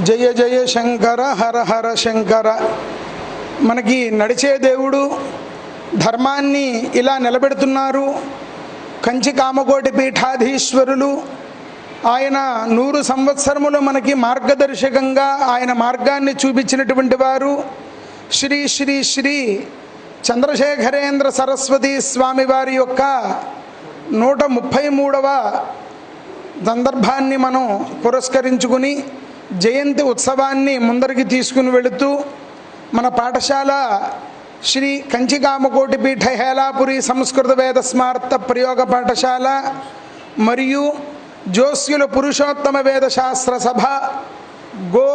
జయ జయ శంకర హర హర శంకర. మనకి నడిచే దేవుడు, ధర్మాన్ని ఇలా నిలబెడుతున్నారు. కంచి కామకోటి పీఠాధీశ్వరులు ఆయన 100 సంవత్సరములు మనకి మార్గదర్శకంగా ఆయన మార్గాన్ని చూపించినటువంటి వారు శ్రీ శ్రీ శ్రీ చంద్రశేఖరేంద్ర సరస్వతి స్వామి వారి యొక్క 133వ సందర్భాన్ని మనం పురస్కరించుకుని జయంతి ఉత్సవాన్ని ముందరికి తీసుకుని వెళుతూ మన పాఠశాల శ్రీ కంచి కామకోటి పీఠ హేలాపురి సంస్కృత వేద స్మార్త ప్రయోగ పాఠశాల మరియు జోస్యుల పురుషోత్తమ వేద శాస్త్ర సభ, గో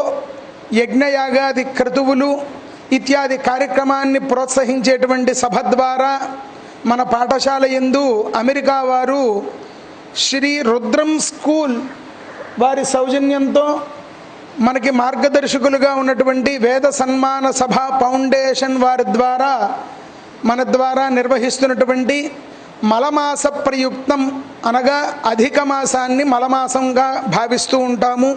యజ్ఞయాగాది క్రతువులు ఇత్యాది కార్యక్రమాన్ని ప్రోత్సహించేటువంటి సభ ద్వారా మన పాఠశాల యందు అమెరికా వారు శ్రీ రుద్రం స్కూల్ వారి సౌజన్యంతో మనకి మార్గదర్శకులుగా ఉన్నటువంటి వేద సన్మాన సభ ఫౌండేషన్ వారి ద్వారా మన ద్వారా నిర్వహిస్తున్నటువంటి మలమాస ప్రయుక్తం అనగా అధిక మాసాన్ని మలమాసంగా భావిస్తూ ఉంటాము.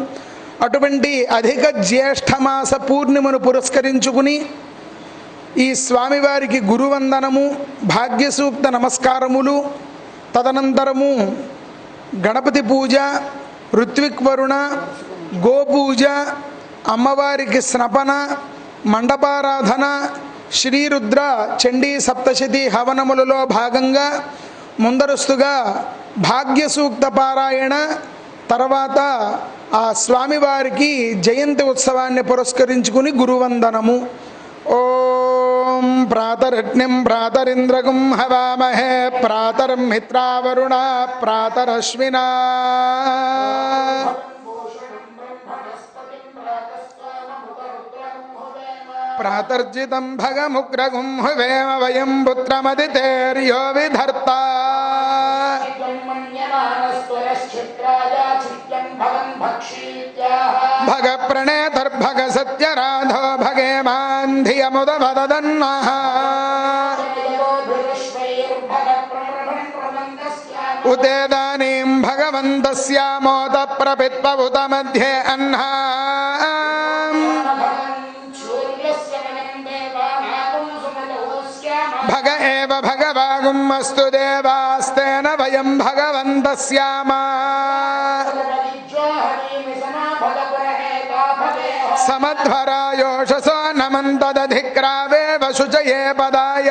అటువంటి అధిక జ్యేష్ఠమాస పూర్ణిమను పురస్కరించుకుని ఈ స్వామివారికి గురువందనము, భాగ్యసూక్త నమస్కారములు, తదనంతరము గణపతి పూజ, ఋత్విక్వరుణ, గోపూజ, అమ్మవారికి స్నపన, మండపారాధన, శ్రీరుద్ర చండీ సప్తశతి హవనములలో భాగంగా ముందరస్తుగా భాగ్యసూక్త పారాయణ, తర్వాత ఆ స్వామివారికి జయంతి ఉత్సవాన్ని పురస్కరించుకుని గురువందనము. ఓం ప్రాతరగ్నిం ప్రాతరింద్రగం హవామహే ప్రాతరం మిత్రావరుణ ప్రాతరశ్వినా ప్రాతర్జితం భగముగ్రగుం హువేమ వయం పుత్రమదితేర్యో విధర్తా భగ ప్రణేతర్భగ సత్యరాధో భగే మాంధియముదవదన్నః ఉతేదానీం భగవంతస్యామోద ప్రపిత్వవుత మధ్యే అహ్నా భగ ఏవ భగవాగుం అస్తు దేవాస్తేన వయం భగవంతస్యామా సమధ్వరాయోషసో నమంతదధిక్రావేవ శుచయే పదాయ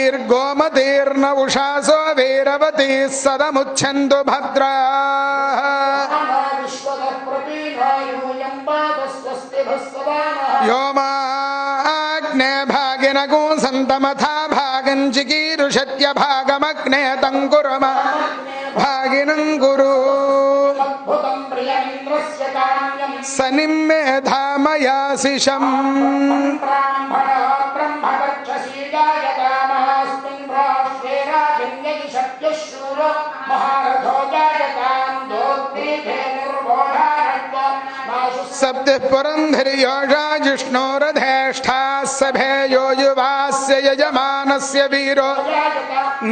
అశ్వావతీర్గోమతీర్న ఉషాసో వీరవతీ సదముచ్ఛందు భద్రా యోమాగ్నే భాగినగో సంతమథా భాగం చికీరుషత్య భాగమగ్నే తంకురమ భాగినం గురు సనిమ్మేధామయాశిషం सप्तः पुरंधरियोषा जिष्णोरधेष्ठाः सभेयो युवास्य यजमानस्य वीरो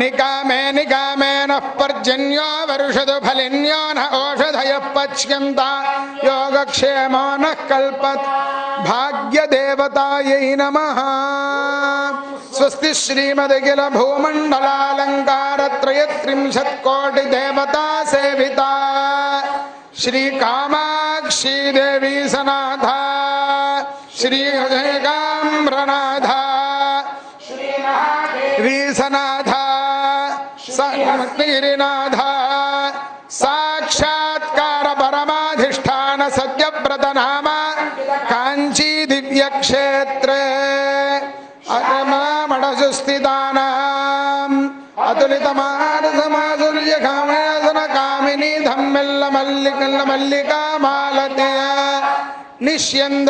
निकामे निकामेनः पर्जन्यो वर्षतु फलिन्यो न ओषधयः पच्यन्ता योगक्षेमो नः कल्पत् भाग्यदेवतायै नमः. स्वस्ति श्रीमदखिल भूमण्डलालङ्कारत्रयत्रिंशत्कोटिदेवता सेविता श्री कामाक्षी देवी सनाथा श्री काम्रनाथा श्री सनाथा गिरिनाथा साक्षात्कार परमाधिष्ठान सत्यव्रत नाम कांची दिव्य क्षेत्रे अतमामडसुस्थितानां अतुलितमानसमाधुर्य कामयासन कामिनी धम्मिल्ल मल्लिका मालतीय निष्यन्द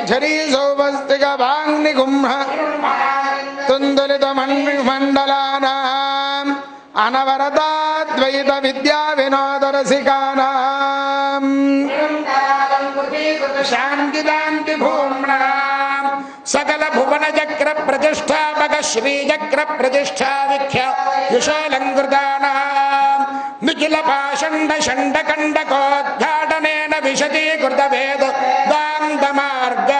झरी सौवस्तिक वाग्नि गुम्ह तुन्दुलित मण्डलानां अनवरताद्वैत विद्या विनोद रसिकानां शान्ति भूम्नां सकल भुवन चक्र प्रतिष्ठापक श्री चक्र प्रतिष्ठा विख्य युषालंकृतानां निखिल पाषंड षंड कंडकोद्घाटनेन विशदीकृत वेद दान्त मार्ग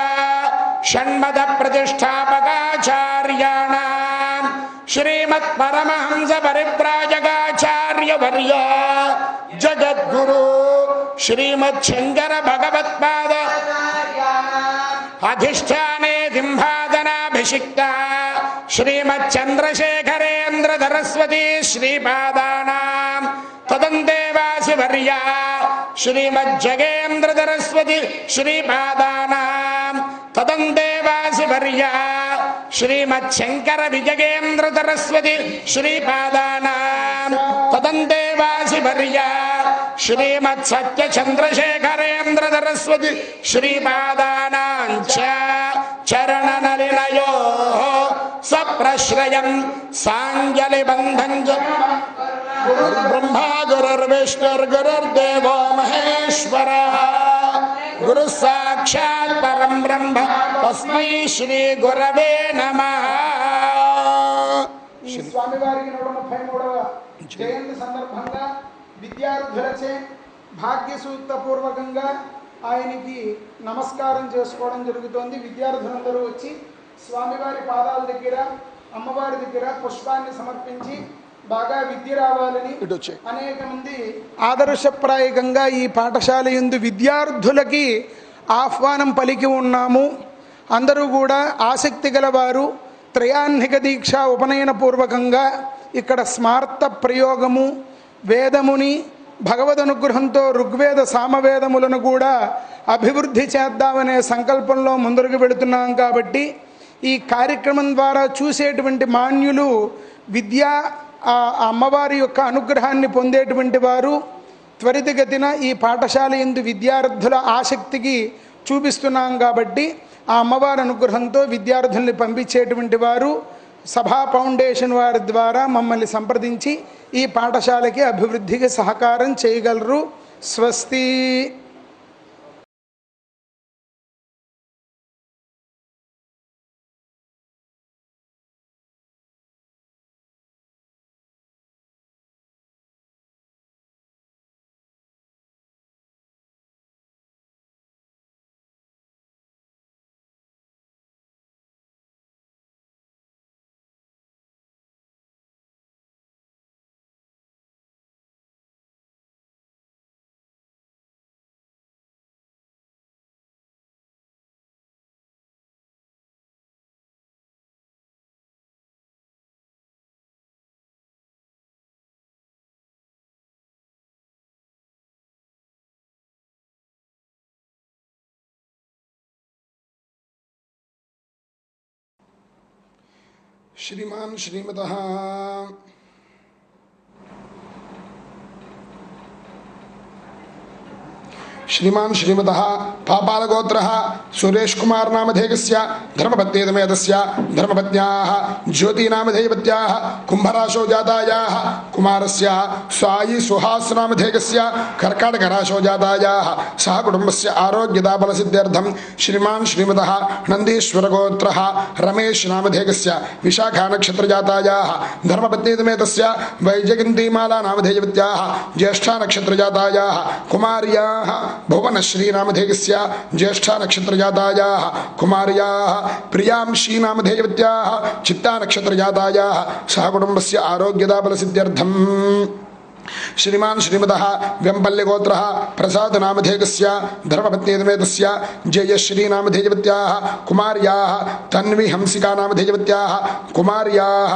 षण्मद प्रतिष्ठापकाचार्याणां श्रीमत् परमहंस परिव्राजकाचार्य वर्य जगद्गुरु श्रीमत् शंकर भगवत्पाद अधिष्ठाने दिम्भादनाभिषिक्ता श्रीमत् चंद्रशेखरेन्द्र सरस्वती श्रीपादानां तदन्तेवासि वर्या श्रीमत् जगेन्द्र सरस्वती श्रीपादानां तदन्तेवासि वर्या श्रीमत् शंकर विजयेन्द्र सरस्वती श्रीपादानां तदन्तेवासि वर्या श्रीमत् सत्य चंद्रशेखरेन्द्र सरस्वती श्रीपादानां च चरणनलिनयो सप्रश्रयं सांजलिबन्धं च ब्रह्मा गुरुर्विष्णुर्गुरुर्देवो महेश्वरः गुरु साक्षात् परं ब्रह्म तस्मै श्री गुरवे नमः। స్వామివారికి 133వ జయంతి సందర్భంగా విద్యార్థులచే భాగ్య సూక్త పూర్వకంగా ఆయనకి నమస్కారం చేసుకోవడం జరుగుతోంది. విద్యార్థులందరూ వచ్చి స్వామివారి పాదాల దగ్గర అమ్మవారి దగ్గర పుష్పాన్ని సమర్పించి బాగా విద్య రావాలని అనేక మంది ఆదర్శప్రాయకంగా ఈ పాఠశాల యందు విద్యార్థులకి ఆహ్వానం పలికి ఉన్నాము. అందరూ కూడా ఆసక్తి గలవారు త్రయాహ్నిక దీక్ష ఉపనయన పూర్వకంగా ఇక్కడ స్మార్త ప్రయోగము వేదముని భగవద్ అనుగ్రహంతో ఋగ్వేద సామవేదములను కూడా అభివృద్ధి చేద్దామనే సంకల్పంలో ముందుకు వెళుతున్నాం. కాబట్టి ఈ కార్యక్రమం ద్వారా చూసేటువంటి మాన్యులు విద్యా అమ్మవారి యొక్క అనుగ్రహాన్ని పొందేటువంటి వారు త్వరితగతిన ఈ పాఠశాల యందు విద్యార్థుల ఆసక్తికి చూపిస్తున్నాం. కాబట్టి ఆ అమ్మవారి అనుగ్రహంతో విద్యార్థుల్ని పంపించేటువంటి వారు సభా ఫౌండేషన్ వారి ద్వారా మమ్మల్ని సంప్రదించి ఈ పాఠశాలకి అభివృద్ధికి సహకారం చేయగలరు. స్వస్తి. श्रीमान श्रीमतः श्रीमान श्रीमतः पापालगोत्रः सुरेश कुमार नामधेयस्य धर्मपत्नीतमेतस्य धर्मपत्न्याः ज्योति नामधेयवत्याः कुंभराशौ जातायाः कुमारस्य स्वायी सुहास नामधेयस्य कर्काटकराशौ जातायाः सह कुटुंबस्य आरोग्यदाबलसिद्ध्यर्थं श्रीमान श्रीमतः नंदीश्वरगोत्रः रमेश नामधेयस्य विशाखा नक्षत्रजातायाः धर्मपत्नीतमेतस्य वैजयन्तीमाला नामधेयवत्याः ज्येष्ठा नक्षत्रजातायाः कुमार्याः भुवनश्री नामधेयस्य ज्येष्ठा नक्षत्रजातायाः कुमार्याः प्रियांशी नामधेयवत्याः चित्ता नक्षत्रजातायाः सह कुटुंबस्य आरोग्यदाबलसिद्ध्यर्थं श्रीमान श्रीमतः व्यंपल्यगोत्रः प्रसाद नामधेयस्य धर्मपत्नीतमेतस्य जयश्री नामधेयवत्याः कुमार्याः तन्वी हंसिका नामधेयवत्याः कुमार्याः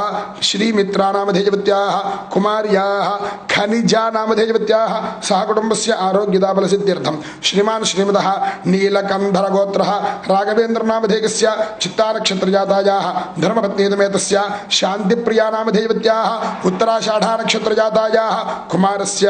श्रीमित्रा नामधेयवत्याः कुमार्याः खनिजा नामधेयवत्याः सह कुटुंबस्य आरोग्यदाबलसिद्ध्यर्थं श्रीमान श्रीमतः नीलकंधरगोत्रः राघवेन्द्र नामधेयस्य चित्ता नक्षत्रजातायाः धर्मपत्नीतमेतस्य शांतिप्रिया नामधेयवत्याः उत्तराषाढा नक्षत्रजातायाः कुमारस्य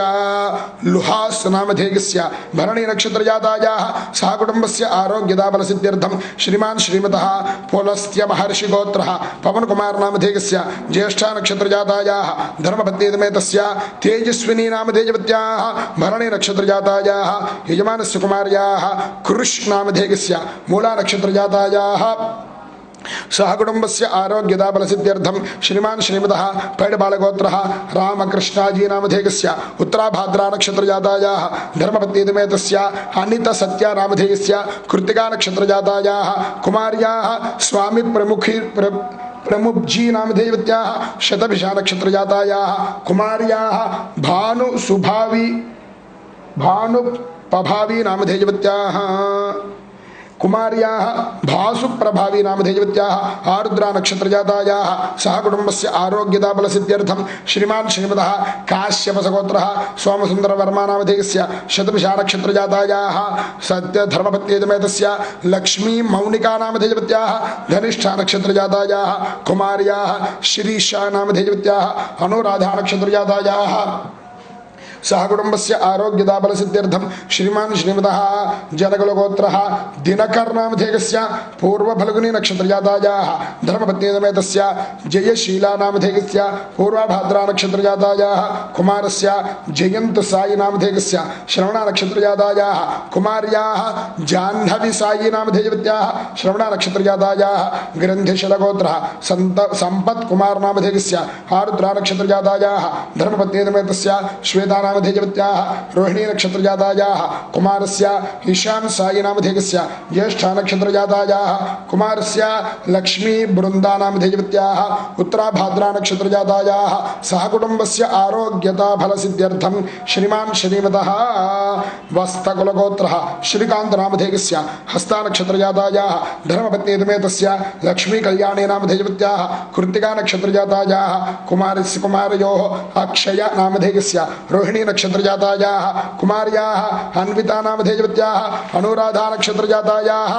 लुहास नामधेयस्य भरणी नक्षत्रजातायाः सह कुटुंबस्य आरोग्यदाबलसिद्ध्यर्थं श्रीमान श्रीमतः पुलस्त्य महर्षि गोत्रः पवन कुमार नामधेयस्य ज्येष्ठा नक्षत्रजातायाः धर्मपत्नीतमेतस्य तेजस्विनी नामधेयवत्याः भरणी नक्षत्रजातायाः यजमानस्य कुमार्याः कृष् नामधेयस्य मूला नक्षत्रजातायाः सह कुटुंबस्य आरोग्यदा बलसिद्ध्यर्थं श्रीमान् श्रीमतः पैडबालगोत्रः रामकृष्णाजी नामधेयस्य उत्तराभाद्रा नक्षत्रजातायाः धर्मपत्नीतमेतस्य अनितसत्या नामधेयस्य कृत्तिका नक्षत्रजातायाः कुमार्याः स्वामी प्रमुखजी नामधेयवत्याः शतभिषा नक्षत्रजातायाः कुमार्याः भानुपभावी नामधेयवत्याः कुमार्याः भासुप्रभावी नामधेयवत्याः आरुद्रा नक्षत्रजातायाः सह कुटुंबस्य आरोग्यदा बलसिद्ध्यर्थं श्रीमान् श्रीमतः काश्यपसगोत्रः सोमसुन्दरवर्मा नामधेयस्य शतभिषा नक्षत्रजातायाः सत्यधर्मपत्नीतमेतस्य लक्ष्मी मौनिका नामधेयवत्याः धनिष्ठा नक्षत्रजातायाः कुमार्याः श्रीशा नामधेयवत्याः अनुराधा नक्षत्रजातायाः सह कुटुंबस्य आरोग्यदा बलसिद्ध्यर्थं श्रीमान् श्रीमतः जनकुलगोत्रः दिनकर नामधेयस्य पूर्वफल्गुनी नक्षत्रजातायाः धर्मपत्नीतमेतस्य जयशीला नामधेयस्य पूर्वभाद्रा नक्षत्रजातायाः कुमारस्य जयन्तसायि नामधेयस्य श्रवणा नक्षत्रजातायाः कुमार्याः जाह्नवी सायि नामधेयवत्याः श्रवणा नक्षत्रजातायाः ग्रन्थिशलगोत्रः सम्पत्कुमार नामधेयस्य आरुद्रा नक्षत्रजातायाः धर्मपत्नीतमेतस्य श्वेता नामधेयवत्याः रोहिणी नक्षत्रजातायाः कुमारस्य ईशान साई नामधेयस्य ज्येष्ठा नक्षत्रजातायाः कुमारस्य लक्ष्मी बृंदा नामधेयवत्याः उत्तराभाद्रा नक्षत्रजातायाः सह कुटुंबस्य आरोग्यता फलसिद्ध्यर्थं श्रीमान् श्रीमतः वस्तकुलगोत्रः श्रीकान्त नामधेयस्य हस्ता नक्षत्रजातायाः धर्मपत्नीतमेतस्य लक्ष्मी कल्याणी नामधेयवत्याः कृत्तिका नक्षत्रजातायाः कुमारस्य कुमारयोः अक्षय नामधेयस्य रोहिणी नक्षत्रजातायाः कुमार्याः अन्विता नामधेयवत्याः अनुराधा नक्षत्रजातायाः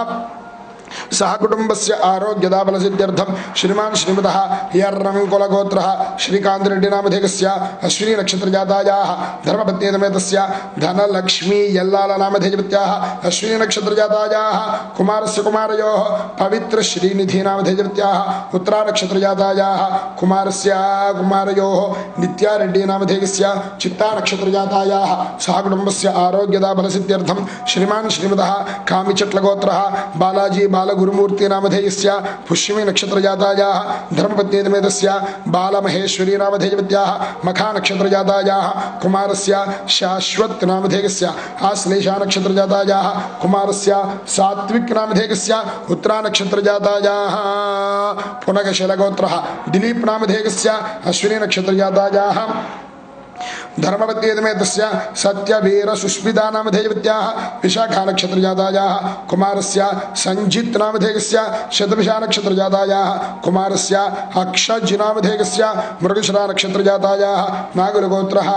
सह कुटुंबस्य आरोग्यदा बलसिद्ध्यर्थं श्रीमान् श्रीमतः यर्रंकुलगोत्रः श्रीकांत रेड्डी नामधेयस्य अश्विनी नक्षत्रजातायाः धर्मपत्नीतमेतस्य धनलक्ष्मी यल्लाल नामधेयवत्याः अश्विनी नक्षत्रजातायाः कुमारस्य कुमारयोः पवित्र श्रीनिधि नामधेयवत्याः उत्तरा नक्षत्रजातायाः कुमारस्य कुमारयोः नित्या रेड्डी नामधेयस्य चित्ता नक्षत्रजातायाः सह कुटुंबस्य आरोग्यदा बलसिद्ध्यर्थं श्रीमान् श्रीमतः कामिचट्लगोत्रः बालाजी बालगुरुमूर्ति नामधेयस्य पुष्यमी नक्षत्रजातायाः धर्मपत्नीतमेतस्य बालमहेश्वरी नामधेयवत्याः मखा नक्षत्रजातायाः कुमारस्य शाश्वत नामधेयस्य आश्लेषा नक्षत्रजातायाः कुमारस्य सात्विक नामधेयस्य उत्तरा नक्षत्रजातायाः पुनगशलगोत्रः दिलीप नामधेयस्य अश्विनी नक्षत्रजातायाः धर्मपत्नीतमेतस्य सत्यवीर सुष्मिता नामधेयवत्याः विशाखा नक्षत्रजातायाः कुमारस्य संजित नामधेयस्य शतभिषा नक्षत्रजातायाः कुमारस्य अक्षज नामधेयस्य मृगशिरा नक्षत्रजातायाः नागरगोत्रः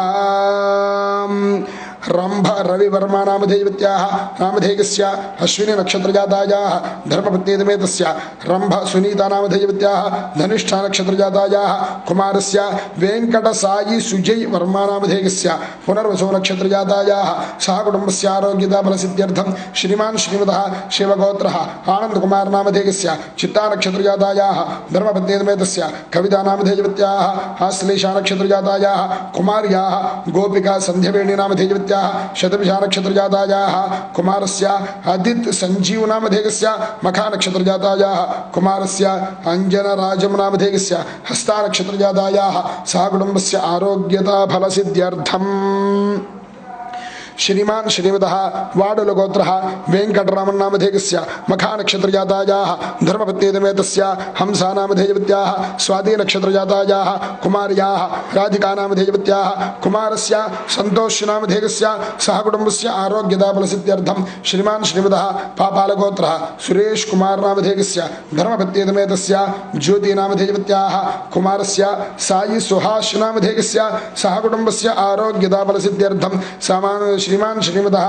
रंभ रविवर्मा नामधेयवत्याः नामधेयस्य अश्विनी नक्षत्रजातायाः धर्मपत्नीतमेतस्य रंभ सुनीता नामधेयवत्याः धनिष्ठा नक्षत्रजातायाः कुमारस्य वेंकटसायि सुजय वर्मा नामधेयस्य पुनर्वसो नक्षत्रजातायाः सह कुटुंबस्य आरोग्यदा बलसिद्ध्यर्थं श्रीमान् श्रीमतः शिवगोत्रः आनंदकुमार नामधेयस्य चित्ता नक्षत्रजातायाः धर्मपत्नीतमेतस्य कविता नामधेयवत्याः आश्लेषा नक्षत्रजातायाः कुमार्याः गोपिका संध्यवेणी नामधेयवत्याः शतभिषा नक्षत्रजातायाः कुमारस्य अदित संजीव नामधेयस्य मखा नक्षत्रजातायाः कुमारस्य अंजनराजम नामधेयस्य हस्ता नक्षत्रजातायाः सह कुटुंबस्य आरोग्यता फलसिद्ध्यर्थं श्रीमान् श्रीमतः वाडुलगोत्रः वेंकटरामन् नामधेयस्य मखा नक्षत्रजातायाः धर्मपत्नीतमेतस्य हंसा नामधेयवत्याः स्वाति नक्षत्रजातायाः कुमार्याः राधिका नामधेयवत्याः कुमारस्य संतोष नामधेयस्य सह कुटुंबस्य आरोग्यदा बलसिद्ध्यर्थं श्रीमान् श्रीमतः पापालगोत्रः सुरेश कुमार नामधेयस्य धर्मपत्नीतमेतस्य ज्योति नामधेयवत्याः कुमारस्य साई सुहास नामधेयस्य सह कुटुंबस्य आरोग्यदा बलसिद्ध्यर्थं श्रीमान् श्रीमतः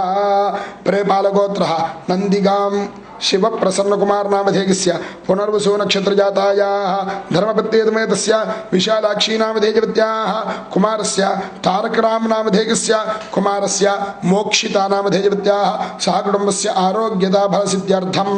प्रेपालगोत्रः नंदिगाम शिव प्रसन्न कुमार नामधेयस्य पुनर्वसु नक्षत्रजातायाः धर्मपत्नीतमेतस्य विशालाक्षी नामधेयवत्याः कुमारस्य तारकराम नामधेयस्य कुमारस्य मोक्षिता नामधेयवत्याः सह कुटुंबस्य आरोग्यदा फलसिद्ध्यर्थं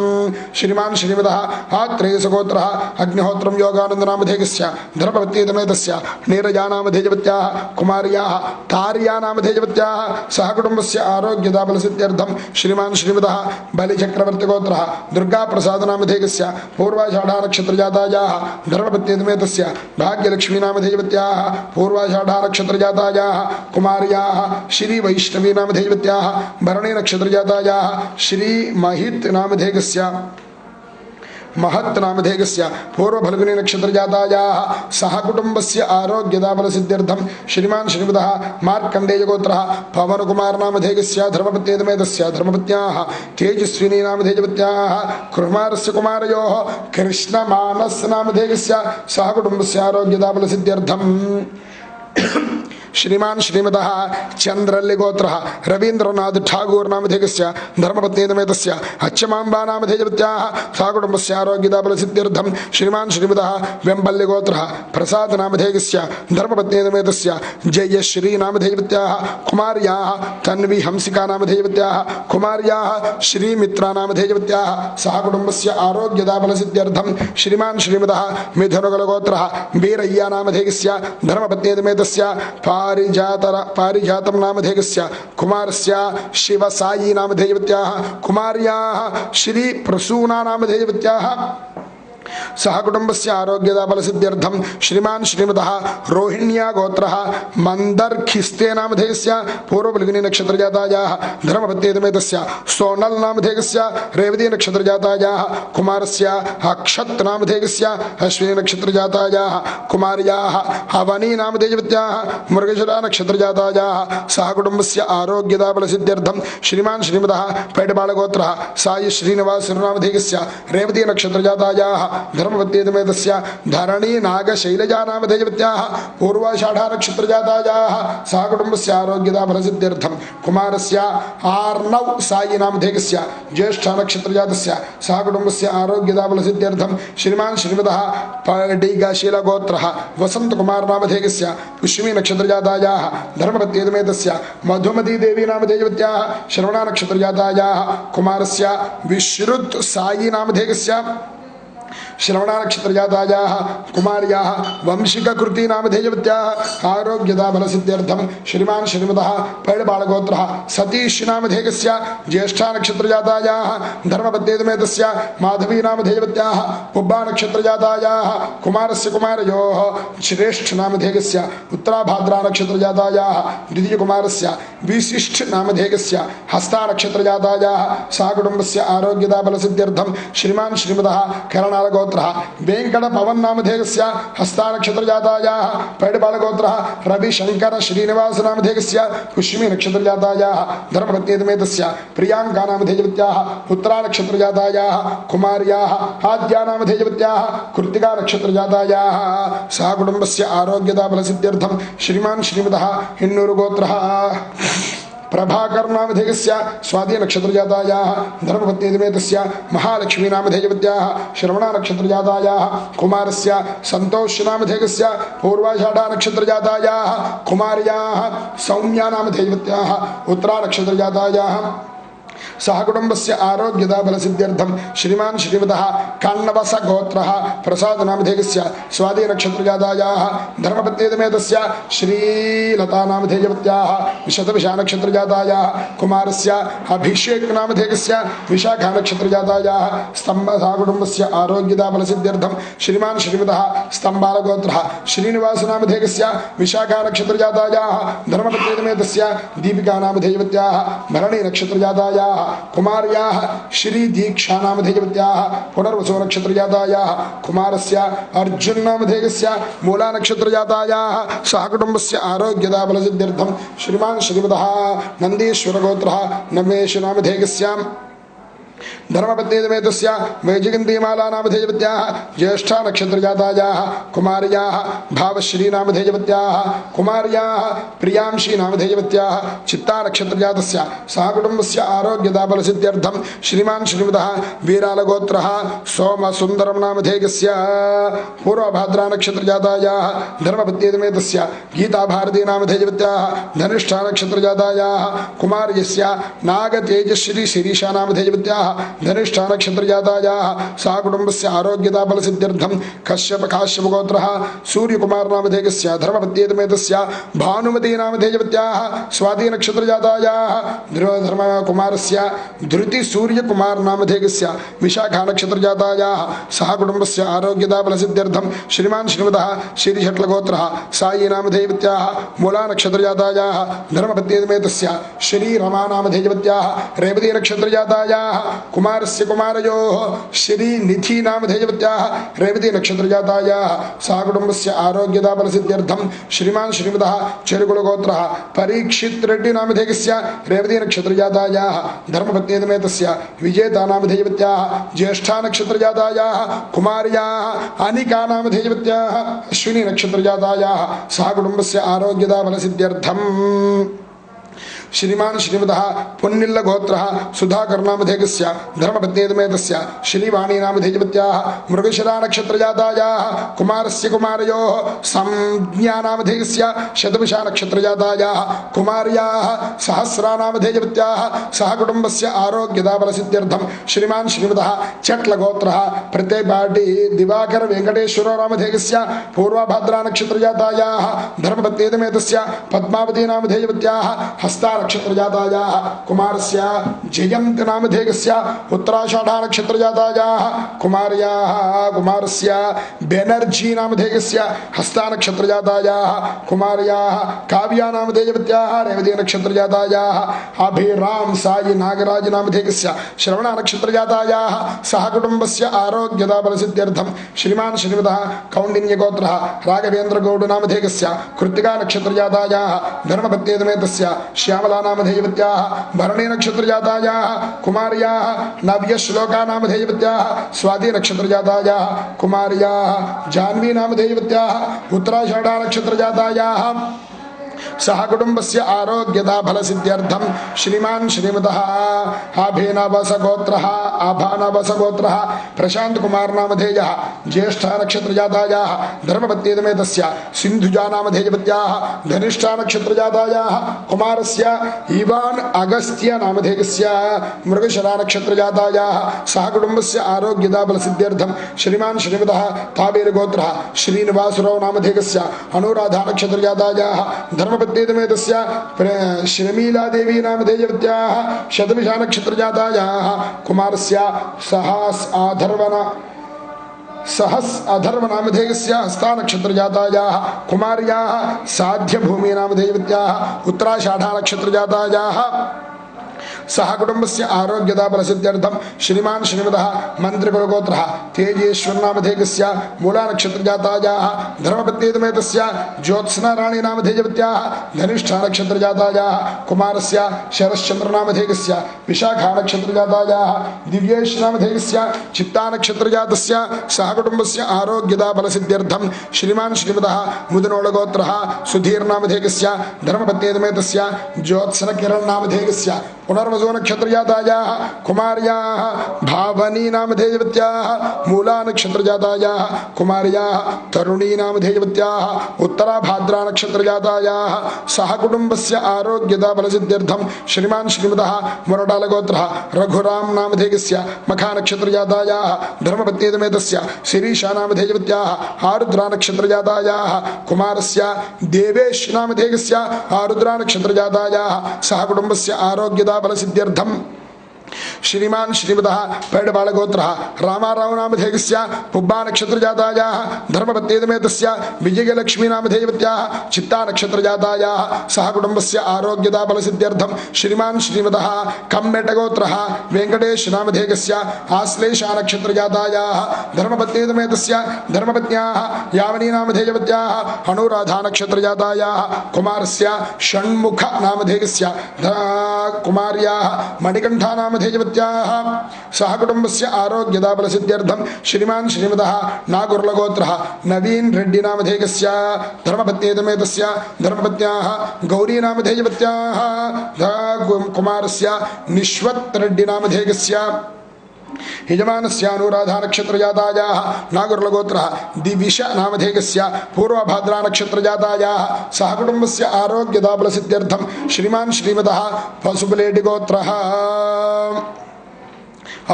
श्रीमान् श्रीमतः आत्रेयसगोत्रः अग्निहोत्रं योगानंद नामधेयस्य धर्मपत्नीतमेतस्य नीरजा नामधेयवत्याः कुमार्याः तार्या नामधेयवत्याः सह कुटुंबस्य आरोग्यदा फलसिद्ध्यर्थं श्रीमान् श्रीमतः बलिचक्रवर्तिगोत्रः गोत्रः दुर्गाप्रसादनामधेयस्य पूर्वाषाढानक्षत्रजातायाः धर्मपत्नीसमेतस्य भाग्यलक्ष्मीनामधेयवत्याः पूर्वाषाढानक्षत्रजातायाः कुमार्याः श्रीवैष्णवीनामधेयवत्याः भरणीनक्षत्रजातायाः श्रीमहित्नामधेयस्य महत् नामधेयस्य पूर्वफल्गुनी नक्षत्रजातायाः सह कुटुम्बस्य आरोग्यदाबलसिद्ध्यर्थं श्रीमान् श्रीमतः मार्कण्डेयगोत्रः पवनकुमार नामधेयस्य धर्मपत्नीसमेतस्य धर्मपत्न्याः तेजस्विनी नामधेयवत्याः कुमारस्य कुमारयोः कृष्णमानस नामधेयस्य सह कुटुम्बस्य आरोग्यदाबलसिद्ध्यर्थं श्रीमान् श्रीमतः चंद्रल्लिगोत्रः रवीन्द्रनाथ ठागूर नामधेयस्य धर्मपत्नीसमेतस्य अच्छमाम्बा नामधेयवत्याः सहकुटुम्बस्य आरोग्यदाबलसिद्ध्यर्थं श्रीमान् श्रीमतः वेम्बल्लिगोत्रः प्रसाद नामधेयस्य धर्मपत्नीसमेतस्य जयश्री नामधेयवत्याः कुमार्याः तन्वी हंसिका नामधेयवत्याः कुमार्याः श्रीमित्रा नामधेयवत्याः सहकुटुम्बस्य आरोग्यदाबलसिद्ध्यर्थं श्रीमान् श्रीमतः मिथुनकुलगोत्रः वीरय्या नामधेयस्य धर्मपत्नीसमेतस्य पारिजातं नामधेयस्य कुमारस्य शिवसायी नामधेयवत्याः कुमार्याः श्री प्रसूना नामधेयवत्याः सहकुटुम्बस्य आरोग्यदाबलसिद्ध्यर्थं श्रीमान् श्रीमतः रोहिण्या गोत्रः मन्दर्खिस्ते नामधेयस्य पूर्वफल्गुनी नक्षत्रजातायाः धर्मपत्नीसमेतस्य सोनल नामधेयस्य रेवती नक्षत्रजातायाः कुमारस्य अक्षत नामधेयस्य अश्विनी नक्षत्रजातायाः कुमार्याः अवनी नामधेयवत्याः मृगशिरा नक्षत्रजातायाः सहकुटुम्बस्य आरोग्यदाबलसिद्ध्यर्थं श्रीमान् श्रीमतः पैडबालगोत्रः साई श्रीनिवास नामधेयस्य रेवती नक्षत्रजातायाः धर्मपत्नीसमेतस्य धरणी नागशैलजा नामधेयवत्याः पूर्वाषाढानक्षत्रजातायाः सहकुटुम्बस्य आरोग्यदाबलसिद्ध्यर्थं कुमारस्य आर्णव साई नामधेयस्य ज्येष्ठनक्षत्रजातस्य सहकुटुम्बस्य आरोग्यदाबलसिद्ध्यर्थं श्रीमान् श्रीमतः पडिगशीलगोत्रः वसन्तकुमार नामधेयस्य पुष्यमी नक्षत्रजातायाः धर्मपत्नीसमेतस्य मधुमती देवी नामधेयवत्याः श्रवणा नक्षत्रजातायाः कुमारस्य विश्रुत साई नामधेयस्य श्रवणा नक्षत्रजातायाः कुमार्याः वंशिककृति नामधेयवत्याः आरोग्यदाबलसिद्ध्यर्थं श्रीमान् श्रीमतः पैडबालगोत्रः सतीश नामधेयस्य ज्येष्ठा नक्षत्रजातायाः धर्मपत्नीसमेतस्य माधवी नामधेयवत्याः पुब्बा नक्षत्रजातायाः कुमारस्य कुमारयोः श्रेष्ठ नामधेयस्य उत्तराभाद्रा नक्षत्रजातायाः द्वितीयकुमारस्य विशिष्ट नामधेयस्य हस्ता नक्षत्रजातायाः सहकुटुम्बस्य आरोग्यदाबलसिद्ध्यर्थं श्रीमान् श्रीमतः करणालगोत्रः वेंकट पवन नामधेयस्य हस्ता नक्षत्रजातायाः पैडबालगोत्रः रविशंकर श्रीनिवास नामधेयस्य पुष्यमी नक्षत्रजातायाः धर्मपत्नीसमेतस्य प्रियांका नामधेयवत्याः उत्तरा नक्षत्रजातायाः कुमार्याः आद्या नामधेयवत्याः कृत्तिका नक्षत्रजातायाः सहकुटुम्बस्य आरोग्यदाबलसिद्ध्यर्थं श्रीमान् श्रीमतः हिन्नूरुगोत्रः प्रभाकर नामधेयस्य स्वाति नक्षत्रजातायाः धर्मपत्नीसमेतस्य महालक्ष्मी नामधेयवत्याः श्रवणा नक्षत्रजातायाः कुमारस्य संतोष नामधेयस्य पूर्वाषाढा नक्षत्रजातायाः कुमार्याः सौम्या नामधेयवत्याः उत्तरा नक्षत्रजातायाः सहकुटुम्बस्य आरोग्यदाबलसिद्ध्यर्थं श्रीमान् श्रीमतः कण्वस गोत्रः प्रसाद नामधेयस्य स्वाति नक्षत्रजातायाः धर्मपत्नीसमेतस्य श्रीलता नामधेयवत्याः शतभिषा नक्षत्रजातायाः कुमारस्य अभिषेक नामधेयस्य विशाखा नक्षत्रजातायाः स्तंभ सहकुटुम्बस्य आरोग्यदाबलसिद्ध्यर्थं श्रीमान् श्रीमतः स्तंबालगोत्रः श्रीनिवास नामधेयस्य विशाखा नक्षत्रजातायाः धर्मपत्नीसमेतस्य दीपिका नामधेयवत्याः भरणी नक्षत्रजातायाः कुमार्याः श्री दीक्षा नामधेयवत्याः पुनर्वसु नक्षत्रजातायाः कुमारस्य अर्जुन नामधेयस्य मूला नक्षत्रजातायाः सहकुटुम्बस्य आरोग्यदाबलसिद्ध्यर्थं श्रीमान् श्रीमतः नन्दीश्वरगोत्रः नमेश नामधेयस्य धर्मपत्नीसमेतस्य वैजयन्तीमाला नामधेयवत्याः ज्येष्ठा नक्षत्रजातायाः कुमार्याः भावश्री नामधेयवत्याः कुमार्याः प्रियांशी नामधेयवत्याः चित्ता नक्षत्रजातस्य सहकुटुम्बस्य आरोग्यदाबलसिद्ध्यर्थं श्रीमान् श्रीमतः वीरालगोत्रः सोमसुन्दरं नामधेयस्य पूर्वभाद्रा नक्षत्रजातायाः धर्मपत्नीसमेतस्य गीताभारती नामधेयवत्याः धनिष्ठा नक्षत्रजातायाः कुमार्यस्य नागतेजश्री शिरीषा नामधेयवत्याः धनिष्ठा नक्षत्रजातायाः सह कुटुम्बस्य आरोग्यताफलसिद्ध्यर्थं काश्यपगोत्रः सूर्यकुमारनामधेयस्य धर्मपत्नीतमेतस्य भानुमती नामधेयवत्याः स्वाति नक्षत्रजातायाः धर्मकुमारस्य धृति सूर्यकुमारनामधेयस्य विशाखा नक्षत्रजातायाः सह कुटुम्बस्य आरोग्यताफलसिद्ध्यर्थं श्रीमान् श्रीमतः श्रीषट्लगोत्रः सायी नामधेयवत्याः मूला नक्षत्रजातायाः धर्मपत्नीतमेतस्य श्रीरमा नामधेयवत्याः रेवती नक्षत्रजातायाः कुमारस्य कुमारयोः श्रीनिधि नामधेयवत्याः रेवती नक्षत्रजातायाः सह कुटुम्बस्य आरोग्यताफलसिद्ध्यर्थं श्रीमान् श्रीमतः चेरुकुलगोत्रः परीक्षित रेड्डी नामधेयस्य रेवती नक्षत्रजातायाः धर्मपत्नीतमेतस्य विजेता नामधेयवत्याः ज्येष्ठा नक्षत्रजातायाः कुमार्याः अनिका नामधेयवत्याः अश्विनी नक्षत्रजातायाः सह कुटुम्बस्य आरोग्यताफलसिद्ध्यर्थं श्रीमान् श्रीमतः पुन्निल्ल गोत्रः सुधाकर नामधेयस्य धर्मपत्नीतमेतस्य श्रीवाणी नामधेयवत्याः मृगशिरा नक्षत्रजातायाः कुमारस्य कुमारयोः संज्ञा नामधेयस्य शतभिषा नक्षत्रजातायाः कुमार्याः सहस्रा नामधेयवत्याः सह कुटुम्बस्य आरोग्यताफलसिद्ध्यर्थं श्रीमान् श्रीमतः चट्लगोत्रः प्रत्ययपाटी दिवाकर वेंकटेश्वर नामधेयस्य पूर्वभाद्रा नक्षत्रजातायाः धर्मपत्नीतमेतस्य पद्मावती नामधेयवत्याः हस्ता नक्षत्रजातायाः कुमारस्य जयंत नामधेयस्य उत्तराषाढा नक्षत्रजातायाः कुमारस्य बेनर्जी नामधेयस्य हस्ता नक्षत्रजातायाः कुमार्याः काव्या नामधेयवत्याः रेवती नक्षत्रजातायाः अभिराम साई नागराज नामधेयस्य श्रवणा नक्षत्रजातायाः सह कुटुम्बस्य आरोग्यताफलसिद्ध्यर्थं श्रीमान् श्रीमतः कौंडिन्यगोत्रः राघवेन्द्र गौड नामधेयस्य कृत्तिका नक्षत्रजातायाः धर्मपत्नीतमेतस्य श्यामला नामधेयवत्याः भरणी नक्षत्रजातायाः कुमार्याः नव्यश्लोका नामधेयवत्याः स्वाति नक्षत्रजातायाः कुमार्याः जाह्नवी नामधेयवत्याः उत्तराषाढा नक्षत्रजातायाः सह कुटुम्बस्य आरोग्यताफलसिद्ध्यर्थं श्रीमान् श्रीमतः आभानवसगोत्रः प्रशांत कुमार नामधेयः ज्येष्ठा नक्षत्रजातायाः धर्मपत्नीतमेतस्य सिन्धुजा नामधेयवत्याः धनिष्ठा नक्षत्रजातायाः कुमारस्य इवान अगस्त्य नामधेयस्य मृगशिरा नक्षत्रजातायाः सह कुटुम्बस्य आरोग्यताफलसिद्ध्यर्थं श्रीमान् श्रीमतः ताबेरगोत्रः श्रीनिवासराव नामधेयस्य अनुराधा नक्षत्रजातायाः धर्मपत्नीतमेतस्य श्रमीला देवी नामधेयवत्याः शतभिषा नक्षत्रजातायाः कुमारस्य सहस अधर्व नामधेयस्य हस्ता नक्षत्रजातायाः कुमार्याः साध्यभूमि नामधेयवत्याः उत्तराषाढा नक्षत्रजातायाः सह कुटुम्बस्य आरोग्यताफलसिद्ध्यर्थं श्रीमान् श्रीमतः मन्त्रिकुलगोत्रः तेजेश्वर नामधेयस्य मूला नक्षत्रजातायाः धर्मपत्नीतमेतस्य ज्योत्स्ना राणी नामधेयवत्याः धनिष्ठा नक्षत्रजातायाः कुमारस्य शरश्चंद्र नामधेयस्य विशाखा नक्षत्रजातायाः दिव्येश नामधेयस्य चित्ता नक्षत्रजातस्य सह कुटुम्बस्य आरोग्यताफलसिद्ध्यर्थं श्रीमान् श्रीमतः मुदनोळगोत्रः सुधीर नामधेयस्य धर्मपत्नीतमेतस्य ज्योत्स्ना किरण नामधेयस्य पुनर्वसु नक्षत्रजातायाः कुमार्याः भावनी नामधेयवत्याः मूला नक्षत्रजातायाः कुमार्याः तरुणी नामधेयवत्याः उत्तराभाद्रा नक्षत्रजातायाः सह कुटुम्बस्य आरोग्यताफलसिद्ध्यर्थं श्रीमान् श्रीमतः मुरडालगोत्रः रघुराम नामधेयस्य मखा नक्षत्रजातायाः धर्मपत्नीतमेतस्य शिरीषा नामधेयवत्याः आरुद्रा नक्षत्रजातायाः कुमारस्य देवेश नामधेयस्य आरुद्रा नक्षत्रजातायाः सह कुटुम्बस्य आरोग्यताफलसिद्ध्यर्थं श्रीमान् श्रीमतः पैडबालगोत्रः रामाराव नामधेयस्य पुब्बा नक्षत्रजातायाः धर्मपत्नीतमेतस्य विजयलक्ष्मी नामधेयवत्याः चित्ता नक्षत्रजातायाः सह कुटुम्बस्य आरोग्यताफलसिद्ध्यर्थं श्रीमान् श्रीमतः कम्मेटगोत्रः वेंकटेश नामधेयस्य आश्लेषा नक्षत्रजातायाः धर्मपत्नीतमेतस्य धर्मपत्न्याः यावनी नामधेयवत्याः अनुराधा नक्षत्रजातायाः कुमारस्य षण्मुख नामधेयस्य कुमार्याः मणिकण्ठा नामधेयवत्याः सह कुटुम्बस्य आरोग्यताफलसिद्ध्यर्थं श्रीमान् श्रीमतः नागुर्लगोत्रः नवीन रेड्डी नामधेयस्य धर्मपत्नीतमेतस्य धर्मपत्न्याः गौरी नामधेयवत्याः कुमारस्य निश्वत् रेड्डी नामधेयस्य यजमानस्य अनुराधा नक्षत्रजातायाः नागुर्लगोत्रः दिविश नामधेयस्य पूर्वभाद्रा नक्षत्रजातायाः सह कुटुम्बस्य आरोग्यताफलसिद्ध्यर्थं श्रीमान् श्रीमतः पशुपलेटिगोत्रः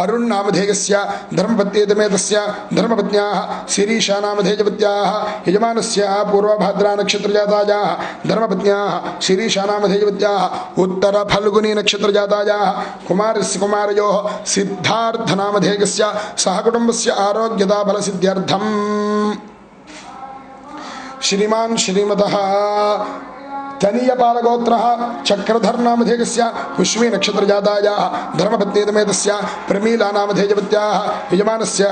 अरुण नामधेयस्य धर्मपत्येतमेतस्य धर्मपत्न्याः शिरीषा नामधेयवत्याः यजमानस्य पूर्वभाद्रा नक्षत्रजातायाः धर्मपत्न्याः शिरीषा नामधेयवत्याः उत्तरफल्गुनी नक्षत्रजातायाः कुमारस्य कुमारयोः सिद्धार्थ नामधेयस्य सहकुटुम्बस्य आरोग्यदा फलसिद्ध्यर्थम् श्रीमान् श्रीमतः तनीयपालगोत्र चक्रधर नामधेयस्य पुष्मी नक्षत्रजातायाः धर्मपत्नीतमेतस्य प्रमीला नामधेयवत्याः यजमानस्य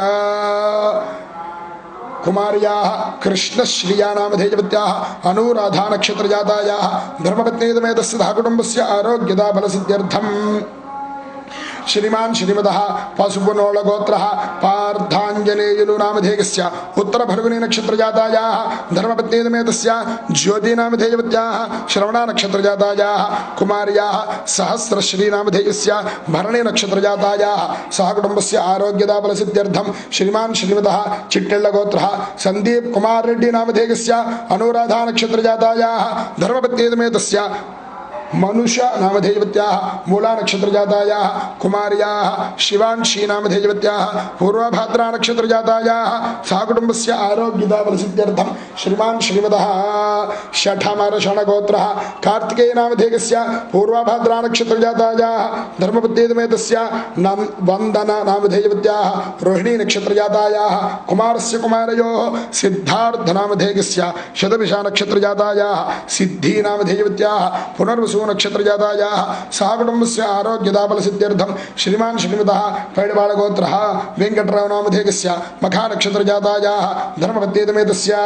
कुमार्याः कृष्णश्रिया नामधेयवत्याः अनुराधा नक्षत्रजातायाः धर्मपत्नीतमेतस्य सहकुटुम्बस्य आरोग्यदा फलसिद्ध्यर्थम् श्रीमान् श्रीमतः पशुपुनोळगोत्रः पार्थाञ्जनेयुलु नामधेयस्य उत्तरफल्गुनी नक्षत्रजातायाः धर्मपत्नीतमेतस्य ज्योति नामधेयवत्याः श्रवणा नक्षत्रजातायाः कुमार्याः सहस्रश्री नामधेयस्य भरणी नक्षत्रजातायाः सहकुटुम्बस्य आरोग्यदा फलसिद्ध्यर्थं श्रीमान् श्रीमतः चिट्टिळ्ळगोत्रः सन्दीप कुमार रेड्डी नामधेयस्य अनुराधा नक्षत्रजातायाः धर्मपत्नीतमेतस्य मनुष्य नामधेयवत्याः मूला नक्षत्रजातायाः कुमार्याः शिवांशी नामधेयवत्याः पूर्वभाद्रा नक्षत्रजातायाः सहकुटुम्बस्य आरोग्यदा फलसिद्ध्यर्थं श्रीमान् श्रीमतः शठमर्षणगोत्रः कार्तिकेय नामधेयस्य पूर्वभाद्रा नक्षत्रजातायाः धर्मपत्नीतमेतस्य वन्दना नामधेयवत्याः रोहिणी नक्षत्रजातायाः कुमारस्य कुमारयोः सिद्धार्थ नामधेयस्य शतभिषा नक्षत्रजातायाः सिद्धि नामधेयवत्याः पुनर्वसु नक्षत्रजातायाः सहकुटुम्बस्य आरोग्यदा फलसिद्ध्यर्थं श्रीमान् श्रीमतः पैडबाळगोत्रः वेङ्कटराव नामधेयस्य मखा नक्षत्रजातायाः धर्मपत्नीतमेतस्य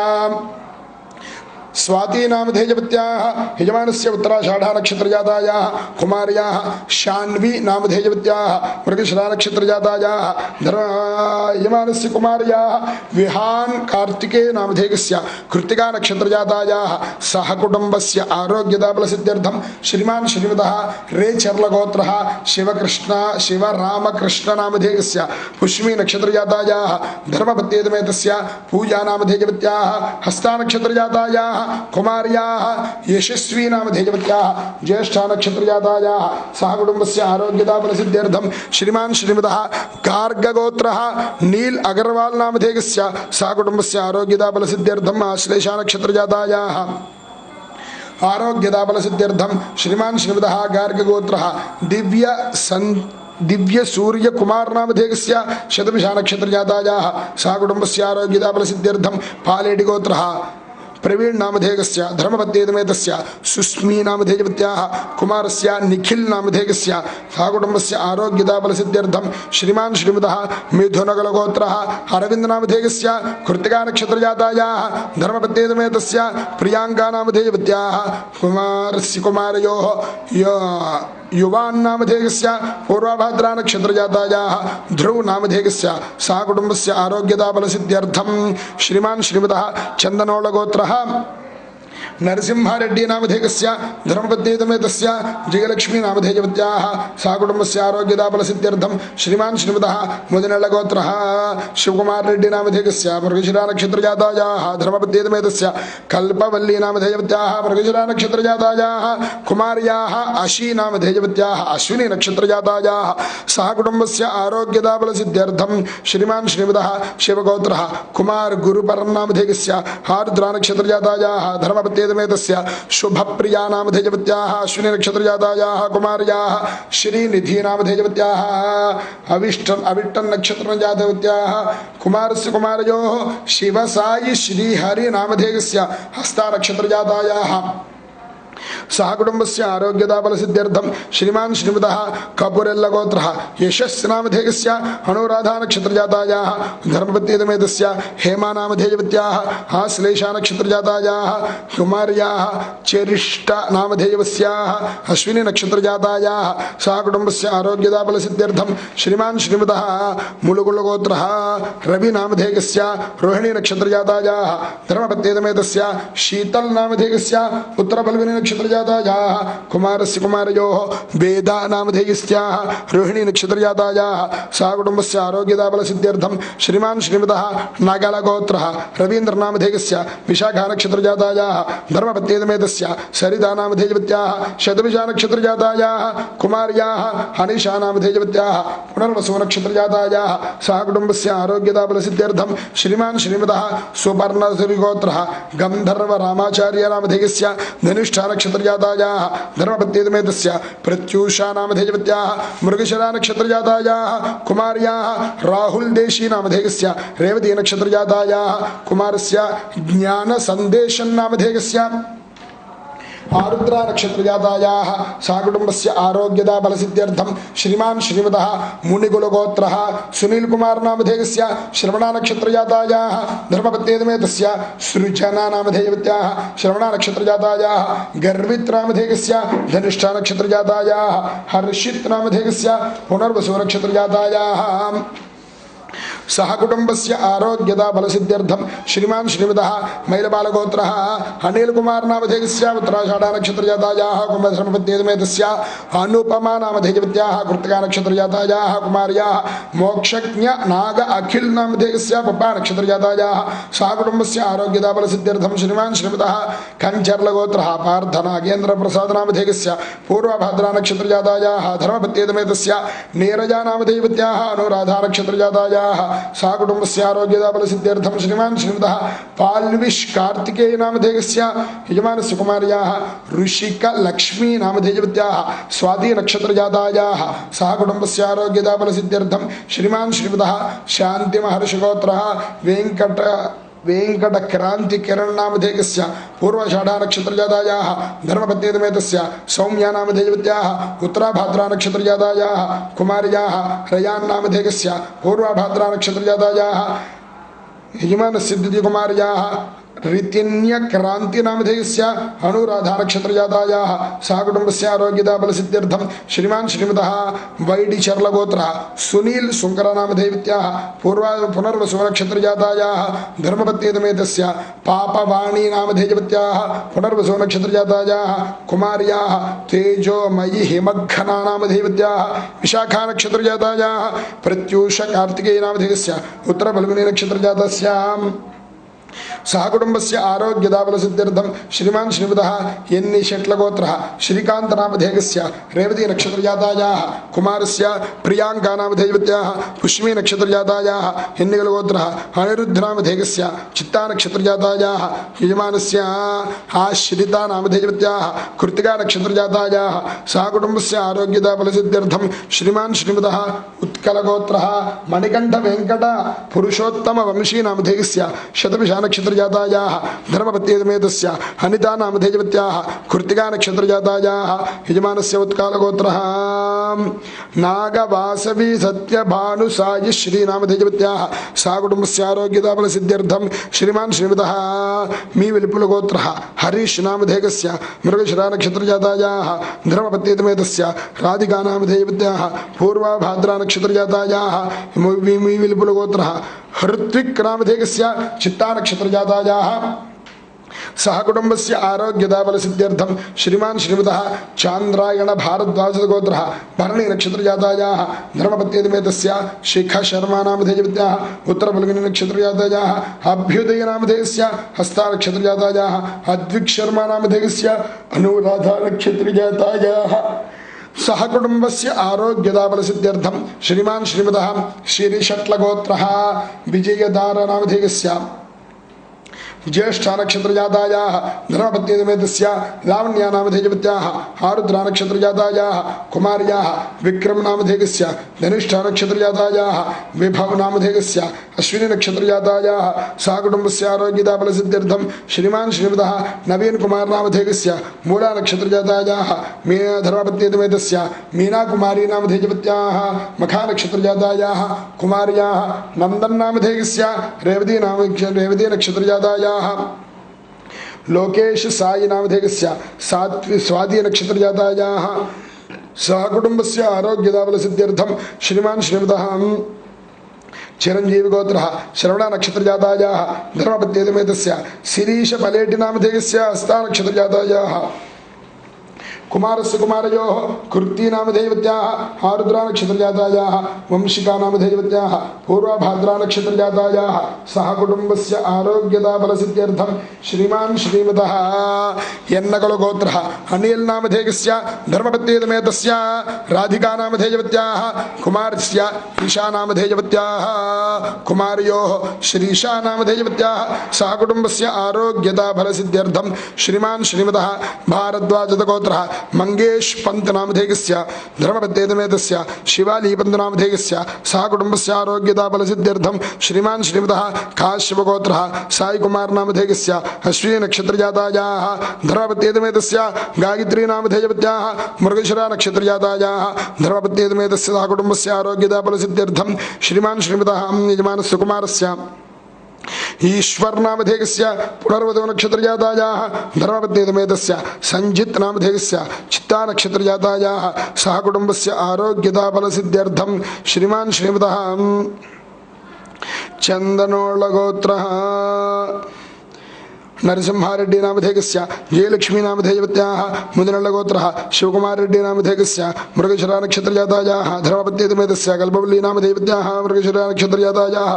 स्वाति नामधेयवत्याः यजमानस्य उत्तराषाढा नक्षत्रजातायाः कुमार्याः शान्वी नामधेयवत्याः मृगशिरा नक्षत्रजातायाः यजमानस्य कुमार्याः विहान कार्तिकेय नामधेयस्य कृत्तिका नक्षत्रजातायाः सहकुटुम्बस्य आरोग्यदा फलसिद्ध्यर्थं श्रीमान् श्रीमतः रेचर्लगोत्रः शिवरामकृष्ण नामधेयस्य पुष्मी नक्षत्रजातायाः धर्मपत्नीतमेतस्य पूजा नामधेयवत्याः हस्ता नक्षत्रजातायाः कुमार्याः यशस्वी नामधेयवत्याः ज्येष्ठा नक्षत्रजातायाः सहकुटुम्बस्य आरोग्यदा फलसिद्ध्यर्थं श्रीमान् श्रीमतः गार्गगोत्रः नील अगरवाल नामधेयस्य सहकुटुम्बस्य आरोग्यदा फलसिद्ध्यर्थम् आश्लेषा नक्षत्रजातायाः आरोग्यदा फलसिद्ध्यर्थं श्रीमान् श्रीमतः गार्गगोत्रः दिव्य सूर्य कुमार नामधेयस्य शतभिषा नक्षत्रजातायाः सहकुटुम्बस्य आरोग्यदा फलसिद्ध्यर्थं पालेटि गोत्रः प्रवीण नामधेयस्य धर्मपत्नीतमेतस्य सुस्मी नामधेयवत्याः कुमारस्य निखिल नामधेयस्य सहकुटुम्बस्य आरोग्यदा फलसिद्ध्यर्थं श्रीमान् श्रीमतः मिथुनगलगोत्रः अरविन्द नामधेयस्य कृत्तिका नक्षत्रजातायाः धर्मपत्नीतमेतस्य प्रियांका नामधेयवत्याः कुमारस्य कुमारयोः युवान् नामधेयस्य पूर्वभाद्रा नक्षत्रजातायाः ध्रुव नामधेयस्य सहकुटुम्बस्य आरोग्यदा फलसिद्ध्यर्थं श्रीमान् श्रीमतः चन्दनोळगोत्रः नरसिंहारेड्डी नामधेयस्य धर्मपत्नीतमेतस्य जयलक्ष्मी नामधेयवत्याः सहकुटुम्बस्य आरोग्यदा फलसिद्ध्यर्थं श्रीमान् श्रीमतः मुदिनेळगोत्रः शिवकुमार रेड्डी नामधेयस्य मृगशिरा नक्षत्रजातायाः धर्मपत्नीतमेतस्य कल्पवल्ली नामधेयवत्याः मृगशिरा नक्षत्रजातायाः कुमार्याः अशी नामधेयवत्याः अश्विनी नक्षत्रजातायाः सहकुटुम्बस्य आरोग्यदा फलसिद्ध्यर्थं श्रीमान् श्रीमतः शिवगोत्रः कुमार गुरुपरं नामधेयस्य आर्द्रा नक्षत्रजातायाः धर्मपत्नीतमेतस्य शुभप्रिया नामधेयवत्याः अश्विनी नक्षत्रजातायाः कुमार्याः श्रीनिधि नामधेयवत्याः अविष्टन् नक्षत्रजातवत्याः कुमारस्य कुमारयोः शिवसायि श्रीहरि नामधेयस्य हस्ता नक्षत्रजातायाः सहकुटुम्बस्य आरोग्यदा फलसिद्ध्यर्थं श्रीमान् श्रीमतः कपुरेल्लगोत्रः यशस् नामधेयस्य अनुराधा नक्षत्रजातायाः धर्मपत्नीतमेतस्य हेमा नामधेयवत्याः आश्लेषा नक्षत्रजातायाः कुमार्याः चेरिष्ट नामधेयवस्याः अश्विनी नक्षत्रजातायाः सहकुटुम्बस्य आरोग्यदा फलसिद्ध्यर्थं श्रीमान् श्रीमतः मुलुगुलगोत्रः रवि नामधेयस्य रोहिणी नक्षत्रजातायाः धर्मपत्नीतमेतस्य शीतल नामधेयस्य उत्तरफल्गुनी नक्षत्रजातायाः नक्षत्रजातायाः कुमारस्य कुमारयोः वेदा नामधेयस्याः रोहिणी नक्षत्रजातायाः सहकुटुम्बस्य आरोग्यदाबलसिद्ध्यर्थं श्रीमान् श्रीमतः नागालगोत्रः रवीन्द्रनामधेयस्य विशाखा नक्षत्रजातायाः धर्मपत्नीतमेतस्य सरिता नामधेयवत्याः शतभिषा नक्षत्रजातायाः कुमार्याः अनिशा नामधेयवत्याः पुनर्वसु नक्षत्रजातायाः सहकुटुम्बस्य आरोग्यदाबलसिद्ध्यर्थं श्रीमान् श्रीमतः सुपर्णसुरिगोत्रः गन्धर्व रामाचार्य नामधेयस्य धनिष्ठा नक्षत्रजातायाः धर्मपत्नीतमेतस्य प्रत्यूषा नामधेयवत्याः मृगशिरा नक्षत्रजातायाः कुमार्याः राहुल देशी नामधेयस्य रेवती नक्षत्रजातायाः कुमारस्य ज्ञानसन्देशं नामधेयस्य आरुद्रा नक्षत्रजातायाः सहकुटुम्बस्य आरोग्यदा बलसिद्ध्यर्थं श्रीमान् श्रीमतः मुनिकुलगोत्रः सुनील कुमार नामधेयस्य श्रवणा नक्षत्रजातायाः धर्मपत्नीतमेतस्य सृजना नामधेयवत्याः श्रवणा नक्षत्रजातायाः गर्वित् नामधेयस्य धनिष्ठा नक्षत्रजातायाः हर्षित् नामधेयस्य पुनर्वसु नक्षत्रजातायाः सहकुटुम्बस्य आरोग्यदा बलसिद्ध्यर्थं श्रीमान् श्रीमतः मैलबालगोत्रः अनिल कुमार नामधेयस्य उत्तराषाढा नक्षत्रजातायाः कुम्भधर्मपत्नीतमेतस्य अनुपमा नामधेयवत्याः कृत्तिका नक्षत्रजातायाः कुमार्याः मोक्षज्ञ नाग अखिल नामधेयस्य पप्पा नक्षत्रजातायाः सहकुटुम्बस्य आरोग्यदा बलसिद्ध्यर्थं श्रीमान् श्रीमतः कंचर्लगोत्रः पार्थ नागेन्द्र प्रसाद नामधेयस्य पूर्वभद्रा नक्षत्रजातायाः धर्मपत्नीतमेतस्य नीरजा नामधेयवत्याः अनुराधा नक्षत्रजातायाः सहकुटुम्बस्य आरोग्यदा बलसिद्ध्यर्थं श्रीमान् श्रीमतः पाल्विश कार्तिकेय नामधेयस्य यजमानस्य कुमार्याः ऋषिक लक्ष्मी नामधेयवत्याः स्वाति नक्षत्रजातायाः सहकुटुम्बस्य आरोग्यदा बलसिद्ध्यर्थं श्रीमान् श्रीमतः शान्तिमहर्षिगोत्रः वेंकटक्रांति किरण नामधेयस्य पूर्वाषाढा नक्षत्रजातायाः धर्मपत्नीतमेतस्य सौम्या नामधेयवत्याः उत्तराभाद्रा नक्षत्रजातायाः कुमार्याः रयान् नामधेयस्य पूर्वाभाद्रा नक्षत्रजातायाः यजमानस्य द्वितीयकुमार्याः ऋतिन्य क्रांति नामधेयस्य अनुराधा नक्षत्रजातायाः सहकुटुम्बस्य आरोग्यदा बलसिद्ध्यर्थं श्रीमान् श्रीमतः वैडिचर्लगोत्रः सुनील सुंकर नामधेयवत्याः पुनर्वसु नक्षत्रजातायाः धर्मपत्नीतमेतस्य पापवाणी नामधेयवत्याः पुनर्वसु नक्षत्रजातायाः कुमार्याः तेजोमयि हिमघ्ना नामधेयवत्याः विशाखा नक्षत्रजातायाः प्रत्यूष कार्तिकेय नामधेयस्य उत्तरफल्गुनी नक्षत्रजातस्य सहकुटुम्बस्य आरोग्यदा बलसिद्ध्यर्थं श्रीमान् श्रीमतः एन्नि शेट्लगोत्रः श्रीकान्त नामधेयस्य रेवती नक्षत्रजातायाः कुमारस्य प्रियांका नामधेयवत्याः पुष्मी नक्षत्रजातायाः एन्निगलगोत्रः अनिरुद्ध नामधेयस्य चित्ता नक्षत्रजातायाः यजमानस्य आश्रिता नामधेयवत्याः कृत्तिका नक्षत्रजातायाः सहकुटुम्बस्य आरोग्यदा बलसिद्ध्यर्थं श्रीमान् श्रीमतः उत्कलगोत्रः मणिकण्ठ वेंकट पुरुषोत्तम वंशी नामधेयस्य शतभिषा नक्षत्रजातायाः धर्मपत्नीतमेतस्य अनिता नामधेयवत्याः कृत्तिका नक्षत्रजातायाः यजमानस्य उत्कालगोत्रः नागवासवी सत्यभानुसायि श्री नामधेयवत्याः सहकुटुम्बस्य आरोग्यदा बलसिद्ध्यर्थं श्रीमान् श्रीमतः मी विल्पुलगोत्रः हरीश नामधेयस्य मृगशिरा नक्षत्रजातायाः धर्मपत्नीतमेतस्य राधिका नामधेयवत्याः पूर्वाभाद्रा नक्षत्रजातायाः मी विल्पुलगोत्रः हृत्विक नामधेयस्य चित्ता नक्षत्रजातायाः सहकुटुम्बस्य आरोग्यदा बलसिद्ध्यर्थं श्रीमान् श्रीमतः चान्द्रायण भारद्वाजगोत्रः भरणी नक्षत्रजातायाः धर्मपत्नीतमेतस्य शिख शर्मा नामधेयवत्याः उत्तरफल्गुनी नक्षत्रजातायाः अभ्युदय नामधेयस्य हस्ता नक्षत्रजातायाः अद्विक शर्मा नामधेयस्य अनुराधा नक्षत्रजातायाः सहकुटुम्बस्य आरोग्यदा बलसिद्ध्यर्थं श्रीमान् श्रीमतः श्रीषट्लगोत्रः विजयदार नामधेयस्य ज्येष्ठा नक्षत्रजातायाः धर्मपत्नीतमेतस्य लावण्या नामधेयवत्याः आरुद्रा नक्षत्रजातायाः कुमार्याः विक्रम नामधेयस्य धनिष्ठा नक्षत्रजातायाः विभव नामधेयस्य अश्विनी नक्षत्रजातायाः सहकुटुम्बस्य आरोग्यदा बलसिद्ध्यर्थं श्रीमान् श्रीमतः नवीन कुमार नामधेयस्य मूला नक्षत्रजातायाः धर्मपत्नीतमेतस्य मीना कुमारी नामधेयवत्याः मखा नक्षत्रजातायाः कुमार्याः नंदन नामधेयस्य रेवती नक्षत्रजातायाः लोकेश साई नामधेयस्य स्वाति नक्षत्रजातायाः सहकुटुम्बस्य आरोग्यदा बलसिद्ध्यर्थं श्रीमान् श्रीमतः चिरंजीवी गोत्रः श्रवणा नक्षत्रजातायाः धर्मपत्नीतमेतस्य शिरीष पलेटि नामधेयस्य हस्ता नक्षत्रजातायाः कुमारस्य कुमारयोः कृत्ती नामधेयवत्याः आरुद्रा नक्षत्रजातायाः वंशिका नामधेयवत्याः पूर्वभाद्रा नक्षत्रजातायाः सह कुटुम्बस्य आरोग्यदाफलसिद्ध्यर्थं श्रीमान् श्रीमतः यन्नकलु गोत्रः अनिल नामधेयस्य धर्मपत्नीतमेतस्य राधिका नामधेयवत्याः कुमारस्य ईशा नामधेयवत्याः कुमारयोः श्रीशा नामधेयवत्याः सह कुटुम्बस्य आरोग्यदाफलसिद्ध्यर्थं श्रीमान् श्रीमतः भारद्वाजगोत्रः मंगेश पंत नामधेयस्य धर्मपत्नीतमेतस्य शिवालीपंत नामधेयस्य सह कुटुम्बस्य आरोग्यदाफलसिद्ध्यर्थं श्रीमान् श्रीमतः काश्यपगोत्रः साई कुमार नामधेयस्य अश्विनी नक्षत्रजातायाः धर्मपत्नीतमेतस्य गायत्री नामधेयवत्याः मृगशिरा नक्षत्रजातायाः धर्मपत्नीतमेतस्य सह कुटुम्बस्य आरोग्यदाफलसिद्ध्यर्थं श्रीमान् श्रीमतः यजमानस्य कुमारस्य ईश्वर नामधेयस्य पुनर्वधु नक्षत्रजातायाः धर्मपत्नीतमेतस्य संजित नामधेयस्य चित्ता नक्षत्रजातायाः सह कुटुम्बस्य आरोग्यदाफलसिद्ध्यर्थं श्रीमान् श्रीमतः चंदनोळगोत्रः नरसिंहारेड्डी नामधेयस्य जयलक्ष्मी नामधेयवत्याः मुदनळगोत्रः शिवकुमाररेड्डी नामधेयस्य मृगशिरा नक्षत्रजातायाः धर्मपत्नीतमेतस्य कल्पवल्ली नामधेयवत्याः मृगशिरा नक्षत्रजातायाः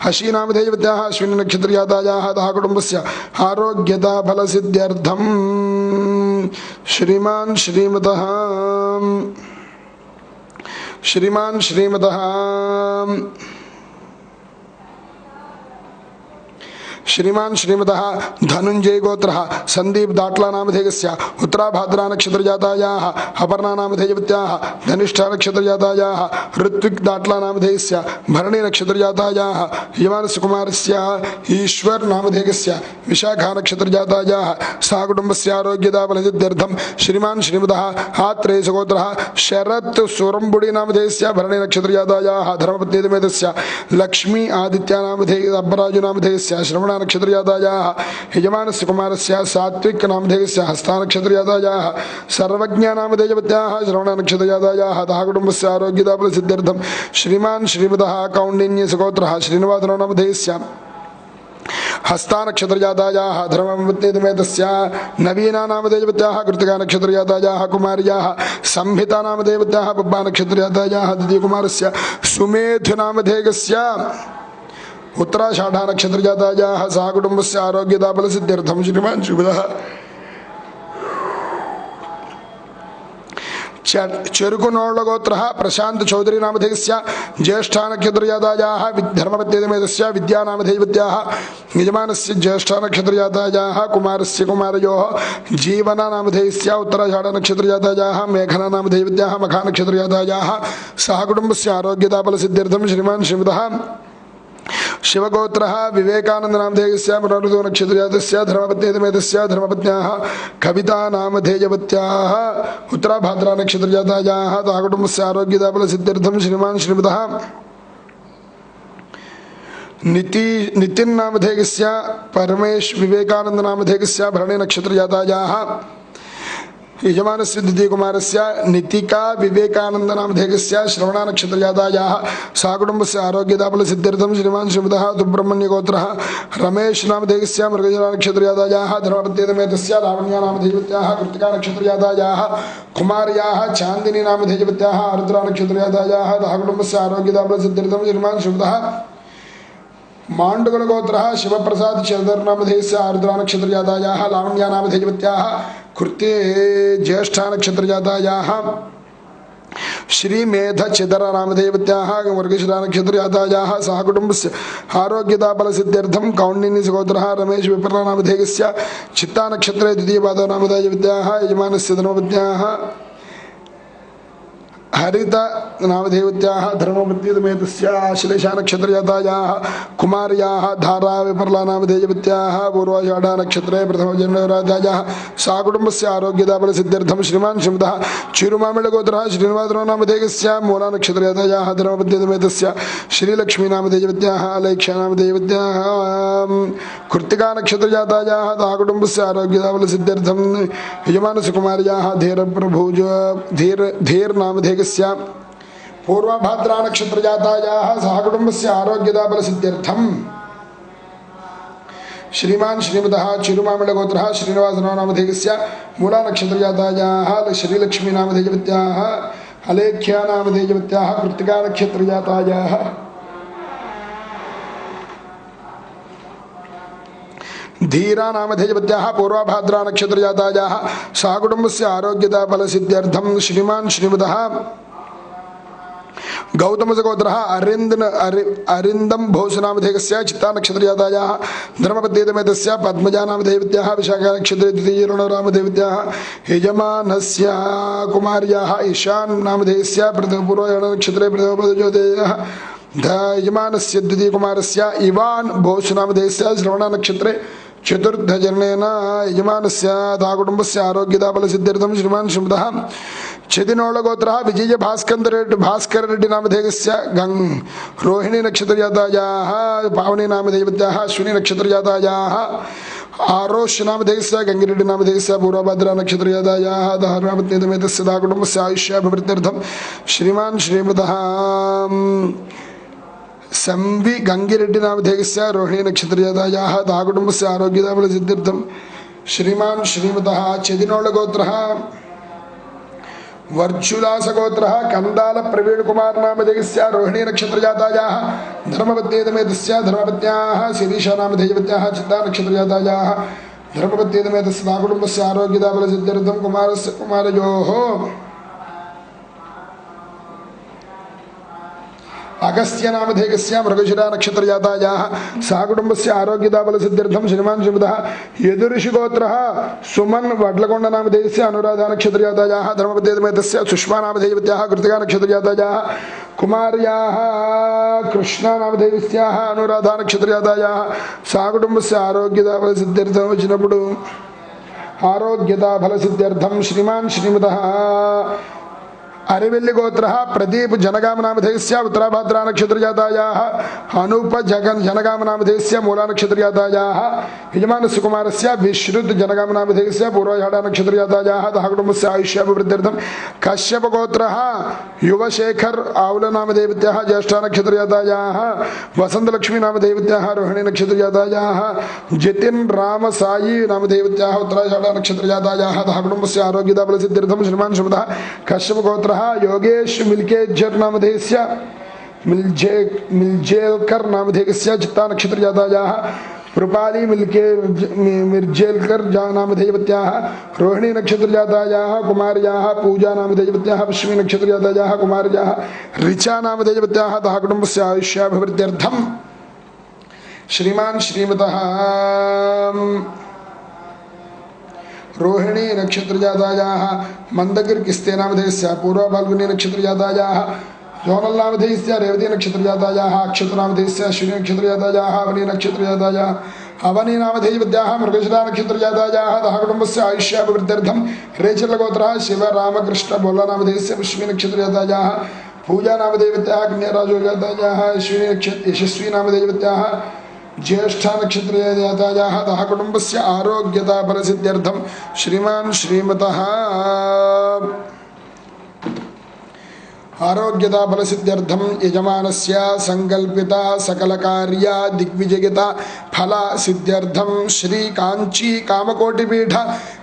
हशी नामधेयवत्याः अश्विनी नक्षत्रजातायाः तः कुटुम्बस्य आरोग्यदाफलसिद्ध्यर्थं श्रीमान् श्रीमतः श्रीमान् श्रीमतः धनुंजय गोत्रः संदीप दाट्ला नामधेयस्य उत्तराभाद्रा नक्षत्रजातायाः अपर्णा नामधेयवत्याः धनिष्ठा नक्षत्रजातायाः ऋत्विक दाट्ला नामधेयस्य भरणी नक्षत्रजातायाः यजमानस्य कुमारस्य ईश्वर नामधेयस्य विशाखा नक्षत्रजातायाः सह कुटुम्बस्य आरोग्यदाफलसिद्ध्यर्थं श्रीमान् श्रीमतः आत्रेयस गोत्रः शरत् सुरंबुडी नामधेयस्य भरणी नक्षत्रजातायाः धर्मपत्नीतमेतस्य लक्ष्मी आदित्य नामधेय अब्बराजु नामधेयस्य श्रवण नक्षत्रजातायाः यजमानस्य कुमारस्य सात्विक नामधेयस्य हस्ता नक्षत्रजातायाः सर्वज्ञ नामधेयवत्याः श्रवण नक्षत्रजातायाः तः कुटुम्बस्य आरोग्यदाफलसिद्ध्यर्थं श्रीमान् श्रीमतः कौण्डिन्यस्य गोत्रः श्रीनिवासराव नामधेयस्य हस्ता नक्षत्रजातायाः धर्मपत्नीतमेतस्य नवीना नामधेयवत्याः कृतिका नक्षत्रजातायाः कुमार्याः संहिता नामधेयवत्याः पब्बा नक्षत्रजातायाः द्वितीयकुमारस्य सुमेधु नामधेयस्य उत्तराषाढा नक्षत्रजातायाः सह कुटुम्बस्य आरोग्यदाफलसिद्ध्यर्थं श्रीमान् श्रीमतः चरुकुनोळगोत्रः प्रशांत चौधरी नामधेयस्य ज्येष्ठा नक्षत्रजातायाः धर्मपत्नीतमेतस्य विद्या नामधेयवत्याः यजमानस्य ज्येष्ठा नक्षत्रजातायाः कुमारस्य कुमारयोः जीवना नामधेयस्य उत्तराषाढा नक्षत्रजातायाः मेघना नामधेयवत्याः मखा नक्षत्रजातायाः सह कुटुम्बस्य आरोग्यदाफलसिद्ध्यर्थं श्रीमान् श्रीमतः शिवगोत्रः विवेकानंद नामधेयस्य पुनर्वधु नक्षत्रजातस्य धर्मपत्नीतमेतस्य धर्मपत्न्याः कविता नामधेयवत्याः उत्तराभाद्रा नक्षत्रजातायाः तः कुटुम्बस्य आरोग्यदाफलसिद्ध्यर्थं श्रीमान् श्रीमतः नितिन नामधेयस्य परमेश विवेकानंद नामधेयस्य भरणी नक्षत्रजातायाः यजमानस्य द्वितीयकुमारस्य नितिका विवेकानंद नामधेयस्य श्रवण नक्षत्रजातायाः सह कुटुम्बस्य आरोग्यदाफलसिद्ध्यर्थं श्रीमान् श्रीमतः सुब्रह्मण्यगोत्रः रमेश नामधेयस्य मृगशिरा नक्षत्रजातायाः धर्मपत्नीतमेतस्य लावण्या नामधेयवत्याः कृतिका नक्षत्रजातायाः कुमार्याः चांदिनी नामधेयवत्याः आरुद्रा नक्षत्रजातायाः तः कुटुम्बस्य आरोग्यदाफलसिद्ध्यर्थं श्रीमान् श्रीमतः माण्डुकुलगोत्रः शिवप्रसाद चंद्र नामधेयस्य आरुद्रा नक्षत्रजातायाः लावण्या नामधेयवत्याः कृत्ये ज्येष्ठा नक्षत्रजातायाः श्रीमेध चिदर नामधेयवत्याः मृगशिरा नक्षत्रजातायाः सह कुटुम्बस्य आरोग्यदाफलसिद्ध्यर्थं कौण्डिन्यस्य गोत्रः रमेश विपर्णा नामधेयस्य चित्ता नक्षत्रे द्वितीयपादो नामधेयवत्याः यजमानस्य धर्मपत्न्याः हरित नामधेयवत्याः धर्मपत्नीतमेतस्य आश्लेषा नक्षत्रजातायाः कुमार्याः धारा विपर्ला नामधेयवत्याः पूर्वाषाढा नक्षत्रे प्रथमजन्मराजायाः सह कुटुम्बस्य आरोग्यदाफलसिद्ध्यर्थं श्रीमान् श्रीमतः चिरुमामिळगोत्रः श्रीनिवासराव नामधेयस्य मूला नक्षत्रजातायाः धर्मपत्नीतमेतस्य श्रीलक्ष्मी नामधेयवत्याः अलेख्या नामधेयवत्याः कृत्तिका नक्षत्रजातायाः तः कुटुम्बस्य आरोग्यदाफलसिद्ध्यर्थं यजमानस्य कुमार्याः धीर नामधेयस्य पूर्वभाद्रा नक्षत्रजातायाः सह कुटुम्बस्य आरोग्यदाफलसिद्ध्यर्थं श्रीमान श्रीमतः चिरुमामिळगोत्रः श्रीनिवासनामधेयस्य मूलानक्षत्रजातायाः श्रीलक्ष्मीनामधेयवत्याः अलेख्यानामधेयवत्याः कृत्तिकानक्षत्रजातायाः धीरा नामधेयवत्याः पूर्वाभाद्रा नक्षत्रजातायाः सहकुटुम्बस्य आरोग्यता फलसिद्ध्यर्थं श्रीमान श्रीमतः गौतमसगोत्रः अरिन्दम भोसनामधेयस्य चित्ता नक्षत्रजातायाः धर्मपद्येतमेतस्य पद्मजानामधेयवत्याः विशाखा नक्षत्रे द्वितीयरणरामधेयवत्याः यजमानस्य कुमार्याः ईशान नामधेयस्य पूर्वनक्षत्रे प्रथमपदज्योतेयः यजमानस्य द्वितीयकुमारस्य इवान भोसनामधेयस्य श्रवणनक्षत्रे चतुर्थजनेन यजमानस्य कुटुम्बस्य आरोग्यता फलसिद्ध्यर्थं श्रीमान श्रीमतः चेदिनोळगोत्रः विजय भास्कर रेड्डी नामधेयस्य रोहिणी नक्षत्रजातायाः पावनी नामधेयवत्याः अश्विनी नक्षत्रजातायाः आरोष नामधेयस्य गंगिरेड्डी नामधेयस्य पूर्वभद्रा नक्षत्रजातायाः धर्मपत्नीतमेतस्य कुटुम्बस्य आयुष्याभिवृद्ध्यर्थं श्रीमान श्रीमतः संवि गंगिरेड्डी नामधेयस्य रोहिणी नक्षत्रजातायाः कुटुम्बस्य आरोग्यता फलसिद्ध्यर्थं श्रीमान श्रीमतः चेदिनोळगोत्रः वर्चुलासगोत्रः कंदाल प्रवीण कुमार नामधेयस्य रोहिणी नक्षत्रजातायाः धर्मपत्नीतमेतस्य धर्मपत्न्याः शिरीषा नामधेयवत्याः चित्ता नक्षत्रजातायाः धर्मपत्नीतमेतस्य कुटुम्बस्य आरोग्यता फलसिद्ध्यर्थं कुमारस्य कुमारयोः अगस्त्य नामधेयस्य मृगशिरा नक्षत्रजातायाः सहकुटुम्बस्य आरोग्यता फलसिद्ध्यर्थं श्रीमान श्रीमतः यदुऋषिगोत्रः सुमन वड्लकोंड नामधेयस्य अनुराधा नक्षत्रजातायाः धर्मपत्नीतमेतस्य सुष्मा नामधेयवत्याः कृतिका नक्षत्रजातायाः कुमार्याः कृष्णा नामधेयस्याः अनुराधा नक्षत्रजातायाः सहकुटुम्बस्य आरोग्यता फलसिद्ध्यर्थं वचिनपुडु आरोग्यता फलसिद्ध्यर्थं श्रीमान श्रीमतः अरिवेल्ली गोत्रः प्रदीप जनगाम नामधेयस्य उत्तराभाद्रा नक्षत्रजातायाः अनूप जनगाम नामधेयस्य मूला नक्षत्रजातायाः यजमानस्य कुमारस्य विश्रुत जनगाम नामधेयस्य पूर्वाषाढा नक्षत्रजातायाः कुटुम्बस्य आयुष्याभिवृद्ध्यर्थं कश्यप गोत्रः युवशेखर आवल नामधेयवत्याः ज्येष्ठा नक्षत्रजातायाः वसंतलक्ष्मी नामधेयवत्याः रोहिणी नक्षत्रजातायाः जतिन राम साई नामधेयवत्याः उत्तराषाढा नक्षत्रजातायाः कुटुम्बस्य आरोग्यता फलसिद्ध्यर्थं श्रीमान श्रीमतः कश्यप गोत्रः योगेश मिल्केजर नामधेयस्य मिल्जेलकर नामधेयस्य चित्ता नक्षत्रजातायाः रूपाली मिर्जेलकर नामधेयवत्याः रोहिणी नक्षत्रजातायाः कुमार्याः पूजा नामधेयवत्याः अश्विनी नक्षत्रजातायाः कुमार्याः ऋचा नामधेयवत्याः कुटुम्बस्य आयुष्याभिवृद्ध्यर्थं श्रीमान श्रीमतः रोहिणी नक्षत्रजातायाः मंदगिर किस्ते नामधेयस्य पूर्व फाल्गुनी नक्षत्रजातायाः जोनल नामधेयस्य रेवती नक्षत्रजातायाः अक्षत नामधेयस्य अश्विनी नक्षत्रजातायाः अवनी नक्षत्रजातायाः अवनी नामधेयवत्याः मृगशिरा नक्षत्रजातायाः कुटुम्बस्य आयुष्याभिवृद्ध्यर्थं रेचलगोत्रः शिव रामकृष्ण बोल्ला नामधेयस्य पुष्मी नक्षत्रजातायाः पूजा नामधेयवत्याः कन्याराजोजातायाः यशस्वी नामधेयवत्याः ज्येष्ठा नक्षत्रजातायाः कुटुम्बस्य आरोग्यता फलसिद्ध्यर्थं श्रीमान श्रीमतः आरोग्यता फलसिद्ध्यर्थं यजमानस्य संकल्पिता सकलकार्या दिग्विजयता फल सिद्ध्यर्थं श्री कांची कामकोटिपीठ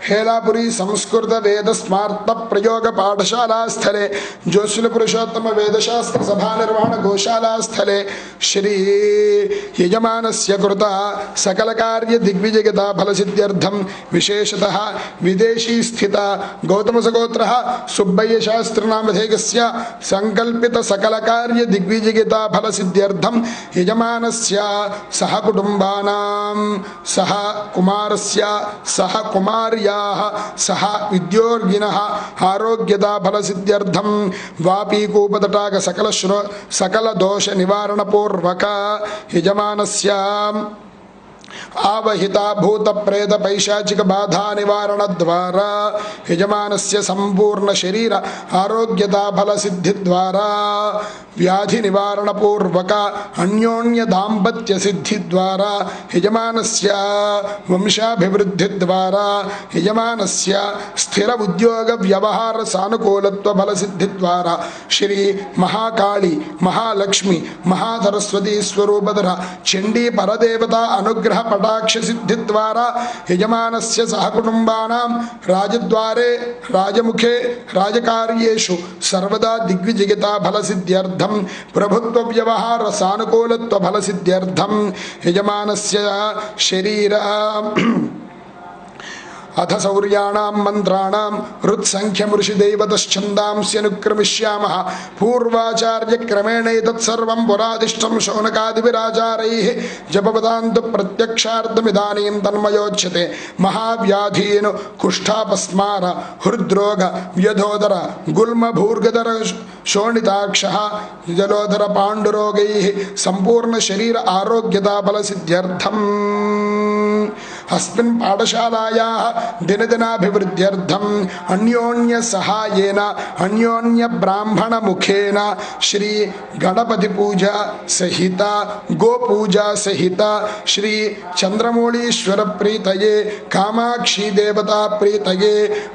हेलापुरी संस्कृत वेद स्मार्त प्रयोग पाठशाला स्थले जोशील पुरुषोत्तम वेदशास्त्र सभा निर्वहण गोशाला स्थले श्री यजमानस्य कृता सकलकार्य दिग्विजयता फलसिद्ध्यर्थं विशेषतः विदेशी स्थिता गौतमसगोत्रः सुब्बय्य शास्त्री नामधेयस्य संकल्पित सकल कार्य दिग्विजयता फल सिद्ध्यर्थं यजमानस्य सह कुटुंबानां सह कुमारस्य सह कुमार्याः सह विद्योर्गिनः आरोग्यता फल सिद्ध्यर्थं वापीकूपतटाक सकल दोष निवारण पूर्वक यजमानस्य आवहिता भूत प्रेत पैशाचिक बाधा निवारण द्वारा यजमानस्य संपूर्ण शरीर आरोग्यता फल सिद्धि द्वारा व्याधि निवारण पूर्वक अन्योन्य दाम्पत्य सिद्धि द्वारा यजमानस्य वंशाभिवृद्धि द्वारा यजमानस्य स्थिर उद्योग व्यवहार सानुकूलत्व फल सिद्धि द्वारा श्री महाकाली महालक्ष्मी महासरस्वती स्वरूपधर चंडी परदेवता अनुग्रह పటాక్షసిద్ధిద్వారా యజమానస్య సహకుటుంబానాం రాజద్వారే రాజముఖే రాజకార్యేషు సర్వదా దిగ్విజయతా ఫలసిద్ధ్యర్థం ప్రభుత్వ వ్యవహార సానుకూలత్వ ఫలసిద్ధ్యర్థం యజమానస్య శరీర అథ శౌర్యాణం మంత్రాణం హృత్సంఖ్యమృషిదైవతశ్చందాంస్యనుక్రమిష్యామః పూర్వాచార్యక్రమేణైతత్సర్వం పురాదిష్టం శౌనకాదిభిరాచారైః జపపదాంతు ప్రత్యక్షార్థమిదానీం తన్మయోచ్యతే మహావ్యాధీను కుష్ఠాపస్మార హృద్రోగ వ్యధోదర గుల్మ భూర్గదర శోణితాక్షః జలోదర పాండురోగైః సంపూర్ణ శరీర ఆరోగ్యతా ఫలసిద్ధ్యర్థం అస్మిన్ పాఠశాలాయాः దినదినాభివృద్ధ్యర్థం అన్యోన్య సహాయేన అన్యోన్య బ్రాహ్మణ ముఖేన శ్రీ గణపతి పూజ సహిత గోపూజ సహిత శ్రీ చంద్రమౌళీశ్వర ప్రీతయే కామాక్షి దేవతా ప్రీతయే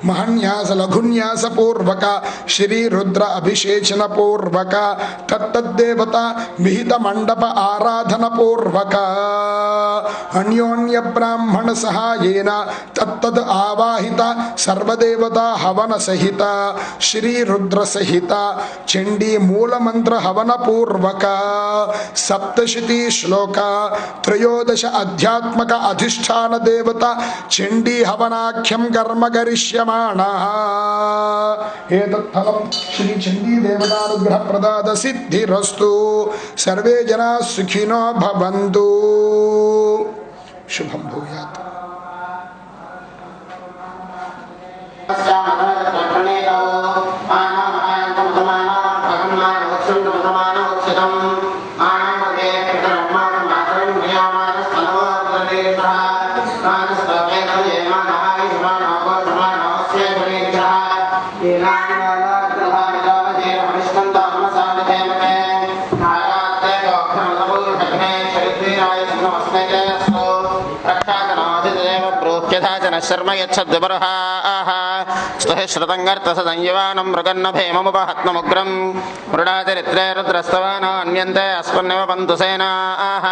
మహన్యాస లఘున్యాస పూర్వక శ్రీ రుద్ర అభిషేచన పూర్వక తత్తద్దేవత విహిత మండప ఆరాధన పూర్వక అన్యోన్య బ్రాహ్మణ సహాయేన తత్తద్ ఆవాహిత సర్వదేవతా హవన సహిత శ్రీ రుద్ర సహిత చండీ మూలమంత్ర హవన పూర్వక సప్తశతీ శ్లోక త్రయోదశ అధ్యాత్మక అధిష్టాన దేవత చండీ హవనాఖ్యం కర్మ కరిష్యమాణః ఏతత్ ఫలం శ్రీ చండీ దేవతానుగ్రహ ప్రదాద సిద్ధిరస్తు సర్వే జనా సుఖినో భవంతు శుభం భూయాత్ శర్మ యచ్చద్విబర్హాః స్తుః శ్రుతంగర్తస సంయువానం మృగన్న భేమముపహత్నముగ్రం మృడాచరిత్రే రుద్రస్తవానో అన్యంతే అస్మన్నివ పంతు సేనాః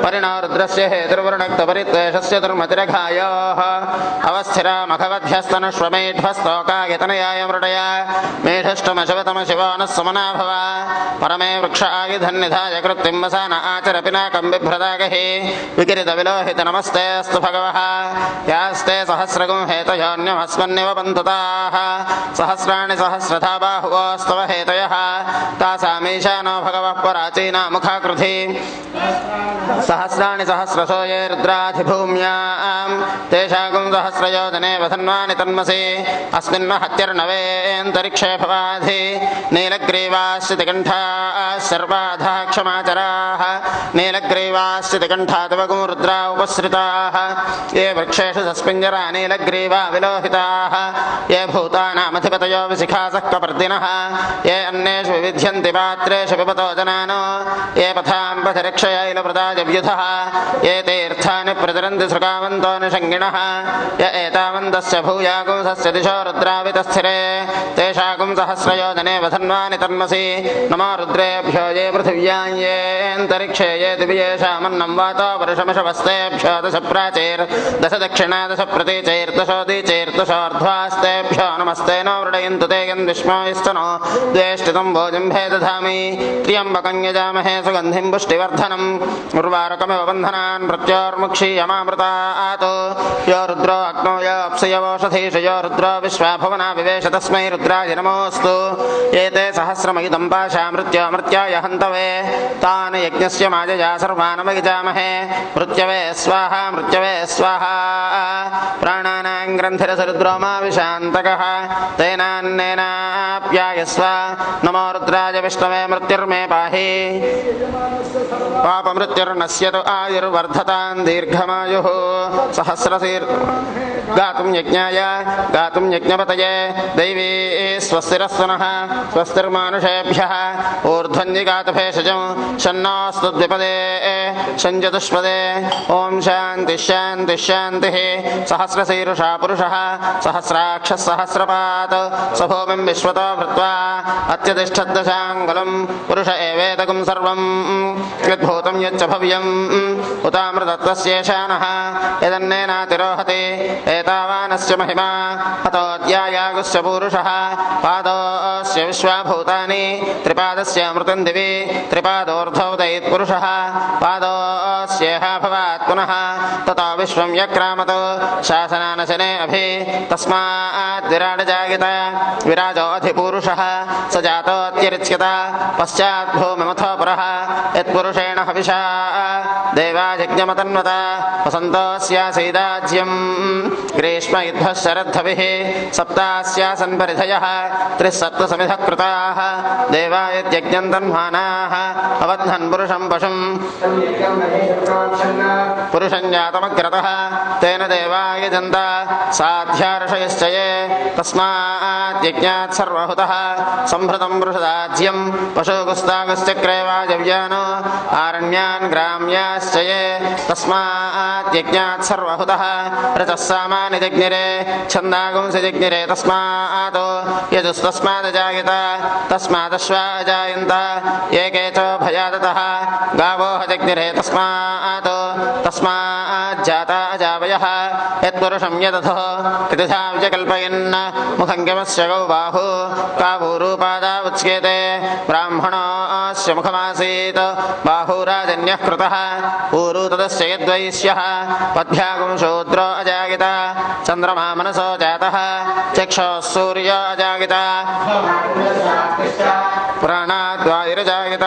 పరిణో రుద్రస్య హేతుర్వృణక్త పరిత్వేషస్య దుర్మతిరఘాయోః అవస్థిరామఖవధ్యస్తనుష్వమేఢ్వస్తోకాయతనయాయ మృడయ మేఢష్టమశవతమ శివానः సుమనాభవ పరమే వృక్ష ఆయుధన్నిధాయ కృత్తిం వసాన ఆచర పినాకం బిభ్రదాగహి వికిరిత విలోహిత నమస్తే అస్తు భగవః యాస్తే సహస్రగుం హేతయోన్యమస్మన్నివ పంతుతాః సహస్రాణి సహస్రథా బాహువోస్తవ హేతయః తాసామీశానో భగవః పరాచీనా ముఖాకృతి సహస్రాణి సహస్రశో యే రుద్రాధిభూమ్యాం తేషాగుం సహస్రయోజనే వధన్వాని తన్మసి అస్మిన్మహత్యర్నవేంతరిక్షే భవాధి నీలగ్రీవాశ్చితికంఠాः సర్వాధా క్షమాచరాः నీలగ్రీవాశ్చితికంఠా తవగుం రుద్రా ఉపసృతాः ఏ వృక్షేషు సస్పింజరా నీలగ్రీవా విలోహితాः ఏ భూతానామధిపతయో విశిఖాసః కపర్దినः ఏ అన్నేషు వివిధ్యంతి పాత్రేషు పిబతో జనానో ఏ పథాం పథిరక్షయైలవృతాజవ్యుధः ఏ తీర్థాని ప్రచరంతి సృకావంతో నిషంగిణः య ఏతావంతస్య భూయాగుంసస్య దిశో రుద్రావితస్థిరే తేషాగుం సహస్రయోజనే వధన్వాని తన్మసి నమో రుద్రేభ్యో ఏ పృథివ్యాం యేऽन्तరిక్షే ఏ దివ్యేషామన్నం వాతో వర్షమశవస్తేభ్యో దశ ప్రాచైర్ దశ దక్షిణా దశ ప్రతీచైర్దశోదీచైర్దశోర్ధ్వాస్తేభ్యో నమస్తే నో వృడయంతు తే విష్ణోయిస్తనో ద్వేష్టితం భోజంభే దధామి త్ర్యంబకం యజామహే సుగంధిం పుష్టివర్ధనం ఉర్వారుకమివ బంధనాన్ మృత్యోర్ముక్షీయమామృతాత్ యో రుద్రో అగ్నో యో అప్సయవోషధీషు యో రుద్రో విశ్వాభవనా వివేశ తస్మై రుద్రాయ నమోऽస్తు ఏతే సహస్రమయుధం పాశా మృత్యాయ హంతవే తాన్ యజ్ఞస్య మాయయా సర్వానమయజామహే మృత్యవే స్వాహా మృత్యవే స్వాహా ప్రాణానాం గ్రంథిరసరుద్రోమా విశాంతకః తేనాన్నేనాప్యాయస్వ నమో రుద్రాయ విష్ణవే మృత్యుర్మే పాహి పాపమృత్యుర్నశ్యతు ఆయుర్వర్ధతాం దీర్ఘమాయుః సహస్రశీర్ గాతుం యజ్ఞాయ గాతుం యజ్ఞపతయే దైవీ స్వస్తిరస్వనః స్వస్తిర్మానుషేభ్యः ఊర్ధ్వన్జిగాతు భేషజం షన్నోऽస్తు ద్విపదే షञ्चतुष्पदे ఓం శాంతి శాంతి శాంతి సహస్రశీర్షా పురుషः సహస్రాక్ష राक्षसहस्रपात् स्वभूमिं विश्वतो भृत्वा अत्यतिष्ठद्दशाङ्गुलं पुरुष एवेदकं सर्वं यद्भूतं यच्च भव्यम् उतामृतत्वस्येषानः यदन्नेनातिरोहति एतावानस्य महिमा हतोऽध्यायागुस्य पूरुषः पादोऽस्य विश्वाभूतानि त्रिपादस्य अमृतं दिवि त्रिपादोर्धोदयित्पुरुषः पादोऽस्येह भवात् पुनः ततो विश्वं यक्रामत् शासनानशने अभि तस्मात् विराट जायत विराजो अधिपूरुषः स जातोऽत्यरिच्यत पश्चात् भूमिमथो पुरः यत्पुरुषेण हविषा देवायज्ञमतन्वत वसन्तोऽस्यासीदाज्यं ग्रीष्म युद्धः शरद्धभिः सप्तास्यासन् परिधयः त्रिस्सप्तसमिधः कृताः देवायज्ञं तन्मानाः अवध्नन् पुरुषं पशुं पुरुषं जातमग्रतः तेन देवायजन्त साध्यार्षयश्च ये तस्मात् यज्ञात् सर्वहुतः संभृतं पुरुषदाज्यं पशुगुस्तागश्चक्रे वाजव्यानो आरण्यान् ग्राम्याश्च ये तस्मात् यज्ञात् सर्वहुतः रजः सामानि जज्ञिरे छन्दागुंसि जज्ञिरे तस्मात् यजुस्तस्मादजायत तस्मादश्वा अजायन्त एके च भयादतः गावो जज्ञिरे तस्मात् तस्माज्जाता अजावयः यत्पुरुषं यदधो त्रिधा विजकल्पयन् मुखं किमस्य गौ बाहु कावूरूपादा उच्येते ब्राह्मणोऽस्य मुखमासीत् बाहुराजन्यः कृतः ऊरू तदस्य यद्वैश्यः पद्भ्यागुं शूद्रो अजायत चन्द्रमा मनसो जातः चक्षुः सूर्यो अजायत प्राणाद्वायुरजायत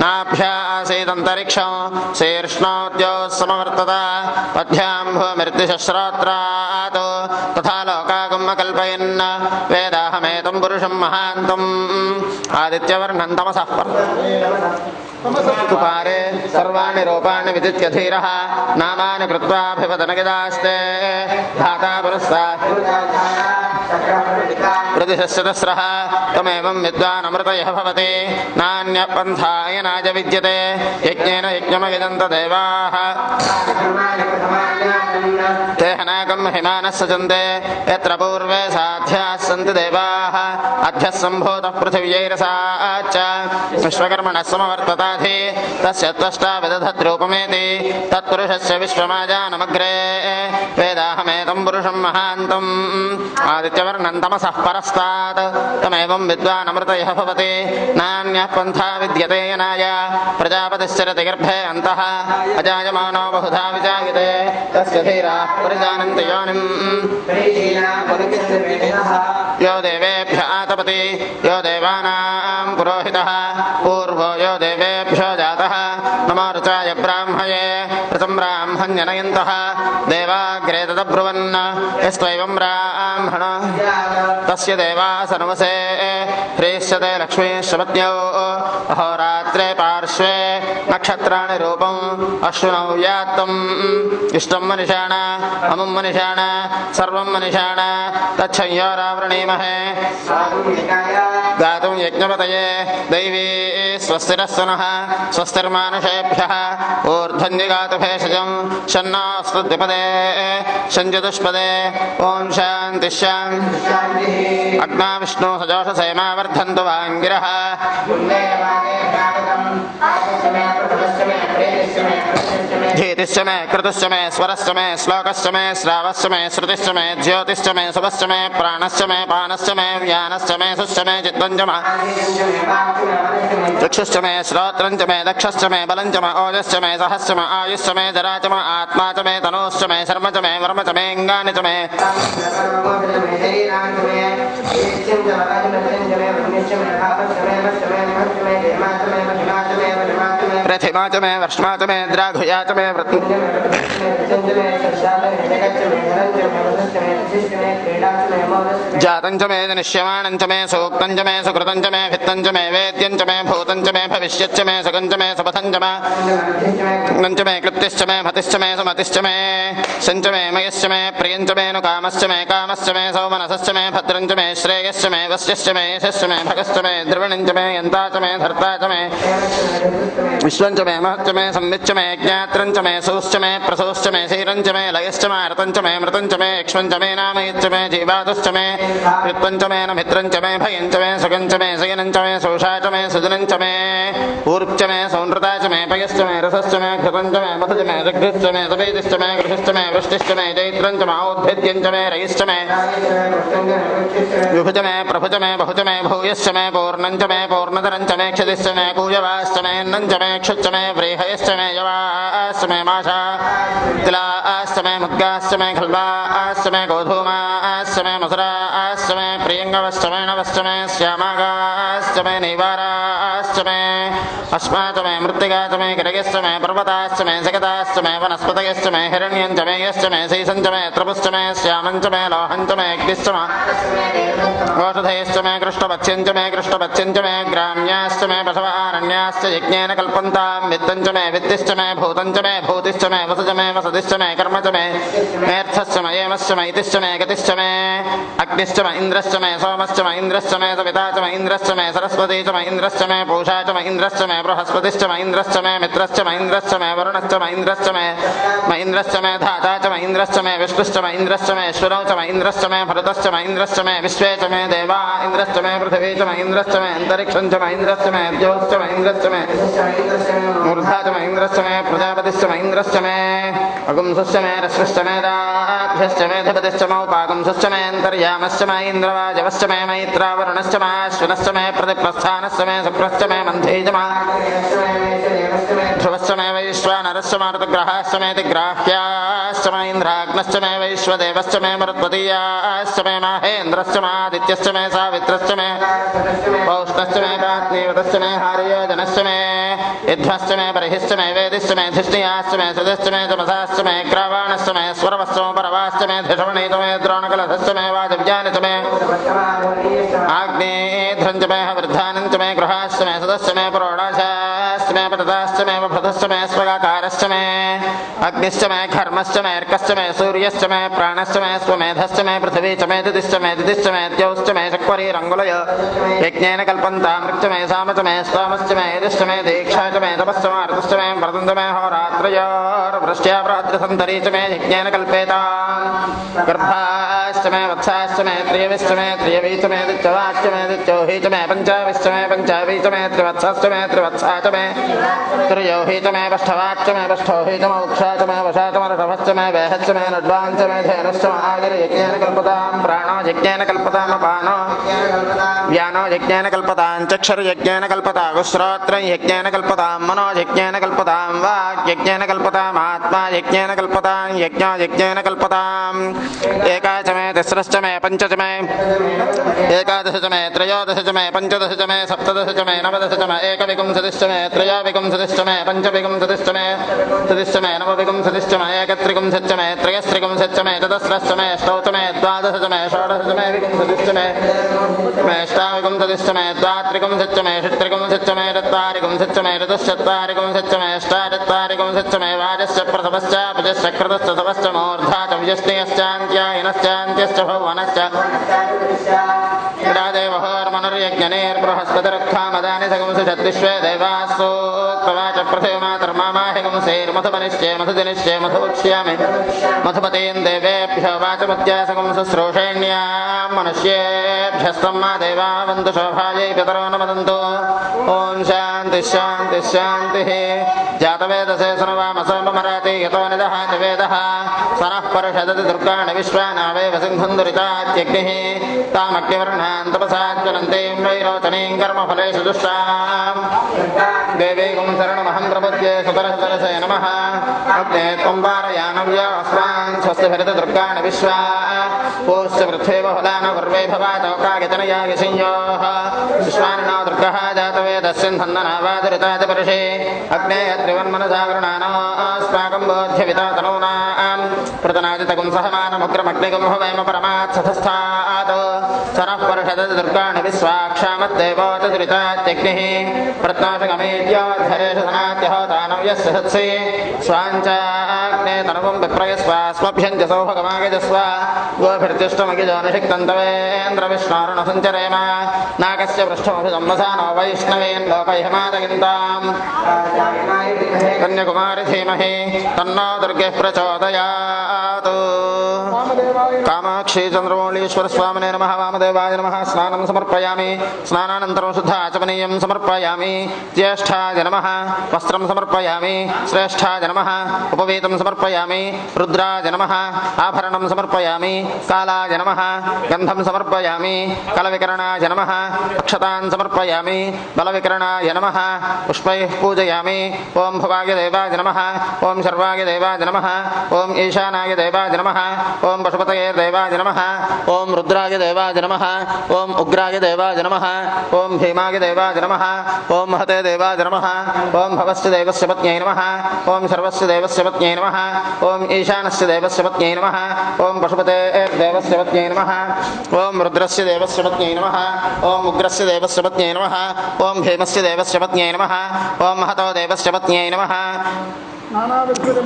नाभ्या आसीदन्तरिक्षं शीर्ष्णोद्यो समवर्तत पद्भ्यां भूमिर्दिशश्रोत्रात् तथा लोकागुम् अकल्पयन् वेदाहमेतं पुरुषं महान्तम् आदित्यवर्णं तमसः कुपारे सर्वाणि रूपाणि विदित्य धीरः नामानि कृत्वाभिवदनगिदास्ते धाता पुरस्तात् प्रतिशश्चतस्रः तमेवं विद्वान् अमृतयः भवति नान्यपन्थाय नाज विद्यते यज्ञेन यज्ञमगिदन्त देवाः ते हनाकं हिमानः सजन्ते यत्र पूर्वे साध्याः सन्ति देवाः अध्यः सम्भूतः पृथिव्यैरसाच्च विश्वकर्मणः समवर्तताधि तस्य त्वष्टा विदधद्रूपमेति तत्पुरुषस्य विश्वमाजानमग्रे वेदाहमेतं पुरुषं महान्तम् आदित्यवर्णं तमसः परस्तात् तमेवं विद्वान् अमृतयः भवति नान्यः पन्था विद्यते यनाय प्रजापतिश्चरति गर्भे अन्तः अजायमानो बहुधा विजायते तस्य धीराः परिजानन्ति योनिम् यो देवेभ्यः आतपति यो देवानां पुरोहितः पूर्वो यो देवेभ्यो जातः नमो ऋचाय ब्राह्मये प्रथम ब्राह्मण्यनयन्तः देवाग्रे तदब्रुवन् यस्त्वैवं ब्राह्मण तस्य देवासनवसे ह्रीष्यते लक्ष्मीश्वपत्न्यौ अहोरात्रे पार्श्वे नक्षत्राणि रूपम् अश्विनौ व्यात्तम् इष्टं मनिषाण अमुं मनिषाण सर्वं मनिषाण तच्छंयोरावृणीमहे गातुं यज्ञपतये दैवी स्वस्तिरस्सुनः स्वस्तिर्मानुषेभ्यः ऊर्ध्वन्यगातु भेषजं शन्नोऽस्तु द्विपदे शञ्चतुष्पदे ॐ शान्तिः शान्तिः अग्ना विष्णु सजोषसेमा वर्धन्तु वाङ्गिरः धीतिश्च मे कृतश्च मे स्वरश्च मे श्लोकश्च मे श्रावश्च मे श्रुतिश्च मे ज्योतिश्च मे शुभश्च मे प्राणश्च मे पानश्च मे व्यानश्च मे सुश्च मे चित्तञ्च मे चक्षुश्च मे श्रोत्रञ्च मे दक्षश्च मे बलञ्च मे ओजश्च मे सहश्च मे आयुश्च मे जरा च मे आत्मा च मे तनूश्च मे शर्म च मे वर्म च मे अङ्गानि च मे प्रतिमा च मे वर्ष्मा च मे द्राघुया च मे जातं च मे निश्यमानं च मे सूक्तं च मे सुकृतं च मे भित्तं च मे वेद्यं च मे भूतं च मे भविष्यच्च मे सुखं च मे सुपथं च मे च मे कृत्यश्च मे मतिश्च मे सुमतिश्च मे सञ्च मे मयश्च मे प्रियं च मे नु कामश्च मे सौमनसश्च मे भद्रं च मे श्रेयश्च मे वस्यश्च मे यशश्च मे भगश्च मे द्रविणं च मे यन्ता च मे धर्ता च मे विश्वं च मे महच्च मे संविच्च मे ज्ञात्रं च मे सूश्च मे प्रसूश्च मे शीरं च मे लयश्च मे रतं च मे मृतं च मे क्ष्मं च मे नामयच्च मे जीवातुश्च मे कृत्वं च मे नमित्रं च मे भयं च मे सुखं च मे शयनं च मे सोषा च मे सुजनं च मे ऊर्च मे सौनृता च मे पयश्च मे रसश्च मे घृतं च मे मधुच मे जग्घश्च मे सवेदिश्च मे कृषश्च मे वृष्टिश्च मे चैत्रं च मौद्भिद्यं च मे रयिश्च मे विभुज मे प्रभुज मे बहुज मे भूयश्च मे पूर्णं च मे पूर्णधरं च मे क्षतिश्च मे कूजवाश्च मे अन्नं च मे क्षुच्च मे व्रीहयश्च मे यवाश्च मे माषा तिलाश्च मे मुद्गाश्च मे खल्वाश्च मे गोधूमाश्च मे मसुराश्च मे प्रियङ्गवश्च मे नवश्च मे श्यामागाश्च मे नैवाराश्च मे अस्माच मे मृत्तिका च मे गिरगश्च मे पर्वताश्च मे सगताश्च मे वनस्पतयश्च मे हिरण्यं च मे यश्च मे सीसं च मे त्रपुश्च मे श्यामं च मे लोहं च मे अग्निश्च मे औषधयश्च मे कृष्णपत्स्यं च मे कृष्णपत्स्यं च मे ग्राम्याश्च मे पशवारण्याश्च यज्ञेन कल्पन्तां वित्तं च मे वित्तिश्च मे भूतं च मे भूतिश्च मे वसुज मे वसतिश्च मे कर्म च मे मेऽर्थश्च मे येमश्च मे इतिश्च मे गतिश्च मे अग्निश्च मे इन्द्रश्च मे सोमश्च मे इन्द्रश्च मे सविता च मे इन्द्रश्च मे सरस्वती च मे इन्द्रश्च मे पूषा च मे इन्द्रश्च मे बृहस्पतिश्च मे इन्द्रश्च मे मित्रश्च मे इन्द्रश्च मे वरुणश्च मे इन्द्रश्च मे इन्द्रश्च मे धाता च मे इन्द्रश्च मे विष्णुश्च मे इन्द्रश्च मे ईश्वरौ च मे इन्द्रश्च मे भरतश्च मे इन्द्रश्च मे विश्वे च मे देवा इन्द्रश्च मे पृथिवी च मे इन्द्रश्च मे अन्तरिक्षं च मे इन्द्रश्च मे द्यौश्च मे इन्द्रश्च मे मूर्धा च मे इन्द्रश्च मे प्रजापतिश्च मे इन्द्रश्च मे अगुंसश्च मे रश्मिश्च मे दाभ्यश्च मे धपतिश्च मे उपागुंसश्च मे अन्तर्यामश्च मे इन्द्रवाजवश्च मे मैत्रावरुणश्च मे अश्विनश्च मे प्रतिप्रस्थानश्च मे शुक्रश्च मे मन्थे च मे ध्रुवश्च मे वैश्वानरश्च मे ऋतुग्रहाश्च मे दिग्राह्याश्च मे इन्द्राग्नश्च मे वैश्वदेवश्च मे मरुत्वतीयाश्च मे माहेन्द्रश्च मे आदित्यश्च मे सावित्रश्च मे पौष्णश्च मे पात्नीवतश्च मे हार्योजनश्च मे यध्वश्च मे बर्हिश्च मे वेदिश्च मे धिष्णियाश्च मे सृजश्च मे तमसाश्च मे ग्रावाणश्च मे स्वरवश्च मे परवाश्च मे धिषवणीत मे द्रोणकलधश्च मे वाजव्यानि च मे आग्नेध्रञ्च मे वृद्धानं च मे गृहाश्च मे सदश्च मे पुरोडाशाश्च मे पतताश्च मे वभृतश्च मे स्वगाकारश्च मे अग्निश्च मे घर्मश्च मे अर्कश्च मे सूर्यश्च मे प्राणश्च मे स्वमेधश्च मे पृथिवी च मे दिदिश्च मे द्यौश्च मे शक्वरीरङ्गुलय यज्ञेन कल्पन्तां मृक्च मे साम च मे स्तोमश्च मे यदिश्च मे दीक्षा च मे तपश्च मे ऋतुश्च मे व्रतं च मे होरात्रयोर्वृष्ट्या भ्रातृसन्तरी च मे यज्ञेन कल्पेताम् गर्भाश्च मे वत्साश्च मे त्रियविश्च मे त्रियवी च मे दिच्चवाश्च मे दिच्चौहि च मे पञ्चाविश्च मे पञ्चावी च मे त्रिवत्साश्च मे त्रिवत्सा च मे त्रियोहि च मे पष्ठवाच्च मे पष्ठौहि च मे उक्षा च मे वशा च मे ऋषभश्च मे वेहश्च मे नड्वाञ्च मे धेनुश्च मे आगिर्यज्ञेन कल्पतां प्राणो यज्ञेन कल्पताम् अपानो व्यानो यज्ञेन कल्पतां चक्षुर्यज्ञेन कल्पताम् श्रोत्रं यज्ञेन कल्पतां मनो यज्ञेन कल्पतां वाक् यज्ञेन कल्पताम् आत्मा यज्ञेन कल्पतां यज्ञो यज्ञेन कल्पताम् एकादश मे तिस्रश्च मे पञ्च च मे एकादश च मे त्रयोदश च मे पञ्चदश च मे सप्तदश च मे नवदश च मे एकविंशतिश्च मे त्रयोविंशतिश्च मे पञ्चविंशतिश्च मे सतिश्च मे नवविंशतिश्च मे एकत्रिंशच्च मे त्रयस्त्रिंशच्च मे चतस्रश्च मे अष्टौ च मे द्वादश च मे षोडश च मे विंशतिश्च मे अष्टाविंशतिश्च मे द्वात्रिंशच्च मे षट्त्रिंशच्च मे चत्वारिंशच्च मे चतुश्चत्वारिंशच्च मे अष्टाचत्वारिंशच्च मे वाजश्च प्रथमश्च पजश्च कृतश्च सवश्च मूर्धा च विजस्नियश्चान्त्यायनश्चान्त्यश्च भुवनश्च बृहस्पतिरुक्खामदानि सगुंसषद्विश्वे देवास्तोक्तवाच पृथिवीमातर्मामाहिगुंसेर्मधुमनिश्चे मधुजनिश्चे मधुवक्ष्यामि मधुपतीन् देवेभ्यो वाचमद्यासगुंसस्रोषेण्यां मनुष्येभ्यस्तं मा देवा वन्तु शोभायै पितरो न वदन्तु ॐ शान्तिः शान्तिः शान्तिः जातवेदसे सुनवामसोमराति यतो निदहाति वेदः स्वनः परिषदति दुर्गाणि विश्वानावेव सिंहं दुरितात्यग्निः तामग्निवर्णान् तपसाज्वलन्तीं वैरोचनीं कर्मफलेषु दुष्टां देवीं शरणमहं प्रपद्ये सुतरसुतरसे नमः अग्ने त्वं वारयानव्यास्मान् स्वस्तिभिरति दुर्गाणि विश्वा पूश्च पृथ्वी बहुलान गर्वे भवातोकागतनयागि संयोः विश्वान्नो दुर्गः जातवेदस्यन्धन्दनावादुरितादिपर्षे अग्ने त्रिवन्मनसा गृणानोऽस्माकं बोध्यविता तनूनां प्रतनादितगुं सहमानमुग्रमग्निगुं भवेम परमात्सथस्थात् सरः परिषदति दुर्गाणि विश्वाक्षामद्देवोत दुरितात्यग्निः प्रत्नाशगमेत्योद्धरेषु धनात्यहोतानव्यस्य सत्सि स्वाञ्चाग्ने మే తనువం విప్రయస్వ స్వభ్యం చ సౌభగమాగజస్వ గోభిర్తిష్టమగిజోనిషిక్తం తవేంద్ర విష్ణోరుణ సంచరేమ నాగస్య పృష్ఠమభిసంవసానో వైష్ణవేన్ లోకైహమాదగింతాం కన్యాకుమారి ధీమహి తన్నో దుర్గే ప్రచోదయాత్. కామాక్షి చంద్రమౌళీశ్వర స్వామినే నమః. వామదేవాయ నమః. స్నానం సమర్పయామి. స్నానానంతరం శుద్ధ ఆచమనీయం సమర్పయామి. జ్యేష్ఠాయ నమః. వస్త్రం సమర్పయామి. శ్రేష్ఠాయ నమః. ఉపవీతం సమర్పయామి. రుద్రాయ నమః. ఆభరణం సమర్పయామి. కాలాయ నమః. గంధం సమర్పయామి. కలవికరణాయ నమః. అక్షతాన్ సమర్పయామి. బలవికరణాయ నమః. పుష్పైః పూజయామి. ఓం భవాయ దేవాయ నమః. ఓం శర్వాయ దేవాయ నమః. ఓం ఈశానాయ దేవాయ నమః. ఓం పశుపతయే దేవాయ నమః. ఓం రుద్రాయ దేవాయ నమః. ఓం ఉగ్రాయ దేవాయ నమః. ఓం భీమాయ దేవాయ నమః. ఓం మహతే దేవాయ నమః. ఓం భవస్య దేవస్య పత్న్యై నమః. ఓం సర్వస్య దేవస్య పత్న్యై నమః. ఓం ఈశానస్య దేవస్య పత్న్యై నమః. ఓం పశుపతే దేవస్య పత్న్యై నమః. ఓం రుద్రస్య దేవస్య పత్న్యై నమః. ఓం ఉగ్రస్య దేవస్య పత్న్యై నమః. ఓం భీమస్య దేవస్య పత్న్యై నమః. ఓం మహతో దేవస్య పత్న్యై నమః.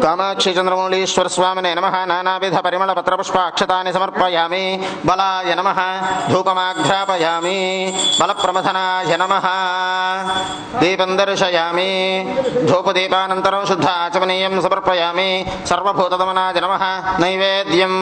కామాక్షి చంద్రమౌళీశ్వర స్వామినే నమః. నానావిధ పరిమళ పత్రపుష్ప అక్షతాని సమర్పయామి. బలాయ నమః. ధూపమాఘ్రాపయామి. బలప్రమథనాయ నమః. దీపం దర్శయామి. ధూపదీపానంతరం శుద్ధ ఆచమనీయం సమర్పయామి. సర్వభూతదమనాయ నమః. నైవేద్యం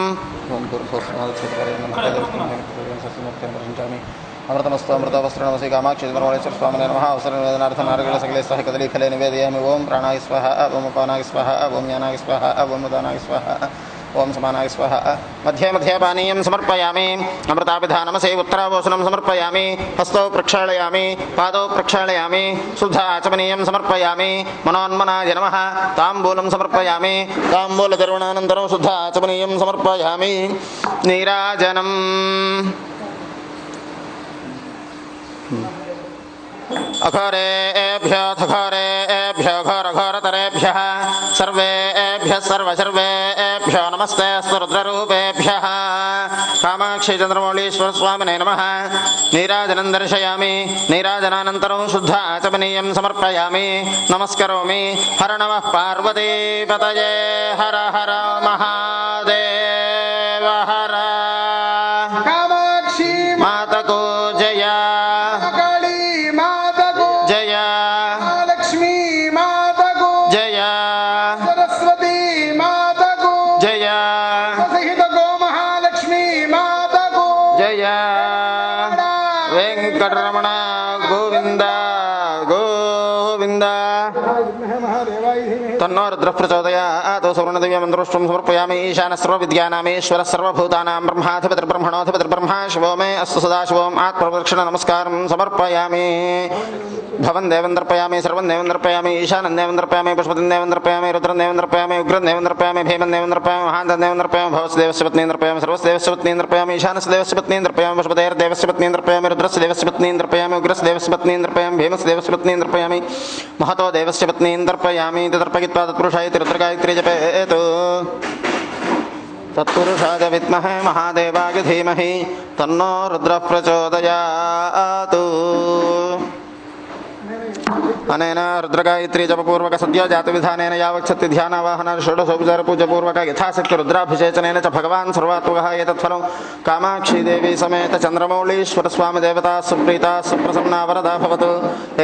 అమృతమస్తు అమృతవస్త్రణమసి. కామాక్షి చంద్రమౌళీశ్వర స్వామినే నమః. అవసర నివేదనార్థం నారగళ సకలే సహ కదలీ ఫలే నివేదయామి. ఓం ప్రాణాయ స్వాహ. ఓం అపానాయ స్వాహ. ఓం యానాయ స్వాహ. ఓం ఉదానాయ స్వాహ. ఓం సమానాయ స్వాహ. మధ్యే మధ్యే పానీయం సమర్పయామి. అమృతాభిధానమసి. ఉత్తరావోసనం సమర్పయామి. హస్తౌ ప్రక్షాళయామి. పాదౌ ప్రక్షాళయామి. శుద్ధ ఆచమనీయం సమర్పయామి. మనోన్మనాయ నమః. తాంబూలం సమర్పయామి. తాంబూలదర్వణానంతరం శుద్ధ ఆచమనీయం సమర్పయామి. నీరాజనం అఘోరేభ్యో ఘోరేభ్యో ఘోరఘోరతరేభ్యః సర్వేభ్యః సర్వసర్వేభ్యో నమస్తే అస్తు రుద్రరూపేభ్యః. కామాక్షి చంద్రమౌళీశ్వర స్వామినే నమః. నీరాజనం దర్శయామి. నీరాజనానంతరం శుద్ధ ఆచమనీయం సమర్పయామి. నమస్కరోమి. హర నమః పార్వతీపతయే. హర హర మహాదేవ హర. కామాక్షి మాతకు జయ. కాళీ మాతకు జయ. లక్ష్మీ మాతకు జయ. సరస్వతి మాతకు జయ. సహిత గోమహాలక్ష్మీ మాతకు జయ. వెంకటరమణ గోవింద గోవింద. తన్నో రుద్ర ప్రచోదయాత్. సువర్ణదివ్యమంత్రోష్ట్రం సమర్పయామి. ఈశాన సర్వవిద్యానామీశ్వర సర్వభూతానాం బ్రహ్మాధిపతిర్బ్రహ్మణోధిపతిర్బ్రహ్మ శివోమే అస్తు సదాశివోం ఆత్మప్రదక్షిణ నమస్కారం సమర్పయామి. భవం దేవం దర్పయామి. సర్వం దేవం దర్పయామి. ఈశానం దేవం దర్పయామి. పశుపతిం దేవం దర్పయామి. రుద్రం దేవం దర్పయామి. ఉగ్రం దేవం దర్పయామి. భీమం దేవం దర్పయామి. మహాంతం దేవం దర్పయామి. భవస్ దేవస్య పత్నీం దర్పయామి. సర్వస్ దేవస్య పత్నీం దర్పయామి. ఈశానస్ దేవస్య పత్నీం దర్పయామి. పశుపతేర్దేవస్య పత్నీం దర్పయామి. రుద్రస్య దేవస్య పత్నీం దర్పయామి. ఉగ్రస్య దేవస్య పత్నీం దర్పయామి. భీమస్ దేవస్య పత్నీం దర్పయామి. మహతో దేవస్య పత్నీం దర్పయామి. దర్పయిత్వా తత్పురుషాయ రుద్రగాయత్రీ జపేతు. తత్పురుషాయ విద్మహే మహాదేవాయ ధీమహి తన్నో రుద్ర ప్రచోదయాత్. అనేన రుద్రగాయత్రీ జపపూర్వక సద్య జాత విధానేన యావచ్చత్తి ధ్యానావాహన షోడశోపచార పూజపూర్వక యథాశక్తి రుద్రాభిషేచనేన చ భగవాన్ సర్వాత్మకః ఏతత్ఫలం కామాక్షి దేవి సమేత చంద్రమౌళీశ్వర స్వామి దేవతా సుప్రీతా సుప్రసన్నా వరదా భవతు.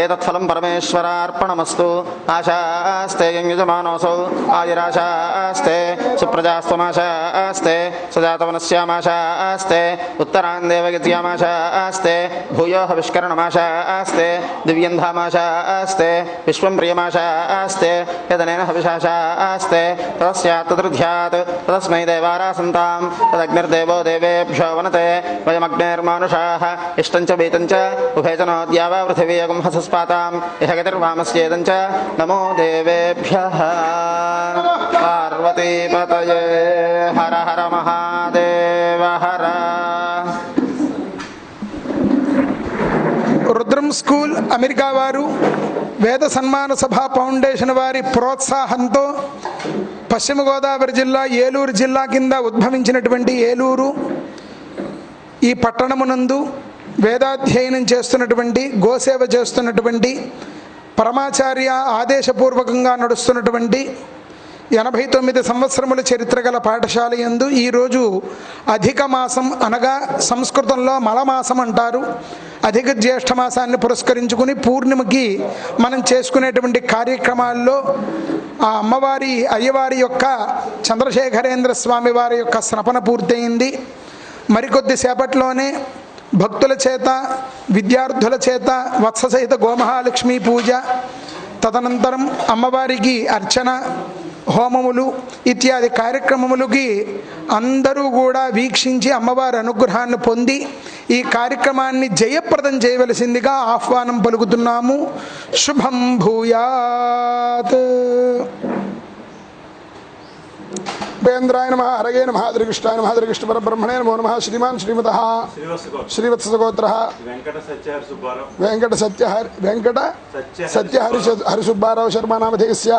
ఏతత్ఫలం పరమేశ్వరార్పణమస్తు. ఆశాస్తే యజమానోసౌ ఆయురాశాస్తే సుప్రజాస్త్వమాశాస్తే సజాతవనస్యామాశాస్తే ఉత్తరాన్ దేవగత్యామాశాస్తే భూయో హవిష్కరణమాశాస్తే దివ్యం ధామాశాస్తే విశ్వం ప్రియమాశాస్తే యదనేన హవిషాశాస్తే తదస్యాత్ తదృధ్యాత్ తదస్మై దేవారాసంతాం తదగ్నిర్దేవో దేవేభ్యో వనతే వయమగ్నిర్మానుషాః ఇష్టం చ వీతం చ ఉభయచనోద్యావా పృథివీయగం హసస్పాతాం ఇహ గతిర్వామస్యేదం చ నమో దేవేభ్యః. పార్వతీపతయే. హర హర మహాదేవ హర. రుద్రం స్కూల్ అమెరికా వారు వేద సన్మాన సభ ఫౌండేషన్ వారి ప్రోత్సాహంతో పశ్చిమ గోదావరి జిల్లా ఏలూరు జిల్లా కింద ఉద్భవించినటువంటి ఏలూరు ఈ పట్టణమునందు వేదాధ్యయనం చేస్తున్నటువంటి గోసేవ చేస్తున్నటువంటి పరమాచార్య ఆదేశపూర్వకంగా నడుస్తున్నటువంటి 89 సంవత్సరముల చరిత్ర గల పాఠశాల యందు ఈరోజు అధిక మాసం అనగా సంస్కృతంలో మలమాసం అంటారు. అధిక జ్యేష్ఠ మాసాన్ని పురస్కరించుకుని పూర్ణిమకి మనం చేసుకునేటువంటి కార్యక్రమాల్లో ఆ అమ్మవారి అయ్యవారి యొక్క చంద్రశేఖరేంద్ర స్వామి వారి యొక్క స్నపన పూర్తయింది. మరికొద్ది సేపట్లోనే భక్తుల చేత విద్యార్థుల చేత వత్ససహిత గోమహాలక్ష్మి పూజ, తదనంతరం అమ్మవారికి అర్చన, హోమములు ఇత్యాది కార్యక్రమములకి అందరూ కూడా వీక్షించి అమ్మవారి అనుగ్రహాన్ని పొంది ఈ కార్యక్రమాన్ని జయప్రదం చేయవలసిందిగా ఆహ్వానం పలుకుతున్నాము. శుభం భూయాత్. ఉపేంద్రాయ నమః, హరగే నమః, శ్రీకృష్ణాయ నమః, శ్రీకృష్ణ పరబ్రహ్మణే నమో నమః. శ్రీమాన్ శ్రీమతః శ్రీవత్సగోత్రః వెంకట సత్య హరి సుబ్బారావు శర్మ నామధేయస్య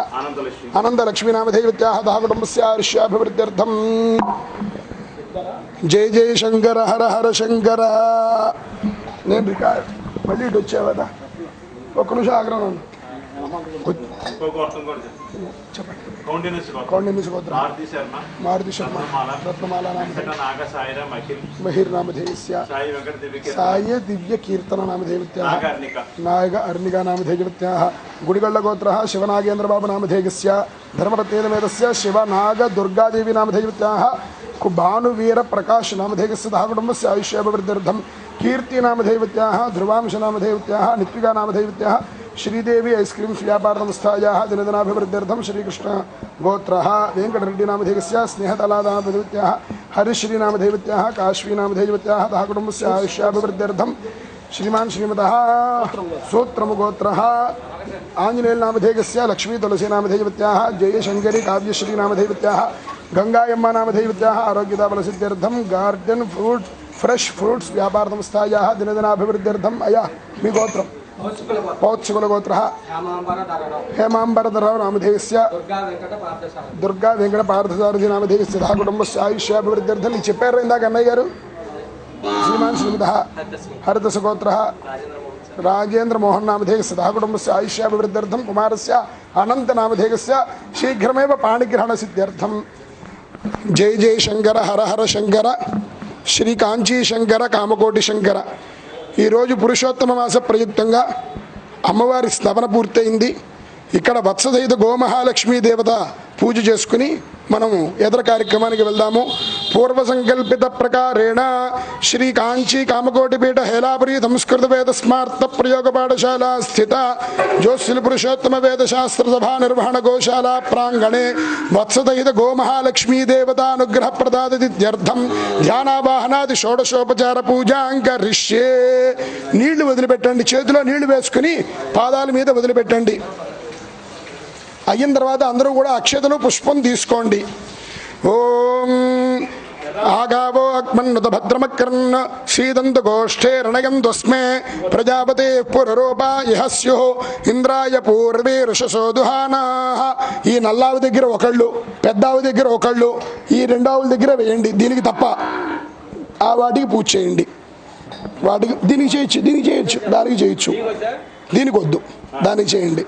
అనంతలక్ష్మీ నామధేయవత్యాః కుటుంబస్య ఆయుష్యాభివృద్ధ్యర్థం. జయ జయ శంకర హర హర శంకర. నేను రికార్డ్ మళ్ళీ ఇటు వచ్చావదా, ఒక్క నిమిషం ఆగ్రహం. మారుతి శర్మ రత్నమాల మహిర్ నామధేయస్య సాయ దివ్య కీర్తన నామధేయవత్యాః నాయక అర్ణికా నామధేయవత్యాః గుడిగళ్ళ గోత్రః శివనాగేంద్రబాబు నామధేయస్య ధర్మరత్నేనవేదస్య శివనాగ దుర్గాదేవి నామధేయవత్యాః భానువీర ప్రకాశ్ నామధేయస్య కుటుంబస్య ఆయుష్యాభివృద్ధ్యర్థం. కీర్తి నామధేయవత్యాః ధ్రువాంశ నామధేయవత్యాః నిత్వికా నామధేయవత్యాః శ్రీదేవి ఐస్ క్రీమ్స్ వ్యాపార సంస్థాయాः దినదినాభివృద్ధ్యర్థం. శ్రీకృష్ణ గోత్రః వెంకటరెడ్డి నామధేయస్య స్నేహతలాదానామధేయవత్యాः హరిశ్రీ నామధేయవత్యాः కాశ్వీ నామధేయవత్యాः కుటుంబస్య ఆయుష్యాభివృద్ధ్యర్థం. శ్రీమాన్ శ్రీమతः సూత్రము గోత్రః ఆంజనేయుల నామధేయస్య లక్ష్మీ తులసి నామధేయవత్యాः జయశంకరి కావ్యశ్రీ నామధేయవత్యాः గంగాయమ్మ నామధేయవత్యాः ఆరోగ్యదాబలసిద్ధ్యర్థం. గార్డెన్ ఫ్రూట్ ఫ్రెష్ ఫ్రూట్స్ వ్యాపార సంస్థాయాः దినదినాభివృద్ధ్యర్థం. అయా మీ గోత్రం పౌత్సుకుల గోత్రః హేమాంబరధరరావు నామధేయస్య దుర్గా వెంకట పార్థసారథి నామధేయస్య కుటుంబస్య ఆయుష్యాభివృద్ధ్యర్థం. నీకు చెప్పారు ఇందాక అన్నయ్య గారు. శ్రీమాన్ శ్రీమతః హరిదశ గోత్రః రాజేంద్ర మోహన్ నామధేయస్య కుటుంబస్య ఆయుష్యాభివృద్ధ్యర్థం. కుమారస్య అనంత నామధేయస్య శీఘ్రమేవ పాణిగ్రహణ సిద్ధ్యర్థం. జయ జయ శంకర హర హర శంకర శ్రీ కాంచీ శంకర కామకోటి శంకర. ఈరోజు పురుషోత్తమ మాస ప్రయుక్తంగా అమ్మవారి స్నపన పూర్తయింది. ఇక్కడ వత్ససహిత గోమహాలక్ష్మీ దేవత పూజ చేసుకుని మనము ఎదర కార్యక్రమానికి వెళ్దాము. పూర్వ సంకల్పిత ప్రకారేణ శ్రీ కాంచీ కామకోటిపీఠ హేలాపురి సంస్కృత వేద స్మార్త ప్రయోగ పాఠశాల స్థిత జోస్యుల పురుషోత్తమ వేద శాస్త్ర సభా నిర్వహణ గోశాల ప్రాంగణే వత్ససహిత గోమహాలక్ష్మీ దేవతానుగ్రహ ప్రదాదిత్యర్థం ధ్యానావాహనాది షోడశోపచార పూజాంకరిష్యే. నీళ్లు వదిలిపెట్టండి, చేతిలో నీళ్లు వేసుకుని పాదాల మీద వదిలిపెట్టండి. అయిన తర్వాత అందరూ కూడా అక్షతలు పుష్పం తీసుకోండి. ఓం ఆగావో అక్మన్నుత భద్రమకర్ణ సీదంతు గోష్ఠే రణయంతస్మే ప్రజాపతే పురరూపా ఇహ స్యుః ఇంద్రాయ పూర్వే ఋషసోదుహానా. ఈ నల్లావు దగ్గర ఒకళ్ళు, పెద్దావు దగ్గర ఒకళ్ళు, ఈ రెండావుల దగ్గర వేయండి. దీనికి తప్ప ఆ వాటికి పూజ చేయండి. వాటికి దీనికి చేయొచ్చు, దీనికి చేయొచ్చు, దానికి చేయొచ్చు, దీనికి వద్దు, దానికి చేయండి.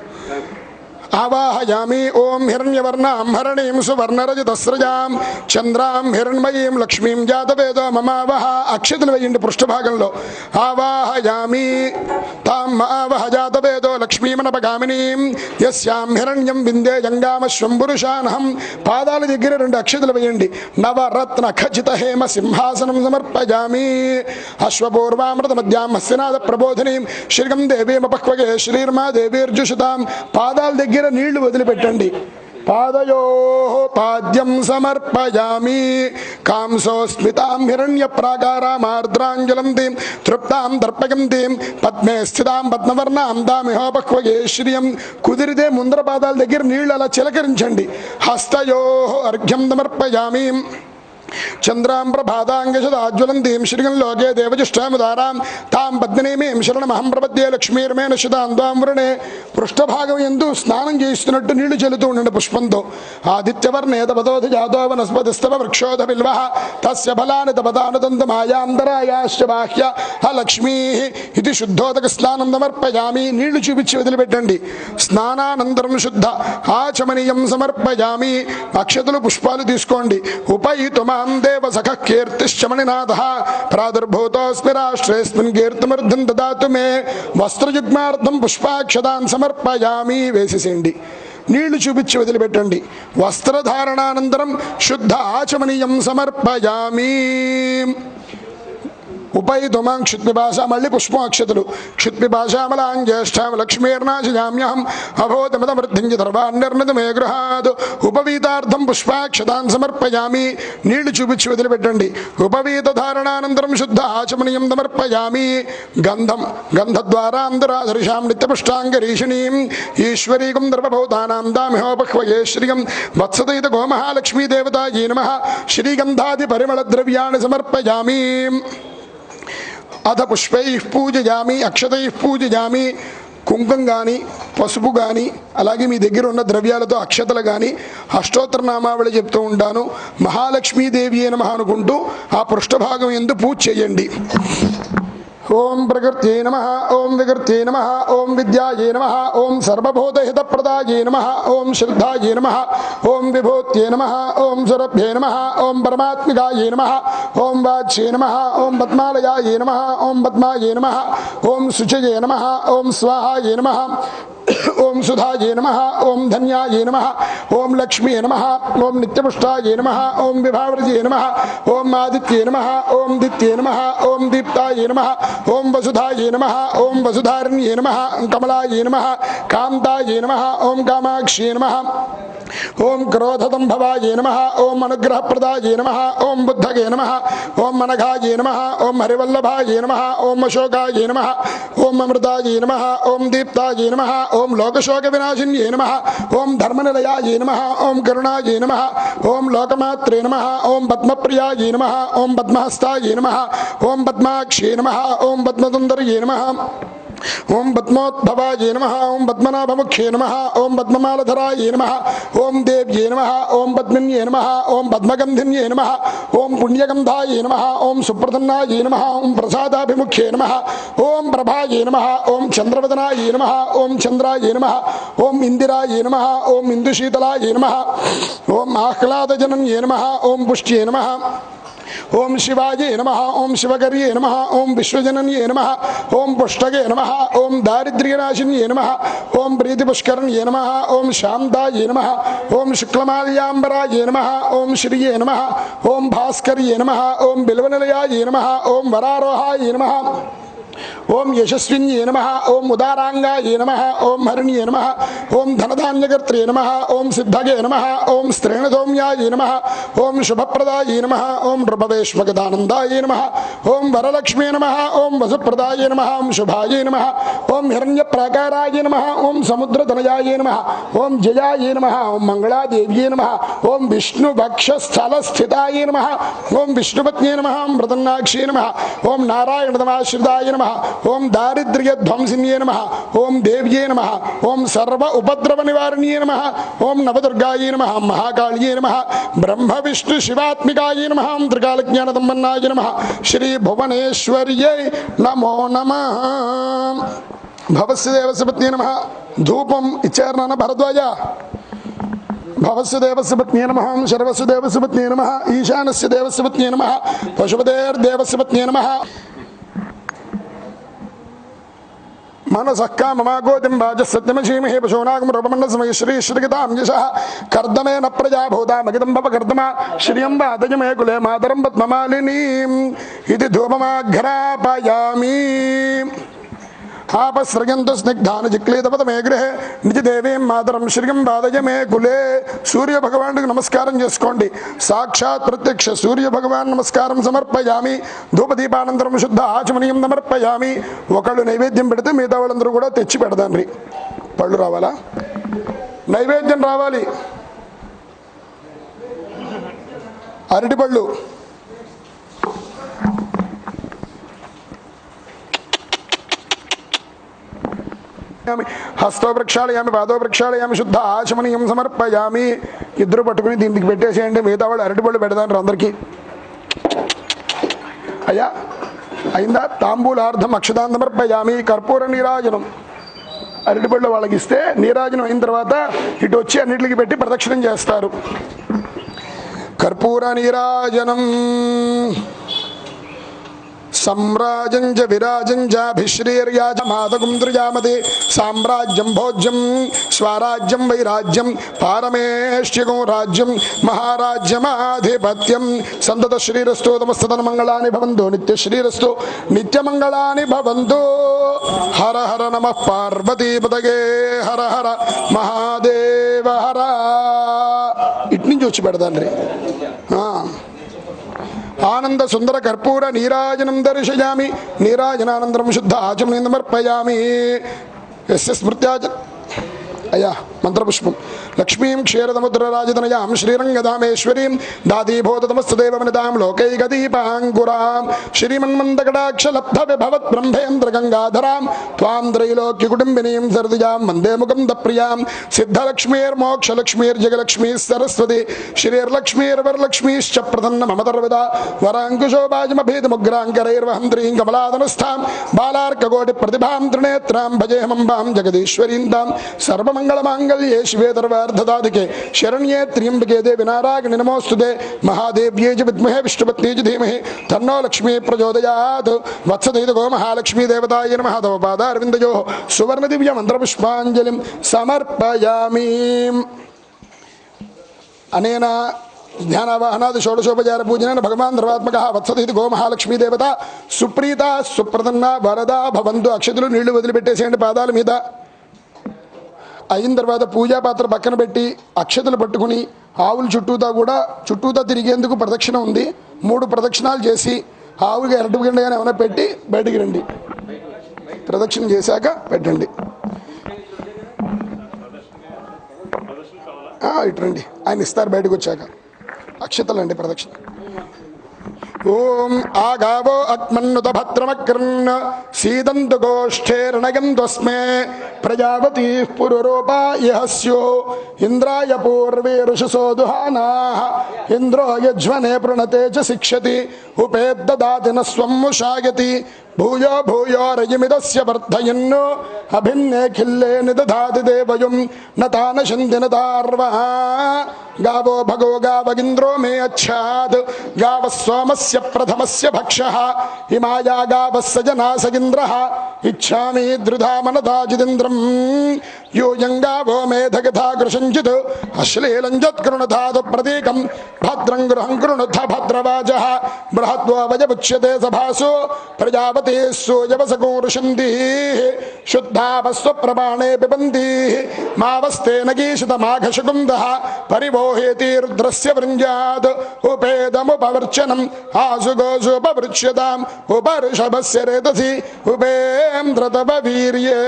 ఆవాహయామి ఓం హిరణ్యవర్ణాం హరణీం సువర్ణరజతస్రజాం చంద్రాం హిరణ్మయీం లక్ష్మీం జాతవేదో మమావహ. అక్షతలు వేయండి పృష్ఠభాగంలో. ఆవాహయామి తాం ఆవహ జాతవేదో లక్ష్మీమనపగామినీం యస్యాం హిరణ్యం విందేయంగామశ్వం పురుషానహం. పాదాల దగ్గర 2 అక్షతలు వేయండి. నవరత్న ఖచిత హేమ సింహాసనం సమర్పయామి. అశ్వపూర్వామృత మధ్యాం హస్యనాథ ప్రబోధినీం శ్రీగం దేవీమపక్వగే శ్రీర్మా దేవీర్జుషుతాం. పాదాల దగ్గర నీళ్లు వదిలిపెట్టండి. పాదయో పాద్యం సమర్పయామి. కాంసోస్మితాం హిరణ్య ప్రాకారామార్ద్రాంజలంతీం తృప్తాం దర్పయంతీం పద్మే స్థితాం పద్మవర్ణాం దామిహోపక్వగే శ్రియం. కుదిరితే ముందర పాదాల దగ్గర నీళ్లు అలా చిలకరించండి. హస్తయో అర్ఘ్యం సమర్పయామి. చంద్రాం ప్రభాతాంగశదాజ్వలంతీం శ్రీగం లోకే దేవజిష్టాముదారాం తాం పద్మినీమీం శరణమహం ప్రపద్యే లక్ష్మీర్మేణ శుతాం త్వాం వృణే. పృష్ఠభాగం ఎందు స్నానం చేస్తున్నట్టు నీళ్లు చెల్లుతూ ఉండండి పుష్పంతో. ఆదిత్యవర్ణే తపతోధి జాతో వనస్పతిస్తవ వృక్షోధ బిల్వః తస్య ఫలాని తపతానుదంత మాయాంతరాయాశ్చ బాహ్య లక్ష్మీ ఇది శుద్ధోదక స్నానం సమర్పయామి. నీళ్లు చూపించి వదిలిపెట్టండి. స్నానానంతరం శుద్ధ ఆచమనీయం సమర్పయామి. అక్షతలు పుష్పాలు తీసుకోండి. ఉపయితు మాం దేవ సఖ కీర్తిశ్చమణినాథ ప్రాదుర్భూతోస్మి రాష్ట్రేస్మిన్ కీర్తిమర్థం దదాతు మే. వస్త్రయుగ్మార్థం పుష్పాక్షతాన్ సమర్పయామి. వేసేసేయండి. నీళ్లు చూపించి వదిలిపెట్టండి. వస్త్రధారణానంతరం శుద్ధ ఆచమనీయం సమర్పయామి. ఉపయితుమాం క్షుత్పిపాష మళ్ళీ పుష్పం అక్షతులు. క్షుత్పిపాషామలాం జ్యేష్ఠాం లక్ష్మీర్నాశయామ్యహం అభోతమృద్ధించ ధర్వాన్నిర్ణత మే గృహాద్. ఉపవీతార్థం పుష్పాక్షతాన్ సమర్పయామి. నీళ్లు చూపించి వదిలిపెట్టండి. ఉపవీత ధారణానంతరం శుద్ధ ఆచమనీయం సమర్పయామి. గంధం గంధద్వారాంతరాధరిషాం నిత్యపుష్టాంగరీషిణీం ఈశ్వరీకం దర్భభూతానాం దామిహోపహ్వయే శ్రియం వత్సదయిత గోమహాలక్ష్మీదేవతాయై నమః. శ్రీగంధాది పరిమళ ద్రవ్యాన్ని సమర్పయామి. అథ పుష్పై పూజయామి అక్షతై పూజయామి. కుంకుమ కానీ పసుపు కానీ అలాగే మీ దగ్గర ఉన్న ద్రవ్యాలతో అక్షతలు కానీ అష్టోత్తర నామావళి చెప్తూ ఉంటాను. మహాలక్ష్మీదేవి నమః అనుకుంటూ ఆ పృష్ఠభాగం ఎందు పూజ చేయండి. ఓం ప్రకృత్యై నమః. ఓం వికృత్యై నమః. ఓం విద్యాయై నమః. ఓం సర్వభూతహితప్రదాయై నమః. ఓం శ్రద్ధాయై నమః. ఓం విభూత్యై నమః. ఓం సురభ్యై నమః. ఓం పరమాత్మికాయై నమః. ఓం వాచ్యై నమః. ఓం పద్మాలయాయై నమః. ఓం పద్మాయై నమః. ఓం శుచయే నమః. ఓం స్వాహాయై నమః. ఓం సుధాయే నమః. ఓం ధన్యాయే నమః. ఓం లక్ష్మీ నమః. ఓం నిత్యపుష్టాయే నమః. ఓం విభావృజే నమః. ఓం ఆదిత్యే నమః. ఓం దిత్యే నమః. ఓం దీప్తాయే నమః. ఓం వసుధాయే నమః. ఓం వసుధారణ్యే నమః. కమలాయే నమః. కాంతాయే నమః. ఓం కామాక్షే నమః. ఓం క్రోధదంభవాయే నమః. ఓం అనుగ్రహప్రదాయే నమః. ఓం బుద్ధగే నమః. ఓం మనఘాయే నమః. ఓం హరివల్లభాయే నమః. ఓం అశోకాయే నమః. ఓం అమృతాయే నమః. ఓం దీప్తాయే నమః. ఓం లోకశోక వినాశిన్యే నమః. ఓం ధర్మనిలయాయే నమః. ఓం కరుణాయే నమః. ఓం లోకమాత్రే నమః. ఓం పద్మప్రియాయే నమః. ఓం పద్మహస్తాయే నమః. ఓం పద్మాక్షే నమః. ఓం పద్మసుందర్యే నమః. ఓం పద్మోద్భవాయే నమః. ఓం పద్మనాభముఖ్యే నమః. ఓం పద్మమాలధరాయే నమః. ఓం దేవ్యే నమః. ఓం పద్మిన్యే నమః. ఓం పద్మగంధిన్యే నమః. ఓం పుణ్యగంధాయే నమః. ఓం సుప్రసన్నాయే నమః. ఓం ప్రసాదాభిముఖ్యే నమః. ఓం ప్రభాయే నమః. ఓం చంద్రవదనాయే నమః. ఓం చంద్రాయే నమః. ఓం ఇందిరాయే నమః. ఓం ఇందుశీతలాయే నమః. ఓం ఆహ్లాదజనన్యే నమః. ఓం పుష్ట్యే నమః. ఓం శివాయే నమః. ఓం శివకర్యే నమః. ఓం విశ్వజనన్యే నమః. ఓం పుష్టగే నమః. ఓం దారిద్ర్యనాశిన్యే నమః. ఓం ప్రీతిపుష్కరణ్యే నమః. ఓం శాంతాయే నమః. ఓం శుక్లమాల్యాంబరాయే నమః. ఓం శ్రియే నమః. ఓం భాస్కర్యే నమః. ఓం బిల్వనిలయాయే నమః. ఓం వరారోహాయే నమః. ఓం యశస్విన్యే నమః. ఓం ఉదారాంగాయే నమః. ఓం హరిణ్యే నమః. ఓం ధనధాన్యకర్త్రే నమః. ఓం సిద్ధగే నమః. ఓం స్త్రేణధౌమ్యాయే నమః. ఓం శుభప్రదాయే నమః. ఓం నృపవేష్మగదానందాయే నమః. ఓం వరలక్ష్మీ నమః. ఓం వసుప్రదాయే నమః. ఓం శుభాయే నమః. ఓం హిరణ్యప్రాకారాయే నమః. ఓం సముద్రతనయాయే నమః. ఓం జయాయే నమః. ఓం మంగళాదేవ్యే నమః. ఓం విష్ణుభక్షస్థలస్థితాయే నమః. ఓం విష్ణుపత్న్యే నమః. ఓం ప్రతన్నాక్షే నమః. ఓం నారాయణతమాశ్రితాయ నమః. ఓం దారిద్ర్యధ్వంసిన్యే నమః. ఓం దేవ్యే నమః. ఓం సర్వ ఉపద్రవ నివారణ్యే నమః. ఓం నవదుర్గాయే నమః. మహాకాళ్యే నమః. బ్రహ్మ విష్ణు శివాత్మికాయే నమః. త్రికాలజ్ఞానసంపన్నాయ నమః. శ్రీ భువనేశ్వర్యై నమో నమః. భవస్య దేవస్య నమః. ధూపం ఇచ్చారు నాన్న భరద్వాజ. భవస్య దేవస్య పత్న్యే నమః. శర్వస్య దేవస్య పత్న్యే నమః. ఈశానస్య దేవస్య పత్న్యే నమః. పశుపతేర్దేవస్య పత్న్యే నమః. మనసః కామమాగోతిం వాచः సత్యమశీమహే పశూనాగం రూపమండసమయ శ్రీ శ్రీగతాం యశః కర్దమేన ప్రజాభూతామగితం భవ కర్దమ శ్రియం వాదయ మే కులే మాతరం పద్మమాలినీం ఇది ధూపమాఘ్రాపయామి. ఆపస్రయంతు స్నిగ్ధాన జిక్లీతపద మే గృహే నిజదేవీం మాతరం శ్రీయం వాదయ మే కులే. సూర్య భగవానుడికి నమస్కారం చేసుకోండి. సాక్షాత్ ప్రత్యక్ష సూర్య భగవాన్ నమస్కారం సమర్పయామి. ధూపదీపానంతరం శుద్ధ ఆచమనీయం సమర్పయామి. ఒకళ్ళు నైవేద్యం పెడితే మిగతా వాళ్ళందరూ కూడా తెచ్చి పెడదాండ్రి. పళ్ళు రావాలా? నైవేద్యం రావాలి. అరటిపళ్ళు హస్తో ప్రక్షాళయామి పాదో ప్రక్షాళయామి శుద్ధ ఆచమనీయం సమర్పయామి. ఇద్దరు పట్టుకుని దీనికి పెట్టేసేయండి, మిగతా వాళ్ళు అరటిపళ్ళు పెడతారు అందరికీ. అయ్యా అయిందా? తాంబూలార్థం అక్షతాం సమర్పయామి. కర్పూర నీరాజనం అరటిపళ్ళు వాళ్ళకి ఇస్తే నీరాజనం అయిన తర్వాత ఇటు వచ్చి అన్నిటికి పెట్టి ప్రదక్షిణం చేస్తారు. కర్పూర నీరాజనం సమ్రాజం చ విరాజం చాభిశ్రీర్యాజమాతకం త్రిజామతే సామ్రాజ్యం భోజ్యం స్వరాజ్యం వైరాజ్యం పారమేష్యకం రాజ్యం మహారాజ్యమాధిపత్యం సంతత శ్రీరస్తు తమస్తదన మంగళాని భవంతు నిత్య శ్రీరస్తు నిత్యమంగళాని భవంతు. హర హర నమః పార్వతీపతగే హర హర మహాదేవ హర. ఇట్నుంచి వచ్చి పెడతాండ్రి. ఆనంద సుందర కర్పూర నీరాజనం దర్శయామి. నీరాజనానందరం శుద్ధ ఆచమనం సమర్పయామి. యస్య స్మృత్యాచ అయ్యా మంత్రపుష్పం. లక్ష్మీం క్షీరదముద్రరాజతనయాం శ్రీరంగధామేశ్వరీం దాదీభూతమస్తదేవనిదాం లోకైకదీపాంకురాం శ్రీమన్మందకటాక్షలబ్ధ విభవత్ బ్రహ్మేంద్ర గంగాధరాం త్వాం త్రైలోక్య కుటుంబినీం సరదిజాం వందే ముకుంద ప్రియాం. సిద్ధలక్ష్మీర్మోక్షలక్ష్మీర్జగలక్ష్మీ సరస్వతి శ్రీర్లక్ష్మీర్వరలక్ష్మీశ్చ ప్రసన్న మమతర్విద వరాంకుశోభాజమభేదముగ్రాంకరైర్వహంత్రీం కమలాదనస్థాం బాలార్కకోటి ప్రతిభాం త్రినేత్రాం భజేహమంబాం జగదీశ్వరీందాం సర్వమంగళమాంగళ్యే శివే సర్వార్థదాదికే శరణ్యే త్ర్యంబకే దేవి నారాయణి నమోస్తుతే మహాదేవ్యే చ విద్మహే విష్ణుపత్నే చ ధీమహి తన్నో లక్ష్మీ ప్రచోదయాత్. వత్సదైతగో మహాలక్ష్మీ దేవతాయ నమః. తవ పాదారవిందయోః సువర్ణ దివ్య మంత్రపుష్పాంజలిం సమర్పయామి. అనేన ధ్యానావాహనాది షోడశోపచార పూజన భగవాన్ ధర్వాత్మక వత్సదైతి గో మహాలక్ష్మీ దేవత సుప్రీత సుప్రసన్న వరద భవంతు. అక్షతులు నీళ్లు వదిలిపెట్టేసేయండి పాదాల మీద. అయిన తర్వాత పూజా పాత్ర పక్కన పెట్టి అక్షతలు పట్టుకుని ఆవుల చుట్టూతా తిరిగేందుకు ప్రదక్షిణ ఉంది. 3 ప్రదక్షిణాలు చేసి ఆవుకి అరటిగండ ఏమైనా పెట్టి బయటికి రండి. ప్రదక్షిణ చేశాక పెట్టండి. ఇటు రండి, ఆయన ఇస్తారు బయటకు వచ్చాక. అక్షతలండి ప్రదక్షిణ. ఓం ఆగావో అత్మన్నుత భద్రమకృన్ సీదంతు గోష్ఠేర్ణయంత్వస్మే ప్రజాపతి పురురూపా యహస్యో ఇంద్రాయ పూర్వే ఋషుసో దుహానాః ఇంద్రో యజ్వనే పృణతే చ శిక్షతి ఉపేద్దదాతి న స్వం ముషాయతి భూయో భూయో రయమిదస్య వర్ధయన్నో అభిన్నే ఖిల్లే నిదధాతి దేవయం నతాన శందిన దార్వః గావో భగో గావగింద్రో మే అచ్ఛాద్ గావ సోమస్య ప్రథమస్య భక్షః హిమాయా గావః సజనా సగింద్రః ఇచ్ఛామి ద్రుధామనదాజిదింద్రం యూయం గావో మేధగథా కృషంచిత్ అశ్లీలం జత్కృణధాతు ప్రతీకం భద్రం గృహం కృణుథ భద్రవాజః బృహద్వో వజముచ్యతే సభాసు ప్రజాపతి సూయవసకూరుషంతి శుద్ధావస్వ ప్రమాణే పిబంతి మావస్తేన గీషితమాఘశకుందః పరివోహేతి రుద్రస్య వృంజాద్ ఉపేదముపవర్చనం ఆసుగోసుపవృచ్యతాం ఉపర్షభస్య రేతసి ఉపేంద్రతప వీర్యే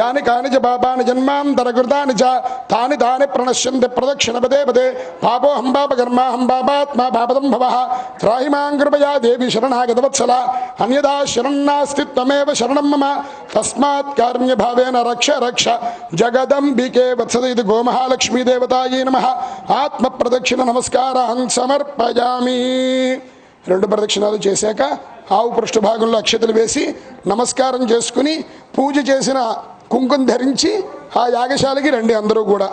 యాని కాని చ పాపాని జన్మాంతరకృతాని చ తాని తాని ప్రణశ్యంతి ప్రదక్షిణ పదే పదే పాపోహం పాపకర్మాహం పాపాత్మా పాపదం భవః త్రాహి మాం కృపయా దేవి శరణాగత వత్సల అన్యదా శరణాస్తి త్వమేవ శరణం మమ తస్మాత్ కారుణ్యభావేన రక్ష రక్ష జగదంబికే వత్సదైతి గోమహాలక్ష్మీ దేవతాయై నమః. ఆత్మ ప్రదక్షిణ నమస్కారాన్ సమర్పయామి. 2 ప్రదక్షిణాలు చేశాక ఆవు పృష్ఠభాగంలో అక్షతలు వేసి నమస్కారం చేసుకుని పూజ చేసిన కుంకుమ ధరించి ఆ యాగశాలకి రండి అందరూ కూడా.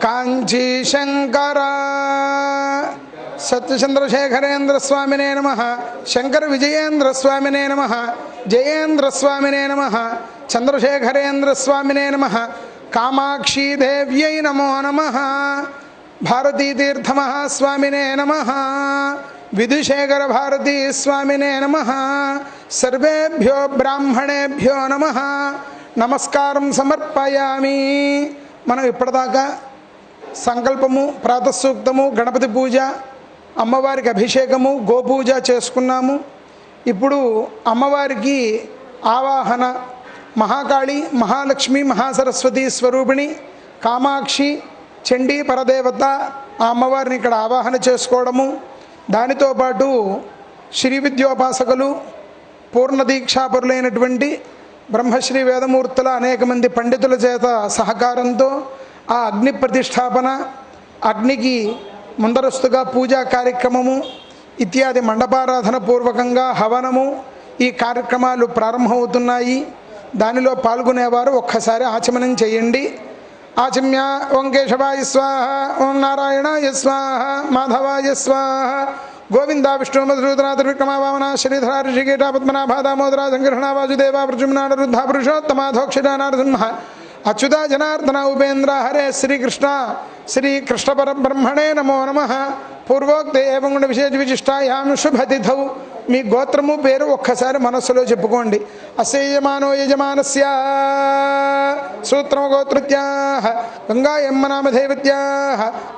కాంచీ శంకర సత్యచంద్రశేఖరేంద్ర స్వామినే నమ. శంకర విజయేంద్ర స్వామినే నమ. జయేంద్ర స్వామినే నమ. చంద్రశేఖరేంద్ర స్వామినే నమ. కామాక్షీ దేవ్యై నమో నమ. భారతీతీర్థ మహాస్వామినే నమ. విధుశేఖర భారతీ స్వామినే నమ. సర్వేభ్యో బ్రాహ్మణేభ్యో నమ. నమస్కారం సమర్పయామి. మనం ఇప్పటిదాకా సంకల్పము, ప్రాతసూక్తము, గణపతి పూజ, అమ్మవారికి అభిషేకము, గోపూజ చేసుకున్నాము. ఇప్పుడు అమ్మవారికి ఆవాహన మహాకాళి, మహాలక్ష్మి, మహాసరస్వతి స్వరూపిణి, కామాక్షి, చండీ పరదేవత ఆ అమ్మవారిని ఇక్కడ ఆవాహన చేసుకోవడము. దానితో పాటు శ్రీ విద్యోపాసకులు, పూర్ణ దీక్షాపరులైనటువంటి బ్రహ్మశ్రీ వేదమూర్తుల అనేక మంది పండితుల చేత సహకారంతో ఆ అగ్ని ప్రతిష్టాపన, అగ్నికి ముందరస్తుగా పూజా కార్యక్రమము ఇత్యాది మండపారాధన పూర్వకంగా హవనము ఈ కార్యక్రమాలు ప్రారంభమవుతున్నాయి. దానిలో పాల్గొనేవారు ఒక్కసారి ఆచమనం చేయండి. ఆచమ్య ఓం కేశవాయ స్వాహ, ఓం నారాయణాయ స్వాహ, మాధవాయ స్వాహ, గోవింద విష్ణు మధుసూదన త్రివిక్రమ వామన శ్రీధర ఋషికేట పద్మనాభ దామోదర సంకర్షణ వాసుదేవ ప్రజుమ్నాడ రుద్ధ పురుషోత్తమాధోక్షజ నరసింహ అచ్యుత జనార్దన ఉపేంద్ర. హరే శ్రీకృష్ణ. శ్రీకృష్ణ పరబ్రహ్మణే నమో నమ. పూర్వోక్త ఏవం గుణ విశేష విశిష్టాయాం శుభతిథౌ. మీ గోత్రము పేరు ఒక్కసారి మనస్సులో చెప్పుకోండి. అసేయమానో యజమానస్య సూత్రమ గోత్రత్యా గంగా యమ్మనామధేవత్యా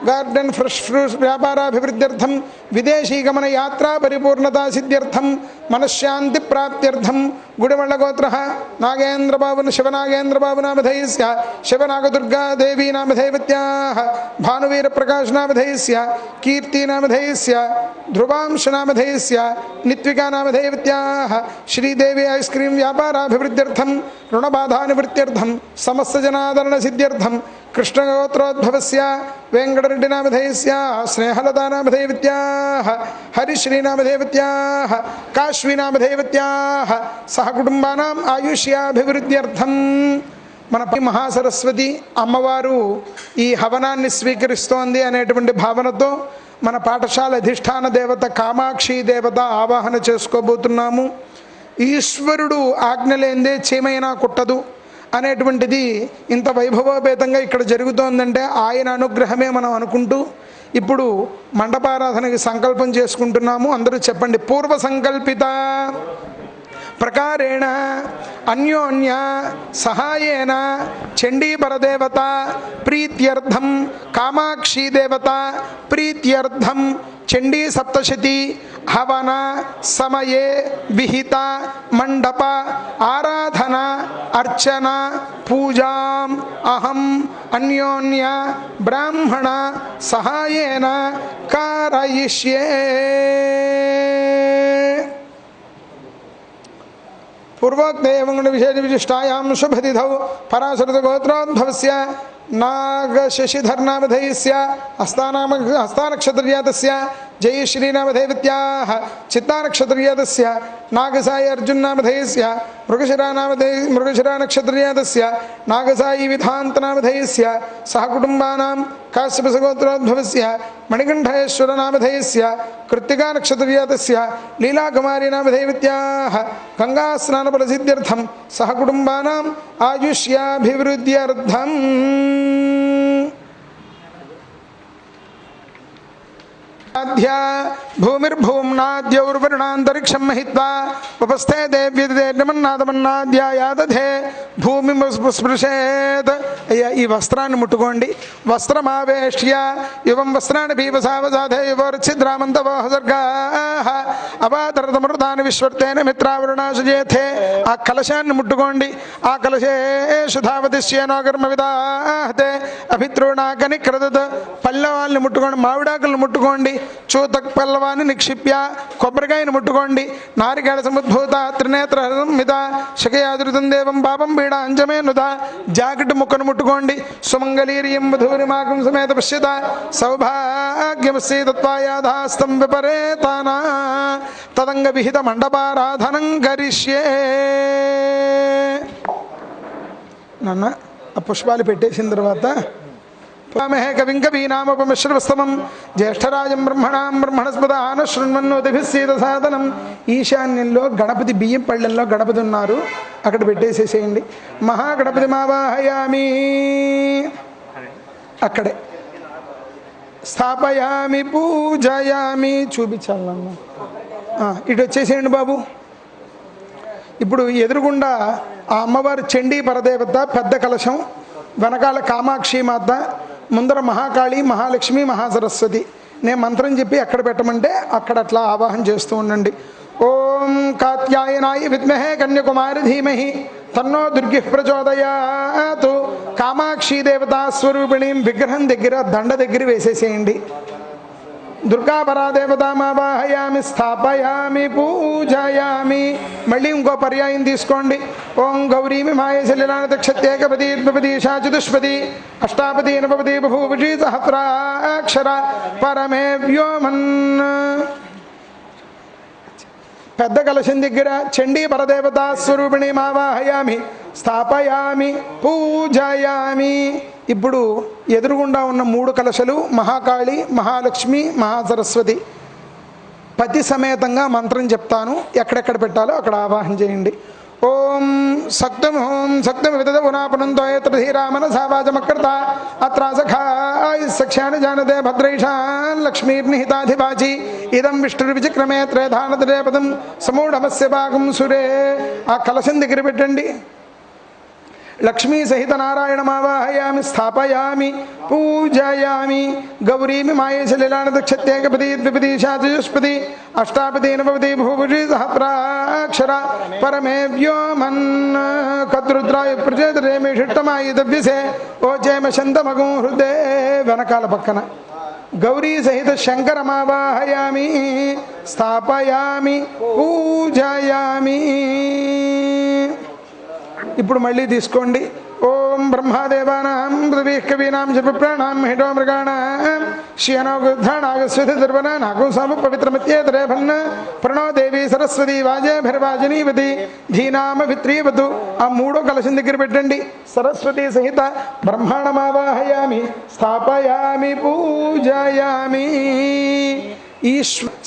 గార్డెన్ ఫ్రెష్ ఫ్రూట్స్ వ్యాపారాభివృద్ధ్యర్థం విదేశీ గమన యాత్రా పరిపూర్ణతా సిద్ధ్యర్థం మనశ్శాంతి ప్రాప్త్యర్థం గుడివళ్ళ గోత్ర నాగేంద్రబాబు శివనాగేంద్రబాబు నామధేయస్య శివనాగదుర్గాదేవీ నామధేవత్యా భానువీర ప్రకాశ నామధేయస్య కీర్తి నామధేయస్య ధ్రువాంశ నామధేయస్య నిత్వికా నామధేయవత్యా శ్రీదేవి ఐస్ క్రీమ్ వ్యాపారాభివృద్ధ్యర్థం రుణబాధానివృత్త్యర్థం సమస్త జనాదరణ సిద్ధ్యర్థం కృష్ణగోత్రోద్భవస్య వెంకటరెడ్డి నామధేయస్య స్నేహలతా నామధేయవత్యా హరిశ్రీ నామధేయవత్యా కాశ్వీ నామధేయవత్యా సహ కుటుంబానాం ఆయుష్యాభివృద్ధ్యర్థం. మన మహాసరస్వతి అమ్మవారు ఈ హవనాన్ని స్వీకరిస్తోంది అనేటువంటి భావనతో మన పాఠశాల అధిష్టాన దేవత కామాక్షి దేవత ఆవాహన చేసుకోబోతున్నాము. ఈశ్వరుడు ఆజ్ఞలేందే చీమైనా కుట్టదు అనేటువంటిది ఇంత వైభవోపేతంగా ఇక్కడ జరుగుతోందంటే ఆయన అనుగ్రహమే మనం అనుకుంటూ ఇప్పుడు మండపారాధనకి సంకల్పం చేసుకుంటున్నాము. అందరూ చెప్పండి. పూర్వ సంకల్పిత ప్రకారేణ అన్యోన్య సహాయేన చండీ పరదేవత ప్రీత్యర్థం కామాక్షి దేవత ప్రీత్యర్థం చండీ సప్తశతి హవన సమయే విహిత మండప ఆరాధన అర్చన పూజాం అహం అన్యోన్య బ్రాహ్మణ సహాయేన కారయిష్యే. పూర్వోక్తే ఏవం విశేష విశిష్టాయాం శుభతిథౌ పరాశరగోత్రోద్భవస్య नागशशिधर्नामधेयस्य हस्तानक्षत्रजातस्य जयश्रीनामधेयत्याः चित्तानक्षत्रजातस्य नागसाई अर्जुननामधेयस्य मृगशिरानक्षत्रजातस्य नागसाई विधान्तनामधेयस्य सहकुटुम्बानां काश्यपसगोत्रोद्भवस्य मणिकण्ठेश्वरनामधेयस्य कृत्तिकानक्षत्रजातस्य लीलाकुमारीनामधेयत्याः गङ्गास्नानफलसिद्ध्यर्थं सहकुटुम्बानाम् आयुष्याभिवृद्ध्यर्थम् भूमिर्भूम्नाद्यौर्वर्णान्तरिक्षं महित्वा उपस्थे देव्यमन्नादमन्नाद्यायादधे भूमि स्पृशेत् ఈ వస్త్రాన్ని ముట్టుకోండి వస్త్రమావేష్య యువం వస్త్రాన్ని భీవసావసాధే యువర్ఛిద్రామంతవోహసర్గాః అవాదరతమృతాన్ని విశ్వర్తేన మిత్రావరుణాశుజేథే ఆ కలశాన్ని ముట్టుకోండి ఆ కలశేషు ధావతిశ్యేనోకర్మ విదాహతే అభిత్రుణాకని క్రదత్ పల్లవాళ్ళని ముట్టుకోండి మామిడాకులను ముట్టుకోండి చూతక్ పల్లవాన్ని నిక్షిప్య కొబ్బరికాయను ముట్టుకోండి నారికేళ సముద్భూత త్రినేత్ర మిత శకయాదృతం దేవం పాపం పీడ అంజమేనుత జాకెట్ ముక్కను ముట్టుకోండి సుమంగళీర్యం వధూరిమాకం సమేత పశ్యత సౌభాగ్యమస్య తత్వాయాధాస్తం విపరేతానా తదంగ విహిత మండపారాధనం కరిష్యే. నాన్న ఆ పుష్పాలు పెట్టేసిన తర్వాత మహే కవిం కవీనాముపమిశ్రవస్తమం జ్యేష్ఠరాజం బ్రహ్మణాం బ్రహ్మణస్పదాన శృణ్వన్నోతిభిస్సీద సాధనం. ఈశాన్యంలో గణపతి బియ్యం పళ్ళెంలో గణపతి ఉన్నారు, అక్కడ పెట్టేసేసేయండి. మహాగణపతి మావాహయామి, అక్కడే స్థాపయామి పూజయామి. చూపించాలన్న ఇటు వచ్చేసేయండి బాబు. ఇప్పుడు ఎదురుగుండా ఆ అమ్మవారు చండీ పరదేవత పెద్ద కలశం, వెనకాల కామాక్షి మాత, ముందర మహాకాళి, మహాలక్ష్మి, మహాసరస్వతి. నేను మంత్రం చెప్పి ఎక్కడ పెట్టమంటే అక్కడ అట్లా ఆవాహన చేస్తూ ఉండండి. ఓం కాత్యాయనాయ విద్మహే కన్యాకుమారి ధీమహి తన్నో దుర్గి ప్రచోదయాత్. కామాక్షి దేవతా స్వరూపిణీం విగ్రహం దగ్గర దండ దగ్గర వేసేసేయండి. దుర్గా పరాదేవతామావాహయామి స్థాపయామి పూజయామి. మళ్ళీ ఇంకో పర్యాయం తీసుకోండి. ఓం గౌరీమి మాయశలిలానతక్షత్యేకపతి ద్విపది చతుష్పది అష్టాపతి నవపతి బభూభుషి సహస్రాక్షర పరమే వ్యోమన్. పెద్ద కలశం దగ్గర చండీ పరదేవతా స్వరూపిణి మావాహయామి స్థాపయామి పూజయామి. ఇప్పుడు ఎదురుగుండా ఉన్న 3 కలశలు మహాకాళి, మహాలక్ష్మి, మహాసరస్వతి పతి సమేతంగా మంత్రం చెప్తాను, ఎక్కడెక్కడ పెట్టాలో అక్కడ ఆవాహన చేయండి. ఓం సక్తం ఓం సక్తం విదద పునాపునంతో ధీరామన సావాజమకృత అత్రాసఖాయ సఖ్యాని జానతే భద్రైషాన్ లక్ష్మీర్నిహితాధివాచి ఇదం విష్ణుర్విచక్రమే త్రేధానతరే పదం సమూఢమస్య భాగం సురే. ఆ కలశం దగ్గర పెట్టండి. లక్ష్మీ సహిత నారాయణమావాహయామి స్థాపయామి పూజయామి. గౌరీమి మాయేశలిలానదక్షత్యేకపతి ద్విపది చతుష్పది అష్టాపతి నవపతి భూభుషి సహస్రాక్షర పరమే వ్యోమన్. కద్రుద్రాయ ప్రచేతరేమి షిట్టమాయుధవ్యసే ఓచేమ శంతమగం హృదే. వెనకాల పక్కన గౌరీ సహిత శంకరమావాహయామి స్థాపయామి పూజయామి. ఇప్పుడు మళ్ళీ తీసుకోండి. ఓం బ్రహ్మాదేవానాం పృథివీ కవీనాం జపప్రాణాం హిటో మృగాణాం శ్రియనోగుధ్రాణాగస్వతి నాగం సామ పవిత్రమత్యేతరేభన్న ప్రణో దేవి సరస్వతి వాజేభిర్వాజనీవతి ధీనామ విత్రీవతు. ఆ 3వ కలశం దగ్గర పెట్టండి. సరస్వతి సహిత బ్రహ్మాండమావాహయామి స్థాపయామి పూజయామి.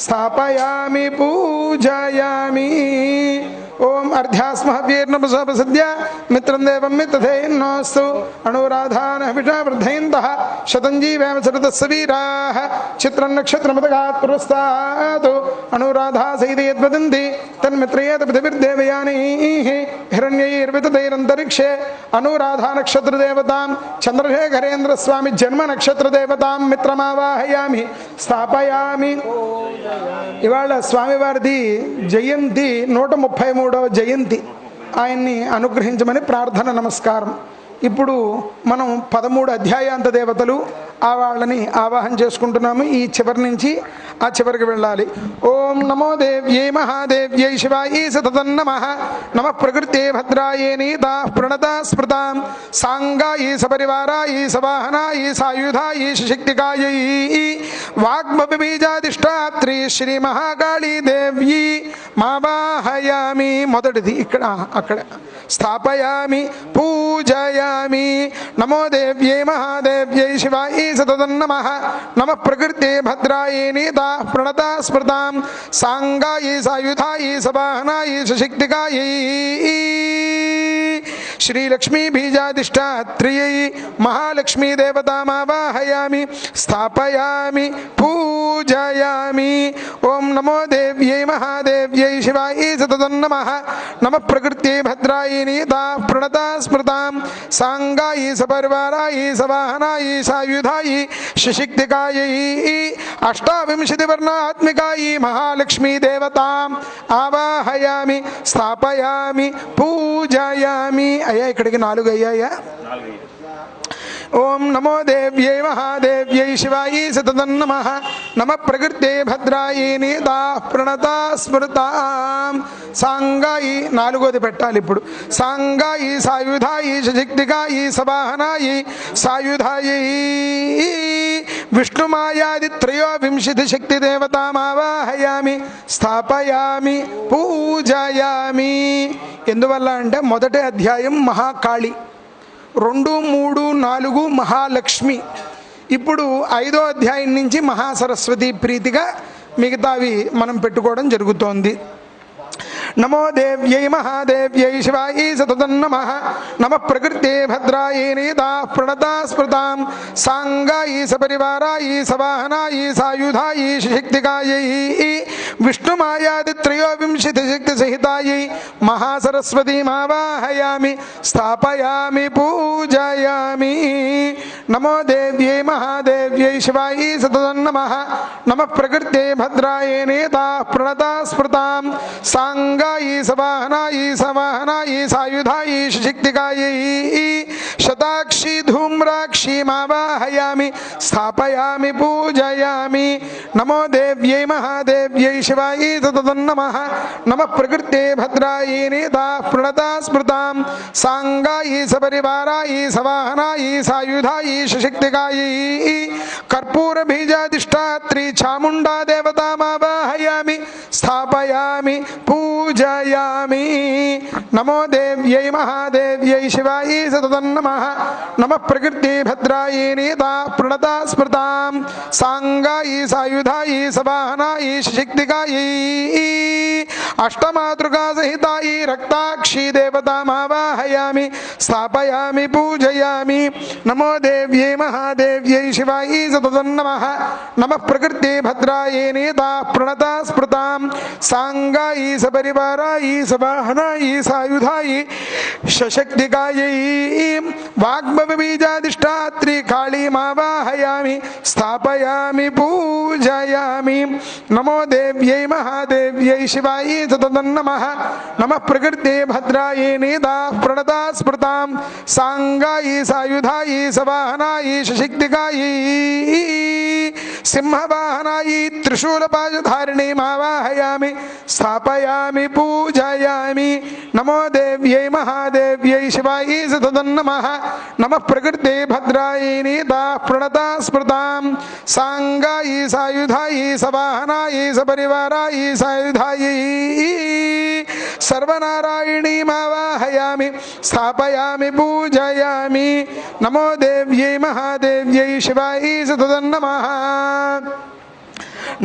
స్థాపయామి పూజయామి. ఓం అర్ధ్యాస్మహవ్యేర్నమసోపసద్య మిత్రం దేవం మిత్రధేన్నోస్తు అనురాధాన విషావృద్ధయంతః శతంజీవేమ శరతస్స వీరాః చిత్రం నక్షత్రమతగాత్ పురస్తాత్ అనురాధా సైదయద్వదంతి తన్మిత్రయేత పృథివిర్దేవయానీః హిరణ్యైర్వితతైరంతరిక్షే అనురాధా నక్షత్రదేవతాం చంద్రశేఖరేంద్ర స్వామి జన్మ నక్షత్రదేవతాం మిత్రమావాహయామి స్థాపయామి. ఇవాళ స్వామివారిది జయంతి 133వ జయంతి. ఆయన్ని అనుగ్రహించమని ప్రార్థన నమస్కారం. ఇప్పుడు మనం 13 అధ్యాయాంత దేవతలు ఆ వాళ్ళని ఆవాహన చేసుకుంటున్నాము. ఈ చివరి నుంచి ఆ చివరికి వెళ్ళాలి. ఓం నమో దేవ్యై మహాదేవ్యై శివాయై సతతం నమః. నమః ప్రకృతే భద్రాయై నీతా ప్రణతా స్మృతాం సాంగాయై సపరివారాయై సవాహనాయై సాయుధాయై శక్తికాయై వాగ్మబీజాధిష్టాత్రి శ్రీ మహాకాళీ దేవ్యై మావాహయామి. మొదటిది ఇక్కడ అక్కడ స్థాపయామి పూజయామి. నమో దేవ్యై మహాదేవ్యై శివాయై సతతం నమః. నమః ప్రకృతే భద్రాయై నీతా ప్రణతా స్మృతాం సాంగాయై సాయుధాయై సవాహనాయై సశక్తికాయై శ్రీలక్ష్మీ బీజాధిష్టాత్రియై మహాలక్ష్మీ దేవతామావాహయామి స్థాపయామి పూజయామి. ఓం నమో దేవ్యై మహాదేవ్యై శివాయై సతతం నమః. నమః ప్రకృతే భద్రాయై నీతా ప్రణతా స్మృతాం సాంగాయై సపరివారాయై సవాహనాయై సాయుధాయై సశక్తికాయై అష్టావింశతివర్ణాత్మికాయై మహాలక్ష్మీ దేవతాం ఆవాహయామి స్థాపయామి పూజయామి. అయ్యా ఇక్కడికి 4 అయ్యాయా? ఓం నమో దేవ్యై మహాదేవ్యై శివాయై సతతం నమః. నమః ప్రకృతే భద్రాయై నీతా ప్రణతా స్మృతాం సాంగాయి 4వది పెట్టాలి ఇప్పుడు. సాంగాయి సాయుధాయి సశక్తికాయి సవాహనాయి సాయుధాయై విష్ణుమాయాది త్రయోవింశతి శక్తి దేవతామావాహయామి స్థాపయామి పూజయామి. ఎందువల్ల అంటే మొదటి అధ్యాయం మహాకాళి, 2, 3, 4 మహాలక్ష్మి. ఇప్పుడు 5వ అధ్యాయం నుంచి మహాసరస్వతి ప్రీతిగా మిగతావి మనం పెట్టుకోవడం జరుగుతోంది. నమో దేవ్యై మహాదేవ్యై శివాయై సతతం నమః. నమః ప్రకృతే భద్రాయై నీతా ప్రణతా స్మృతాం సాంగాయై సపరివారాయై సవాహనాయై సాయుధాయై సశక్తికాయై విష్ణుమాయాది త్రయోవింశతి శక్తి సహితాయై మహాసరస్వతీమావాహయామి స్థాపయామి పూజయామి. నమో దేవ్యై మహాదేవ్యై శివాయై సతతం నమః. నమః ప్రకృతే భద్రాయై నీతా ప్రణతా స్మృతాం సాంగాయై సవాహనాయై సవాహనాయై సాయుధాయై సశక్తికాయై శతాక్షి ధూమ్రాక్షి మావాహయామి స్థాపయామి పూజయామి. నమో దేవ్యై మహాదేవ్యై శివాయై సతతం నమః. నమః ప్రకృతే భద్రాయై నీతా ప్రణతా స్మృతాం సాంగాయై సపరివారాయై సవాహనాయై సాయుధాయై సశక్తికాయై కర్పూర బీజాధిష్టాత్రి చాముండా దేవతామావాహయామి స్థాపయామి పూజయామి. నమో దేవ్యై మహాదేవ్యై శివాయై సతతం నమః. నమః ప్రకృతే భద్రాయై నీతా ప్రణతా స్మృతాం సాంగాయై సాయుధాయై సవాహనాయై సశక్తికాయై అష్టమాతృకా సహితాయై రక్తాక్షి దేవతామావాహయామి స్థాపయామి పూజయామి. నమో దేవ్యై మహాదేవ్యై శివాయై సతతం నమః. నమః ప్రకృతే భద్రాయై నీతా ప్రణతా స్మృతాం సాంగాయై సపరివారాయై సవాహనాయై సాయుధాయై సశక్తికాయై వాగ్మబీజాధిష్టాత్రి కాళీమావాహయామి స్థాపయామి పూజయామి. నమో దేవ్యై మహాదేవ్యై శివాయై సతతం నమః. నమః ప్రకృతే భద్రాయై నీతా ప్రణతా స్మృతాం సాంగాయై సాయుధాయై సవాహనాయై సశక్తికాయై సింహవాహనాయై త్రిశూలపాశధారిణీమావాహయామి స్థాపయామి పూజయామి. నమో దేవ్యై మహాదేవ్యై శివాయై సతతం నమః. నమః ప్రకృతే భద్రాయై నీతా ప్రణతా స్మృతాం సాంగాయై సాయుధాయై సవాహనాయై సపరివారాయై సాయుధాయై సర్వనారాయణీమావాహయామి స్థాపయామి పూజయామి. నమో దేవ్యై మహాదేవ్యై శివాయై సతతం నమః.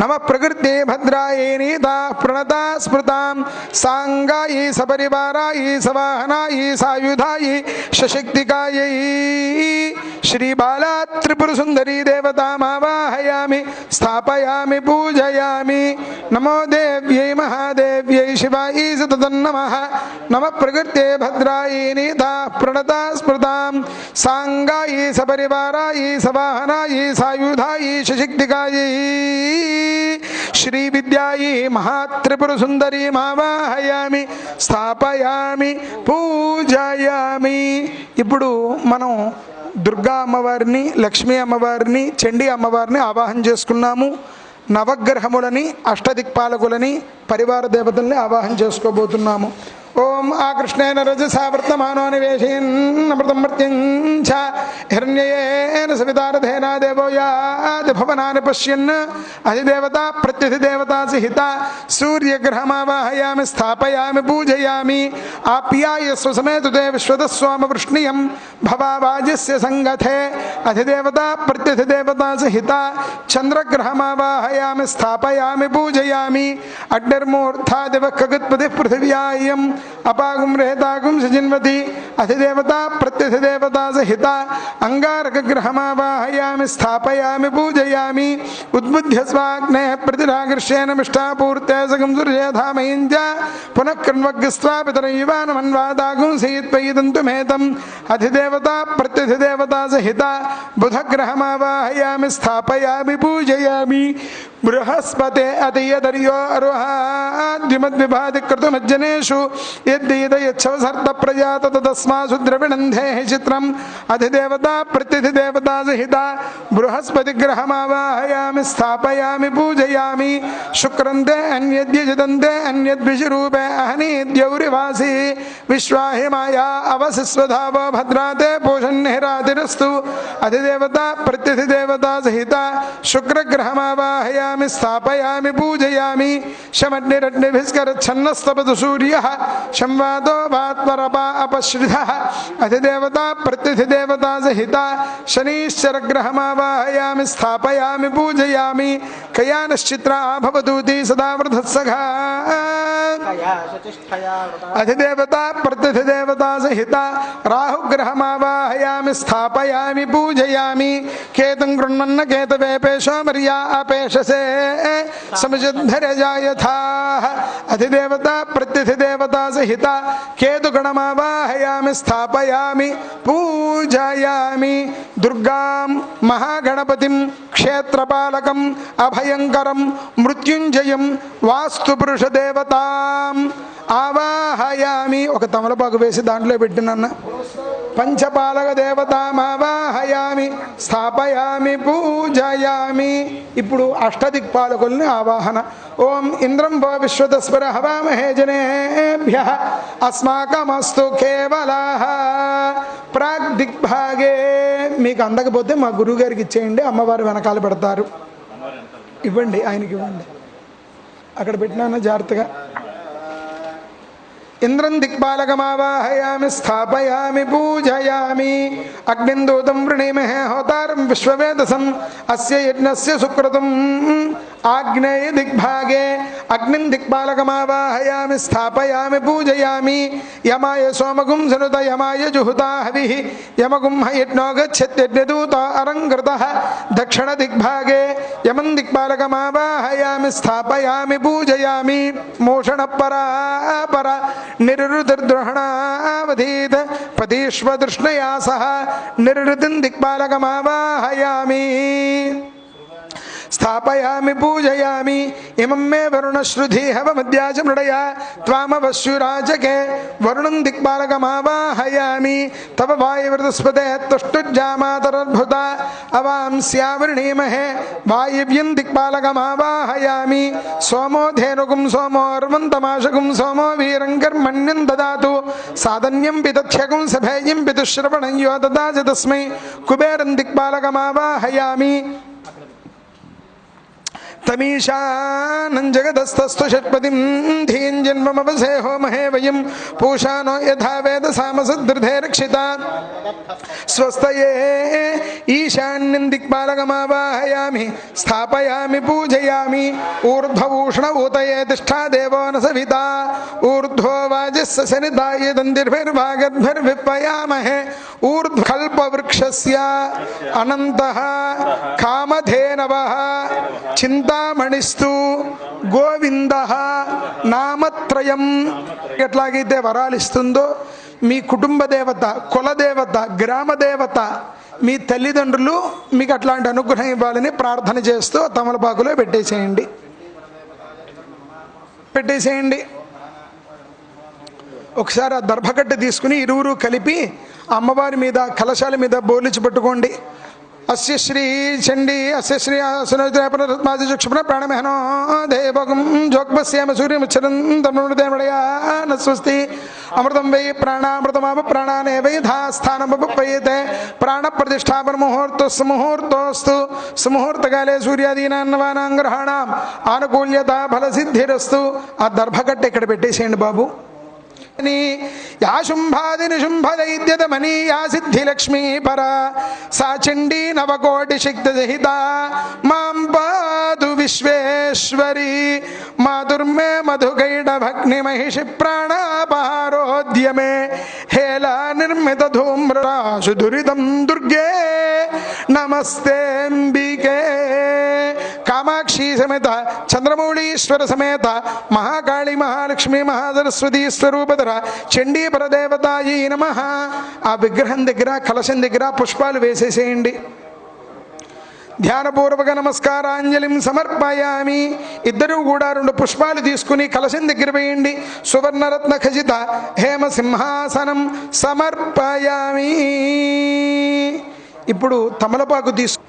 నమః ప్రకృతే భద్రాయై నీతా ప్రణతా స్మృతాం సాంగాయై సపరివారాయై సవాహనాయై సాయుధాయై సశక్తికాయై శ్రీబాలా త్రిపురసుందరీ దేవతామావాహయామి స్థాపయామి పూజయామి. నమో దేవ్యై మహాదేవ్యై శివాయై సతతన్నమః. నమ ప్రకృతే భద్రాయై నీతా ప్రణతా స్మృతాం సాంగాయై సపరివారాయై సవాహనాయై సాయుధాయై సశక్తికాయై శ్రీ విద్యాయై మహాత్రిపురసుందరీమావాహయామి స్థాపయామి పూజయామి. ఇప్పుడు మనం దుర్గా అమ్మవారిని, లక్ష్మీ అమ్మవారిని, చండీ అమ్మవారిని ఆవాహన చేసుకున్నాము. నవగ్రహములని, అష్టదిక్పాలకులని, పరివార దేవతల్ని ఆవాహన చేసుకోబోతున్నాము. ఓం ఆకృష్ణేన రజసా వర్తమానో నివేశయన్నమృతం మర్త్యంచ హిరణ్యేన సవితారథేన దేవో యాతి భవనాని పశ్యన్. అధిదేవత ప్రత్యధిదేవతా సహిత సూర్యగ్రహమావాహయామి స్థాపయామి పూజయామి. ఆప్యాయ స్వసమేతుతే విశ్వదస్వామ వృష్ణియం భవావాజస్య సంగతే. అధిదేవత ప్రత్యధిదేవతా సహిత చంద్రగ్రహమావాహయామి స్థాపయామి పూజయామి. అగ్నిర్మూర్ధాదివ ఖగత్పతి పృథివ్యాయం అపాగుం రేతాగుం సజిన్వతి. అధిదేవత ప్రత్యధిదేవతా సహిత అంగారకగ్రహమావాహయామి స్థాపయామి పూజయామి. ఉద్బుధ్య స్వాగ్నే ప్రతిరాకర్షేణ మిష్టాపూర్తే సగం సూర్యేధామయించ పునః కృణ్వగ్స్త్వా పితరయువానమన్వాదాగుం సీత్వయిదంతుమేతం. అధిదేవత ప్రత్యధిదేవతా సహిత బుధగ్రహమావాహయామి స్థాపయామి పూజయామి. బృహస్పతే అతియదర్యో అరుహాద్యుమద్విభాతి కృతుమజ్జనేషు యద్దీదయచ్చవసర్త ప్రజాత తస్మాసు ద్రవిణంధే చిత్రం. అధిదేవత ప్రత్యధిదేవతా సహిత బృహస్పతి గ్రహమావాహయామి స్థాపయామి పూజయామి. శుక్రంతే అన్యద్యజితంతే అన్యద్విషరూపే అహనీద్యౌరివాసి విశ్వాహిమాయా అవసిస్వధావో భద్రాతే పూషన్నిహిరాతిరస్తు. అధిదేవత ప్రత్యధిదేవతా సహిత శుక్రగ్రహమావాహయామి స్థాపయామి పూజయామి. శమగ్నిరగ్నిభిస్కరచ్ఛన్నస్తపతు సూర్యః సంవాదో వాత్వరపా అపశ్రిధః. అధిదేవతా ప్రత్యధిదేవతా సహిత శనీశ్చరగ్రహమావాహయామి స్థాపయామి పూజయామి. కయానశ్చిత్రా భవతూతి సదా వృధత్సఖా. అధిదేవత ప్రత్యధిదేవతా సహిత రాహుగ్రహమావాహయామి స్థాపయామి పూజయామి. కేతుం గృణ్మన్న కేతవేపేశో మర్యా అపేషసే సముజద్ధరజాయథా. అధిదేవత ప్రత్యధిదేవతా సహిత కేతుగణమావాహయామి స్థాపయామి పూజయామి. దుర్గాం మహాగణపతిం క్షేత్రపాలకం అభయంకరం మృత్యుంజయం వాస్తుపురుషదేవతాం ఆవాహయామి. ఒక తమలపాకు వేసి దాంట్లో పెట్టినన్న పంచపాలక దేవతామావాహయామి స్థాపయామి పూజయామి. ఇప్పుడు అష్టదిక్పాలకుల్ని ఆవాహన. ఓం ఇంద్రం భో విశ్వతస్పర హవామహే జనేభ్యః అస్మాకమస్తు కేవలః. ప్రాగ్ దిగ్భాగే. మీకు అందకపోతే మా గురువు గారికి ఇచ్చేయండి, అమ్మవారు వెనకాల పెడతారు. ఇవ్వండి, ఆయనకి ఇవ్వండి. అక్కడ పెట్టినా జాగ్రత్తగా. ఇంద్రం దిక్పాలకమావాహయామి స్థాపయామి పూజయామి. అగ్నిందూతం వృణీమహే హోతారం విశ్వవేదసం అస్య యజ్ఞస్య సుకృతం. ఆగ్నేయ దిగ్భాగే అగ్నిం దిక్పాలకమావాహయామి స్థాపయామి పూజయామి. యమాయ సోమగుం సనుత యమాయ జుహుతా హవిః యమగుం యజ్ఞో గచ్చత్యజ్ఞదూత అరంకృతః. దక్షిణ దిగ్భాగే యమం దిక్పాలకమావాహయామి స్థాపయామి పూజయామి. మోషణ పరాపర నిర్వృతిర్ద్రోహణావధీత పతీష్వదృష్ణయా సహ నిర్వృతిం దిక్పాలకమావాహయామి స్థాపయామి పూజయామి. ఇమం మే వరుణశ్రుధి హవమద్యాచ మృడయా త్వామవశ్యురాచకే వరుణం దిక్పాలకమావాహయామి. తవ వాయువృతస్పతే తుష్టుజ్జామాతరద్భుత అవాంస్యావృణీమహే వాయువ్యం దిక్పాలకమావాహయామి. సోమో ధేనుగుం సోమోర్వంతమాశగుం సోమో వీరం కర్మణ్యం దదాతు. సాధన్యం పితథ్యగుం సభేయం పితుశ్రవణం యో దదాచ తస్మై కుబేరం దిక్పాలకమావాహయామి. తమీశానం జగదస్తస్తు షట్పదిం ధీం జన్మమవసే హోమహే వయం పూషానో యథా వేద సామసదృధే రక్షిత. స్వస్తయే ఈశాన్యం దిక్పాలకమావాహయామి స్థాపయామి పూజయామి. ఊర్ధ్వభూషణ ఊతయే తిష్టా దేవో న సవితా ఊర్ధ్వో వాజస్స శనితాయ దందిర్భిర్భాగద్భిర్విప్పయామహే ఊర్ధ్వకల్పవృక్షస్య అనంతః కామధేనవః చింతామణిస్తు గోవిందః నామత్రయం. ఎట్లాగైతే వరాలు ఇస్తుందో మీ కుటుంబ దేవత, కులదేవత, గ్రామదేవత, మీ తల్లిదండ్రులు మీకు అట్లాంటి అనుగ్రహం ఇవ్వాలని ప్రార్థన చేస్తూ తమలపాకులో పెట్టేసేయండి. ఒకసారి ఆ దర్భకట్ట తీసుకుని ఇరువురు కలిపి అమ్మవారి మీద, కలశాల మీద బోర్లిచి పట్టుకోండి. అస్య శ్రీ చండీ అస్య శ్రీ సునోద్రాపరమాది చక్షుణ ప్రాణమహనో దేవగం జోగ్మస్యామ సూర్యముచ్చరంతమృదేమడయా స్వస్తి అమృతం వై ప్రాణామృతమాప ప్రాణానే వై ధాస్థానముపయతే ప్రాణ ప్రతిష్టాపన ముహూర్తోస్తు సుముహూర్తకాలే సూర్యాదీనాన్నవానాం గ్రహాణం ఆనుకూల్యత ఫలసిద్ధిరస్తు. ఆ దర్భకట్ట ఇక్కడ పెట్టేసేయండి బాబు. యా శుంభాది నిశుంభదైద్యతమనీ యా సిద్ధిలక్ష్మీ పరా సా చండీ నవకోటి శక్తిసహిత మాం పాదు విశ్వేశ్వరి మాధుర్మే మధుకైడ భగ్ని మహిషి ప్రాణాపహారోద్యమే హేళా నిర్మిత ధూమ్రాశు దురితం దుర్గే నమస్తేంబికే. కామాక్షి సమేత చంద్రమౌళీశ్వర సమేత మహాకాళి మహాలక్ష్మి మహాసరస్వతి స్వరూపధర చండీ పరదేవతాయై నమః. ఆ విగ్రహం దగ్గర, కలశం దగ్గర పుష్పాలు వేసేసేయండి. ధ్యానపూర్వక నమస్కారాంజలిం సమర్పయామి. ఇద్దరూ కూడా 2 పుష్పాలు తీసుకుని కలశం దగ్గర వేయండి. సువర్ణరత్న ఖచిత హేమ సింహాసనం సమర్పయామి. ఇప్పుడు తమలపాకు తీసుకు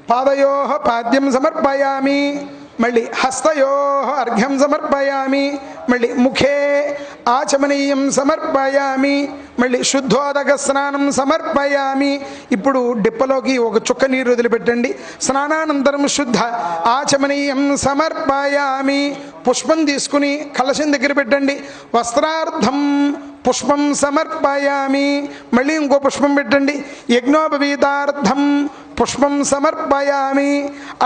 పాదయోః పాద్యం సమర్పయామి. మళ్ళీ హస్తయోః అర్ఘ్యం సమర్పయామి. మళ్ళీ ముఖే ఆచమనీయం సమర్పయామి. మళ్ళీ శుద్ధోదక స్నానం సమర్పయామి. ఇప్పుడు డిప్పలోకి ఒక చుక్క నీరు వదిలిపెట్టండి. స్నానానంతరం శుద్ధ ఆచమనీయం సమర్పయామి. పుష్పం తీసుకుని కలశం దగ్గర పెట్టండి. వస్త్రార్థం పుష్పం సమర్పయామి. మళ్ళీ ఇంకో పుష్పం పెట్టండి. యజ్ఞోపవీతార్థం పుష్పం సమర్పయామి.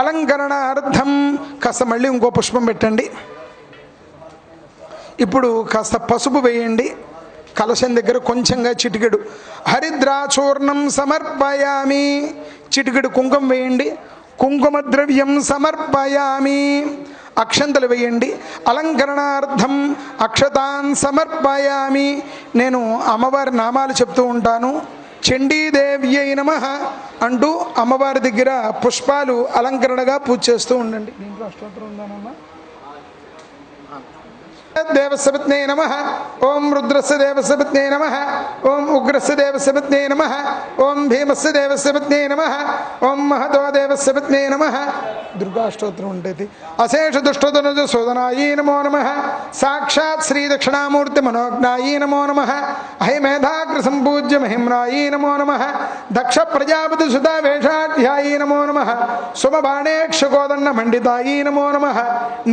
అలంకరణార్థం కాస్త మళ్ళీ ఇంకో పుష్పం పెట్టండి. ఇప్పుడు కాస్త పసుపు వేయండి. కలశం దగ్గర కొంచెంగా చిటికెడు హరిద్రాచూర్ణం సమర్పయామి. చిటికెడు కుంకుమ వేయండి. కుంకుమ ద్రవ్యం సమర్పయామి. అక్షంతలు వేయండి. అలంకరణార్థం అక్షతాన్ సమర్పయామి. నేను అమ్మవారి నామాలు చెప్తూ ఉంటాను. చండీదేవ్యై నమః అంటూ అమ్మవారి దగ్గర పుష్పాలు అలంకరణగా పూజ చేస్తూ ఉండండి. దీంట్లో అష్టోత్తరం ఉందానమ్మా. దేవసపత్నే నమః. ఓం రుద్రస్య దేవసపత్నే నమః. ఓం ఉగ్రస్య దేవసపత్నే నమః. ఓం భీమస్య దేవసపత్నే నమః. ఓం మహతో దేవసపత్నే నమః. దుర్గాష్టోత్తరం ఉంటుంది. అశేష దుష్టదునుజ శోధనాయీ నమో నమః. సాక్షాత్ శ్రీ దక్షిణామూర్తి మనోజ్ఞాయీ నమో నమః. అహిమేధాగ్ర సంపూజ్య మహిమ్నాయీ నమో నమః. దక్ష ప్రజాపతి సుధా వేషాధ్యాయీ నమో నమః. సుమబాణేక్షకోదన్న మండితాయీ నమో నమః.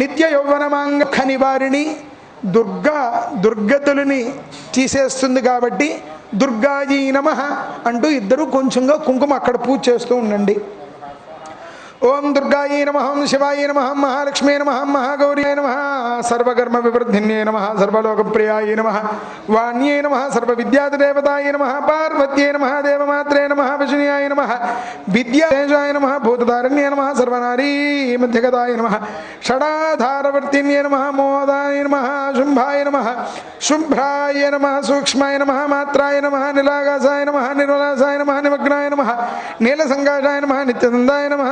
నిత్య యౌవనమాంగ నివారిణి దుర్గతులని తీసేస్తుంది కాబట్టి దుర్గాయీ నమః అంటూ ఇద్దరు కొంచెంగా కుంకుమ అక్కడ పూజ చేస్తూ ఉండండి. ఓం దుర్గాయై నమః. ఓం శివాయ నమః. మహాలక్ష్మీ నమః. మహాగౌర్యై నమః. సర్వకర్మ వివర్ధిన్యై నమః. సర్వలోకప్రియాయ నమః. వాణ్యై నమః. సర్వవిద్యాదేవతాయ నమః. పార్వత్యై నమః. దేవమాత్రే నమః. విష్ణుయాయ నమః. విద్యాదేశాయ నమః. భూతధారణ్యై నమః. సర్వనారీ మధ్యగతాయ నమః. షడాధారవర్తిన్యై నమః. మోదాయ నమః. శుంభాయ నమః. శుభ్రాయ నమః. సూక్ష్మాయ నమః. మాత్రాయ నమః. నిలాగాసాయ నమః. నిర్మలాసాయ నమః. నిమగ్నాయ నమః. నీలసంకాశాయ నమః. నిత్యనందాయ నమః.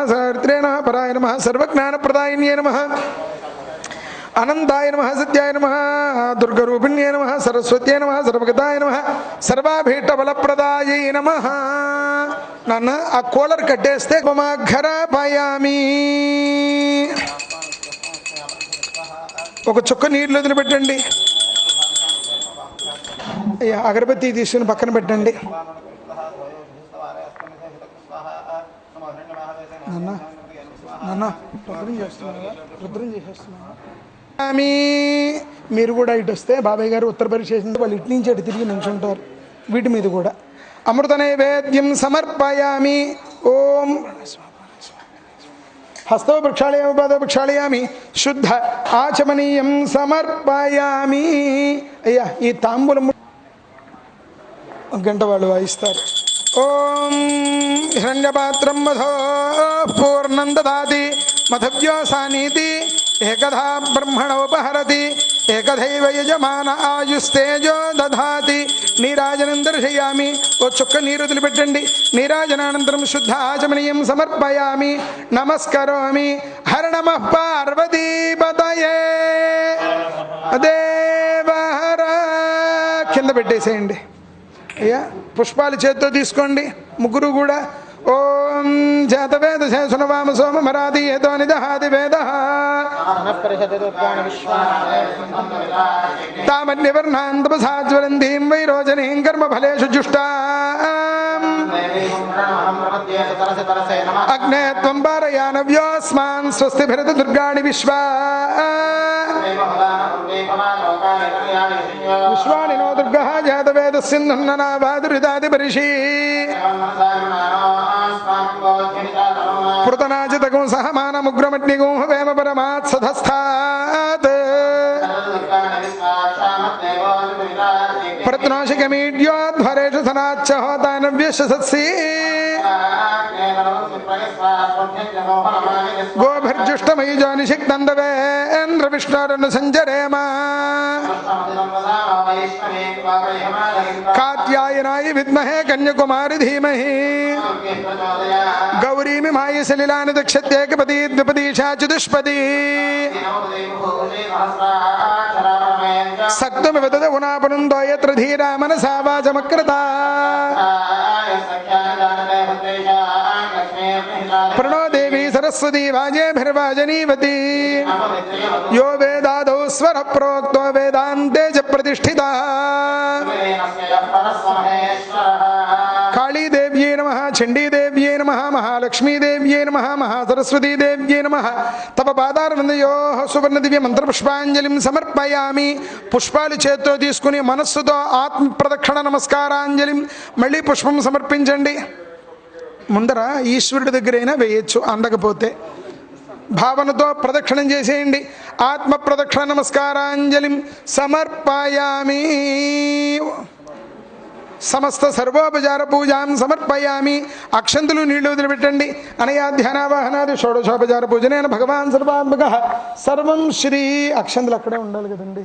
పరాయ నమః. సర్వజ్ఞానప్రదాయిన్యై నమః. అనంతాయ నమః. సత్యాయ నమః. దుర్గరూపిణ్యై నమః. సరస్వత్యై నమః. సర్వగతాయ నమః. సర్వాభీష్ట బలప్రదాయై నమః. నాన్న ఆ కూలర్ కట్టేస్తే మమాఘరాపయామి. ఒక చుక్క నీళ్ళు వదిలిపెట్టండి. అగరబత్తి తీసుకుని పక్కన పెట్టండి. రుద్రం చేసేస్తున్నా. మీరు కూడా ఇటు వస్తే బాబాయ్ గారు ఉత్తర పరిచేసింది. వాళ్ళు ఇటు నుంచి అటు తిరిగి నిల్చుంటారు. వీటి మీద కూడా అమృత నైవేద్యం సమర్పయామి. ఓం హస్తో ప్రక్షాళయామి. పాదో ప్రక్షాళయామి. శుద్ధ ఆచమనీయం సమర్పయామి. అయ్యా ఈ తాంబూలం గంట వాళ్ళు వాయిస్తారు. ఓం హిరణ్యపాత్రం మధో పూర్ణం దదాతి మధవ్యోసానీతి ఏకధా బ్రహ్మణోపహరతి ఏకధైవ యజమాన ఆయుస్తేజో దధాతి. నీరాజనం దర్శయామి. ఓ చుక్క నీరు వదిలిపెట్టండి. నీరాజనానంతరం శుద్ధ ఆచమనీయం సమర్పయామి. నమస్కరోమి. హర నమః పార్వతీపతయే దేవహర. కింద పెట్టేసేయండి అయ్యా. పుష్పాలు చేత్తో తీసుకోండి ముగ్గురు కూడా. ఓం జాతవేద శేషునవామ సోమ మరాది ఏదో నిదహాది వేద తామన్యవర్ణాంతపసాజ్వలందీం వైరోజనీం కర్మఫలేషు జుష్టాం అగ్నే త్వం పారయానవ్యోస్మాన్ స్వస్తిభిరత దుర్గాణి విశ్వా విశ్వాని నో దుర్గః జాతవేద సింధున్ననావాదురిదాది పరిషీ పృతనాజితకం సహమానముగ్రమగ్నిగో వేమ పరమాత్సధస్థాత్ ప్రత్నాశికమీడ్యోధ్వరేషు సనాచ్చ హోతానవ్యశసత్సి గోభిర్జుష్టమయీ జానిషిక్తందవేంద్ర విష్ణోరను సంచరేమ కాత్యాయనాయ విద్మహే కన్యకుమారి ధీమహి గౌరీమిమాయ సలిలాని దక్షత్యేకపదీ ద్విపదీషా చతుష్పదీ సక్తుమివ తదగుణాపనుందో యత్ర ధీరా మనసా వాచమక్రతా ప్రణో దేవీ సరస్వతీ వాజేభిర్వాజనీవతి యో వేదాదౌ స్వర ప్రోక్తో వేదాంతే చ ప్రతిష్ఠితా కాళీదేవ్యై నమః చండీదేవ్యై నమః మహాలక్ష్మీదేవ్యై నమః మహాసరస్వతీదేవ్యై నమః తవ పాదారవిందయోః సువర్ణ దివ్య మంత్రపుష్పాంజలిం సమర్పయామి. పుష్పాలు చేత్తో తీసుకుని మనస్సుతో ఆత్మ ప్రదక్షిణ నమస్కారాంజలిం. మళ్ళీ పుష్పం సమర్పించండి. ముందర ఈశ్వరుడి దగ్గరైనా వేయచ్చు, అందకపోతే భావనతో ప్రదక్షిణం చేసేయండి. ఆత్మ ప్రదక్షిణ నమస్కారాంజలిం సమర్పయామి. సమస్త సర్వోపచార పూజాం సమర్పయామి. అక్షంతులు నీళ్లు వదిలిపెట్టండి. అనయా ధ్యానావాహనాది షోడశోపచార పూజనేన భగవాన్ సర్వాత్మక సర్వం శ్రీ. అక్షంతులు అక్కడే ఉండాలి కదండి.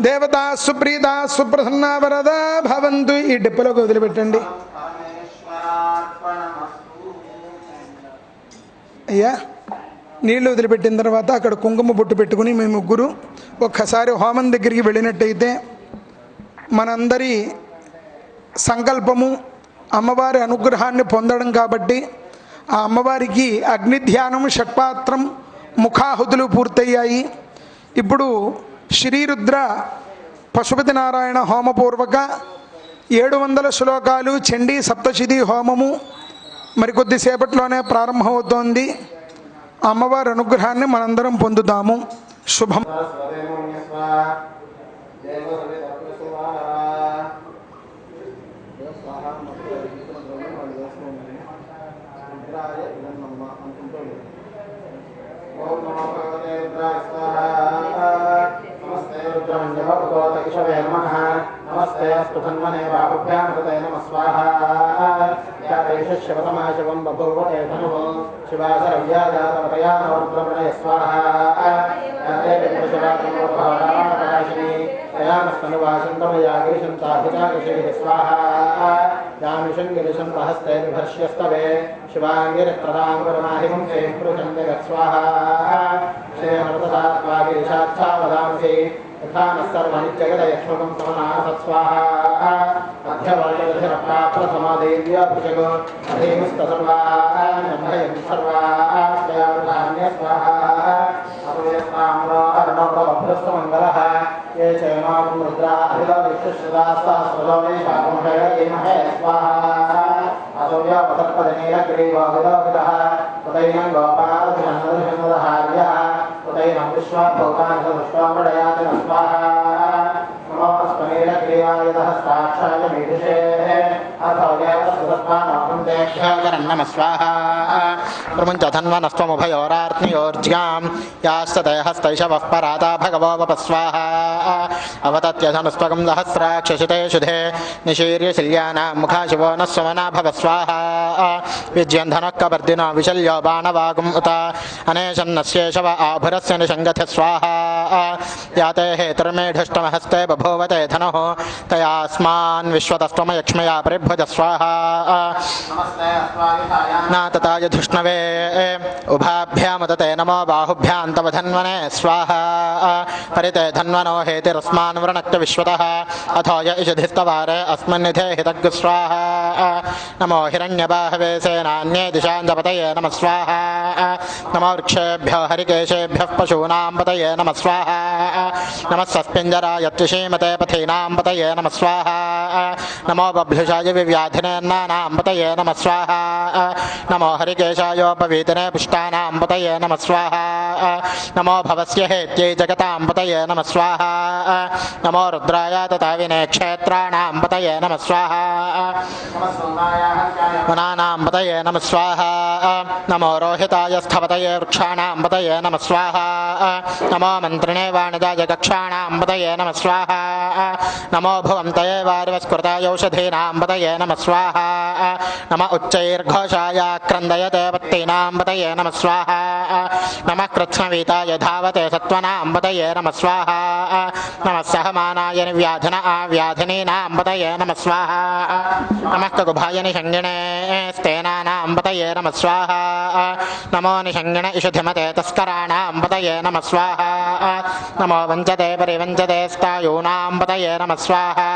దేవతా సుప్రీత సుప్రసన్న వరద భవంతు. ఈ డిప్పలోకి వదిలిపెట్టండి అయ్యా. నీళ్లు వదిలిపెట్టిన తర్వాత అక్కడ కుంకుమ బొట్టు పెట్టుకుని మీ ముగ్గురు ఒక్కసారి హోమం దగ్గరికి వెళ్ళినట్టయితే మనందరి సంకల్పము అమ్మవారి అనుగ్రహాన్ని పొందడం కాబట్టి ఆ అమ్మవారికి అగ్నిధ్యానం షట్పాత్రం ముఖాహుతులు పూర్తయ్యాయి. ఇప్పుడు శ్రీరుద్ర పశుపతి నారాయణ హోమపూర్వక 700 శ్లోకాలు చండీ సప్తశతి హోమము మరికొద్దిసేపట్లోనే ప్రారంభమవుతోంది. అమ్మవారి అనుగ్రహాన్ని మనందరం పొందుతాము. శుభం. నమస్తే అస్తు ధన్వనే బాహుభ్యాం హృదయ నమ స్వాహా. శివతమా శివం బభూవతే ధను శివాసరవ్యాజాతమతయానవరుద్రమణయ స్వాహా. ప్రకాశిని తయానస్తనువాసంతమయా గిరిశం తాభిజాగిషే స్వాహా. యామిషం గిరిశం ప్రహస్తే విభర్ష్యస్తవే శివాంగిరత్రదాంగురమాహిమం సేంకృచందగత్ స్వాహా. శ్రేయమృతదాత్మా గిరిశాచ్ఛా వదాంసి సర్వనిత్యగదయక్ష్మకం సమనాసత్స్వాహా. మధ్యవర్గధిరప్రాప్తసమాదేవ్యాభిషగో అధీమస్తసర్వాణ్యభయం సర్వాస్వయాధాన్య స్వాహా. అపయస్తామ్రోహరణోభ్రస్తమంగళః ఏ చైనాం రుద్రా అభిలవిష్టుశ్రుదాస్తాస్వలోమేషామహే స్వాహా. అసవ్యాపసత్పదనీలగ్రీవాహులోహితః ఉదైనం గోపాలభిషన్నదహార్యः ఉదైనం విశ్వాభోగానిష్వామడయాతి స్వాహా. నమోస్మనీలగ్రీవాయుధः సాక్షాయ మీదుషే అథవ్యాపస్వతత్వానోః नमः स्वाहा प्रमुञ्च धन्वनस्त्वमुभयोरार्त्नियोर्ज्ञां यास्तते हस्तैषवः पराता भगवो वपस्वाहा अवतत्यधनुस्त्वगं सहस्राक्षसिते शुधे निशीर्य शिल्यानां मुखाशिवो न स्वमना भव स्वाहा विज्यन्धनः विशल्यो बाणवागुम् उत अनेशन्नस्येषव आभुरस्य निषङ्गथ स्वाहा याते हेतुर्मेढुष्टमहस्ते बभूवते धनुः तयास्मान् विश्वतस्त्वमयक्ष्मया परिभुज स्वाहा नातताय धुष्णवे उभाभ्यामुदते नमो बाहुभ्यां तव धन्वने स्वाहा परिते धन्वनो हेतिरस्मान् वृणक्य विश्वतः अथो य इषधिस्तवारे अस्मन्निधे हितग् स्वाहा नमो हिरण्यबाहवे सेनान्ये दिशाञ्जपतये नमः स्वाहा नमो वृक्षेभ्यो हरिकेशेभ्यः पशूनां पतये नमः स्वाहा नमः सस्पिञ्जराय त्रिशीमते पथीनां पतये नमः स्वाहा नमो बभ्युषाय विव्याधिनेन्नानां पतये नमः स्वाहा नमो हरिकेशायोपवीतने पुष्टानां पतये नमः स्वाहा नमो भवस्य हेत्यै जगतां पतये नमः स्वाहा नमो रुद्राय तथाविने क्षेत्राणां पतये नमः स्वाहा वनानां पतये नमः स्वाहा नमो रोहिताय स्थपतये वृक्षाणां पतये नमः स्वाहा नमो मन्त्रिणे वाणिजाय कक्षाणां पतये नमः स्वाहा नमो भुवन्तये वारिवस्कृताय औषधीनां पतये नमः स्वाहा नमः उच्चैर्घोषाय क्रन्दयते पत्तीनां पतये नमः स्वाहा नमः कृत्स्नवीताय धावते सत्त्वनां पतये नमः स्वाहा नमः सहमानाय निव्याधन आव्याधिनीनां पतये नमः स्वाहा नमः ककुभाय निषङ्गिणे स्तेनानां पतये नमः स्वाहा नमो निषङ्गिण इषुधिमते तस्कराणां पतये नमः स्वाहा नमो वञ्चते परिवञ्चते स्तायूनां पतये नमः स्वाहा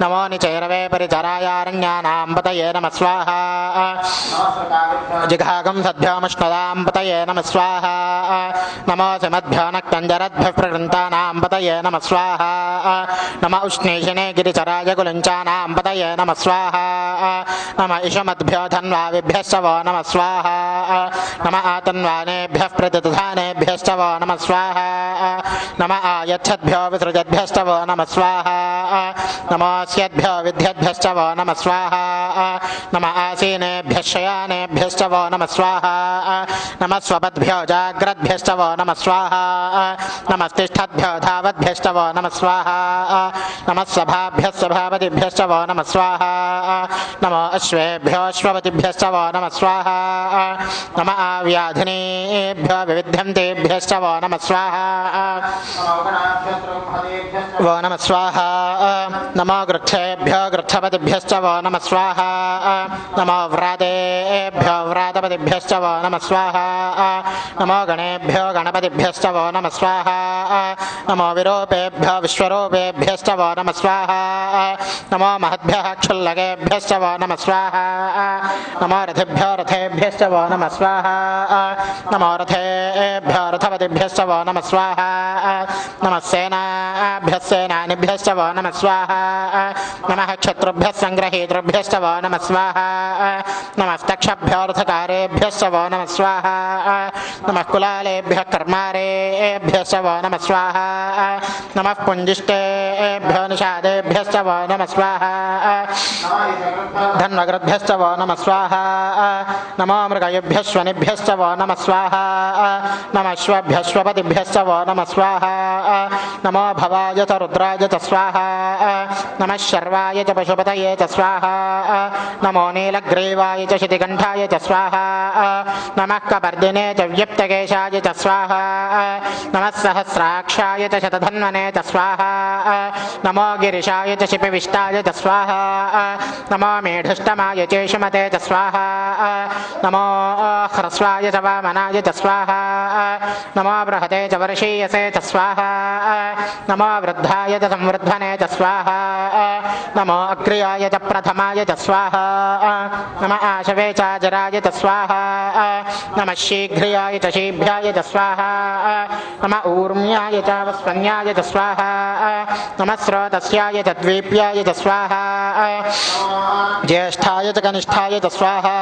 नमो निचैरवे परिचरायारण्यानां पतये नमः स्वाहा जिघागं सद्भ्योमुष्णदां पतये नमः स्वाहा नमो सिमद्भ्यो नक्तञ्जरद्भ्यः प्रवृन्तानां पतये नमः स्वाहा नम उष्णीषिणे गिरिचराय कुलञ्चानां पतये नमः स्वाहा नम इषमद्भ्यो धन्वाविभ्यश्च वो नमः स्वाहा नम आतन्वानेभ्यः प्रतिदधानेभ्यश्च वो नमः स्वाहा नम आयच्छद्भ्यो विसृजद्भ्यश्च वो नमः स्वाहा नमोऽस्यद्भ्यो विद्यद्भ्यश्च वो नमः स्वाहा नम आसीनेभ्यः शयानेभ्यश्च वो नमः स्वाहा नमः स्वपद्भ्यो जाग्रद्भ्यश्च वो नमः स्वाहा नमस्तिष्ठद्भ्यो धावद्भ्यश्च वो नमः स्वाहा नमः सभाभ्यः सभापतिभ्यश्च वो नमः स्वाहा नमो अश्वेभ्यो अश्वपतिभ्यश्च वो नमः स्वाहा नम आव्याधिनेभ्यो विविध्यन्तेभ्यश्च वो नमः स्वाहा वो नमः स्वाहा नमो गृक्षेभ्यो गृक्षपतिभ्यश्च वो नमः स्वाहा नमो व्रातेभ्यो व्रातपतिभ्यश्च वो नमः स्वाहा नमो गणेभ्यो गणपतिभ्यश्च वो नमः स्वाहा नमो विरूपेभ्यो विश्वरूपेभ्यश्च वो नमः स्वाहा नमो महद्भ्यः क्षुल्लकेभ्यश्च वो नमः स्वाहा नमो रथेभ्यो रथेभ्यश्च वो नमः स्वाहा नमो रथेभ्यो रथपतिभ्यश्च वो नमः स्वाहा नमः सेनाभ्यः सेनानिभ्यश्च वो नमः स्वाहा नमः क्षत्रुभ्यः सङ्ग्रहीतृभ्यश्च वो नमः स्वाहा नमस्तक्षभ्यो रथकारेभ्यश्च वो नमः स्वाहा नमः कुलालेभ्यः कर्मारेभ्यश्च वो नमः स्वाहा नमः पुञ्जिष्टेभ्यो निषादेभ्यश्च वो नमः स्वाहा धन्वग्रद्भ्यश्च वो नमः स्वाहा नमो मृगयुभ्यश्वनिभ्यश्च वो नमः स्वाहा नमः श्वभ्यश्वपतिभ्यश्च वो नमः स्वाहा नमो भवाय च रुद्राय च स्वाहा नमः शर्वाय च पशुपतये च स्वाहा नमो नीलग्रीवाय च शितिकण्ठाय च स्वाहा नमः कपर्दिने च व्यप्तकेशाय च स्वाहा नमः सहस्राक्षाय च शतधन्वने च स्वाहा नमो गिरिशाय च शिपिविष्टाय च स्वाहा नमो मेढुष्टमाय चेषुमते च स्वाहा नमो ह्रस्वाय च वामनाय च स्वाहा नमो बृहते च वर्षीयसे च स्वाहा नमो वृद्धाय च संवृद्धने च स्वाहा नमो अग्र्याय च प्रथमाय च स्वाहा नमः आशवे च जराय च स्वाहा नमः शीघ्र्याय च शीभ्याय च स्वाहा नमः ऊर्म्याय च वस्वन्याय च स्वाहा नमः स्रोतस्याय च द्वीप्याय च स्वाहा ज्येष्ठाय च कनिष्ठाय च स्वाहा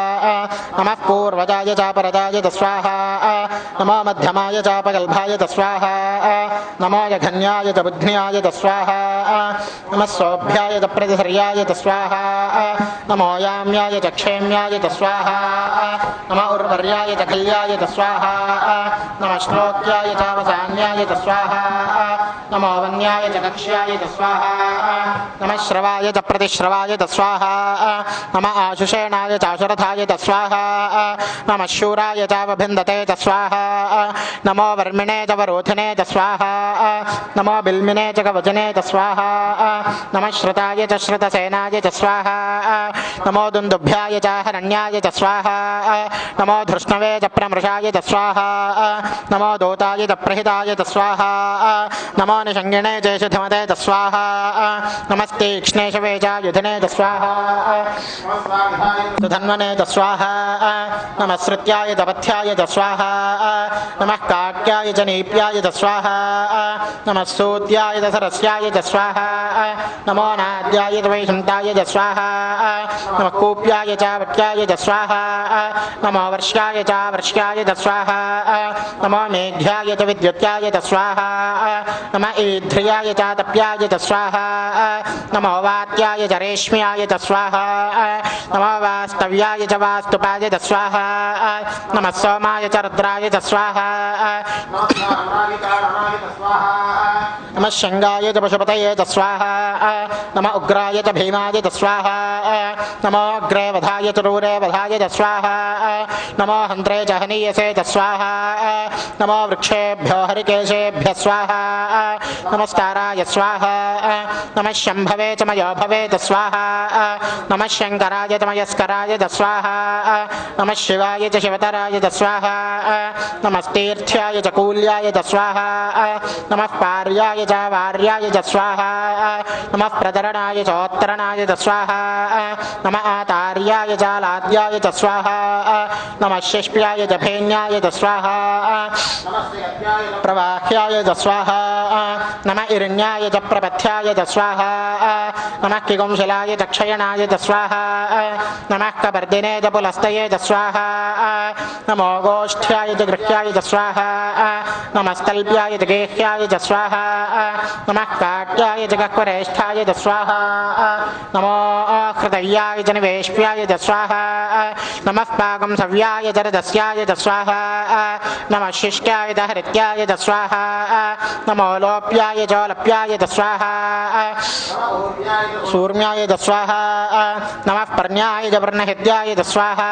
नमः पूर्वजाय च परजाय च स्वाहा नमो मध्यमाय च पगल्भाय च स्वाहा नमो जघन्याय च बुध्न्याय च स्वाहा नमः सोभ्याय च प्रतिसर्याय च स्वाहा नमो वायाम्याय च क्षेम्याय च स्वाहा नमः उर्वर्याय च कल्याय च स्वाहा नमः श्लोक्याय च वसान्याय च स्वाहा नमो वन्याय च कक्ष्याय च स्वाहा नमः श्रवाय च प्रतिश्रवाय च स्वाहा नमः आशुषेणाय च आशुरथाय च स्वाहा नमः शूराय च वभिन्दते च स्वाहा नमो वर्मिणे च वरोधिने च स्वाहा नमो बिल्मिने च कवचने च स्वाहा नमः श्रुताय च श्रुतसेनाय च स्वाहा नमो दुन्दुभ्याय च हरण्याय च स्वाहा नमो धृष्णवे च प्रमृषाय च स्वाहा नमो दोताय च प्रहिताय च स्वाहा नमो निषङ्गिणे च शिधमते च स्वाहा नमस्तीक्ष्णेशवे च युधिने च स्वाहा सुधन्वने च स्वाहा नमः श्रुत्याय च पथ्याय च स्वाहा नमः काक्याय च नीप्याय च स्वाहा नमः सूत्याय च सरस्याय च स्वाहा नमो नाद्याय च वैशन्ताय च स्वाहा नमः कूप्याय च वट्याय च स्वाहा नमो वर्ष्याय च वर्ष्याय च स्वाहा नमो मेघ्याय च विद्युत्याय च स्वाहा नमः ईध्र्याय च तप्याय च स्वाहा नमो वात्याय च रेश्म्याय च स्वाहा नमो वास्तव्याय च वास्तुपाय च स्वाहा नमः सोमाय च रुद्राय च स्वाहा नमः शङ्गाय च पशुपतये च स्वाहा नमः उग्राय च भीमाय च स्वाहा नमो अग्रे वधाय च रूरे वधाय च स्वाहा नमो हन्त्रे च हनीयसे च स्वाहा नमो वृक्षेभ्यो हरिकेशेभ्यः स्वाहा नमस्ताराय स्वाहा नमः शम्भवे च मयोभवे च स्वाहा नमः शङ्कराय च मयस्कराय च स्वाहा नमः शिवाय च शिवतराय च स्वाहा नमस्तीर्थ्याय च कूल्याय च स्वाहा नमः पार्याय च वार्याय च स्वाहा नमः प्रतरणाय च उत्तरणाय च स्वाहा नमः आतार्याय च लाद्याय च स्वाहा नमः शिष्प्याय च भेन्याय च स्वाहा प्रवाह्याय च स्वाहा नमः इरण्याय च प्रपथ्याय च स्वाहा नमः किगुंशिलाय च क्षयणाय च स्वाहा नमः कपर्दिने च पुलस्तये च स्वाहा नमो गोष्ठ्याय च गृह्याय च स्वाहा नमस्तल्प्याय च गेह्याय च स्वाहा नमः काट्याय च गह्वरेष्ठाय च स्वाहा नमो हृदयाय च निवेश्याय च स्वाहा नमः पाकं सव्याय च रजस्याय च स्वाहा नमः शिष्ट्याय च हरित्याय च स्वाहा नमो लोप्याय च लप्याय च स्वाहा सूर्म्याय च स्वाहा नमः पर्ण्याय च वर्णहिद्याय च स्वाहा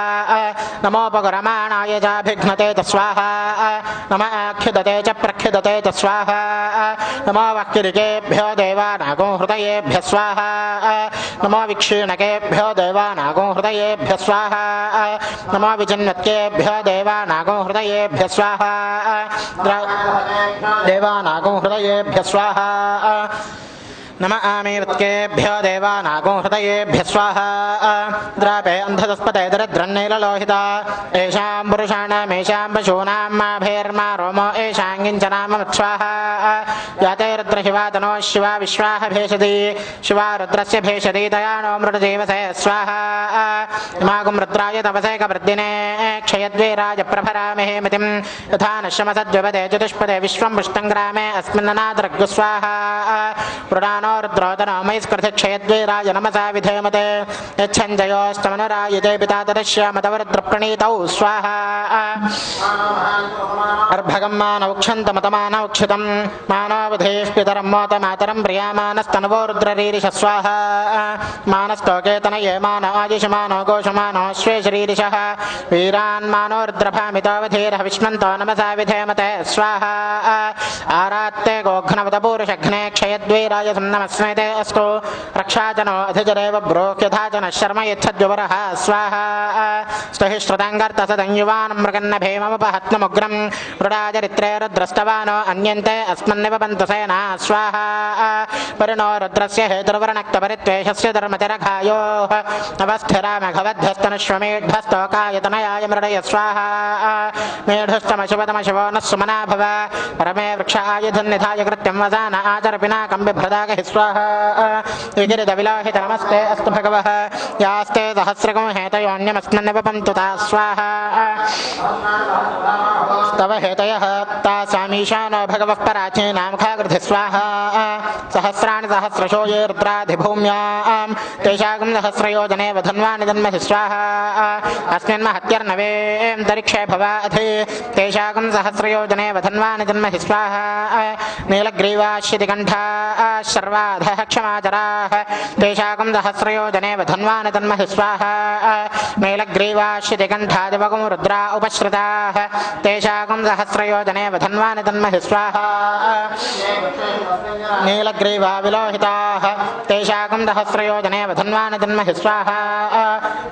नमोपगरमाणाय च भिघ्नते च स्वाहा नमः आख्यदते च प्रख्यदते च स्वाहा नमो वक्किरिकेभ्यो देवानागो हृदयेभ्यः स्वाहा नमो विक्षीणकेभ्यो देवानागो हृदयेभ्यः स्वाहा नमो विचिन्वत्केभ्यो देवानागो हृदयेभ्यः स्वाहा देवानागो हृदयेभ्यः स्वाहा नमः आमीर्त्केभ्यो देवानागो हृदयेभ्यः स्वाहा द्रापे अन्धतस्पते दरिद्रन्नीललोहिता येषां पुरुषाणामेषां पशूनां माभेर्मा रोमो येषां किञ्चनाममुत्स्वाहा याते रुद्रशिवा तनो शिवा विश्वाः भेषति शिवा रुद्रस्य भेषति दयानो मृतजीवसे स्वाहा इमागुं रुद्राय तपसे कवृद्दिने क्षयद्वीराय प्रभरामहे मतिं यथा नश्यमसद्विपदे चतुष्पदे विश्वं पुष्टं ग्रामे अस्मिन्ननादृग् स्वाहा पुराणो रुद्रोदनो मयस्कृतिक्षयद्वीराय नमसा विधेमते यच्छञ्जयोस्तमनुरायते पिता तदश्यामतवरुद्रप्रणीतौ स्वाहा अर्भगं मानौक्षन्तमतमानौक्षितं मानवधेः पितरं मोतमातरं प्रियामानस्तनवो रुद्ररीरिष स्वाहा मानस्तोकेतनये मानो आयुषमानो गोषमानो श्वेशरीरिषः वीरान् मानो रुद्रभामितोऽवधीरः विष्णन्तो नमसा विधेमते स्वाहा आरात्ते गोघ्नवतपूरुषघ्ने क्षयद्वीराय नमस्मेते अस्तु रक्षाजनो अधिजरेव ब्रोक्यथा च न शर्म यच्छद्युवरः स्वाहा स्तहि श्रुताङ्गर्तसदं युवान् मृगन्न भीममुपहत्नमुग्रं मृडाचरित्रे रुद्रस्तवानो अन्यन्ते अस्मन्निव पन्तसेना स्वाहा परिणो रुद्रस्य हेतुर्वर्णक्तपरित्वेषस्य धर्मतिरघायोः नवस्थिरामघवद्धस्तनुष्वमेढ्यस्तोकायतनयाय मृडय स्वाहा मेढुस्तमशिवतमशिवो नः सुमना भव परमे वृक्ष आयुध मूर्धन्निधाय कृत्यं वसान आचर पिनाकं बिभ्रदाक हि स्वाहा विगिरिदविलोहित नमस्ते अस्तु भगवः यास्ते सहस्रकं हेतयोऽन्यमस्मन्निपपन्तु ता स्वाहा तव हेतयः तासामीशानो भगवः पराचीनां खागृधि स्वाहा सहस्राणि सहस्रशो ये रुद्राधिभूम्यां तेषागं सहस्रयोजने वधन्वानि जन्महि स्वाहा अस्मिन् महत्यर्नवेऽन्तरिक्षे भवाधि तेषागं सहस्रयोजने वधन्वानि जन्महि स्वाहा नीलग्रीवाश्यतिकण्ठाः शर्वाधः क्षमाचराः तेषागं सहस्रयोजने वधन्वानि जन्महि स्वाहा नीलग्रीवाश्यतिकण्ठादिवगं रुद्रा उपश्रिताः तेषागं सहस्रयोजने वधन्वानि जन्महि स्वाहा नीलग्रीवा विलोहिताः तेषागं सहस्रयोजने वधन्वानि जन्महि स्वाहा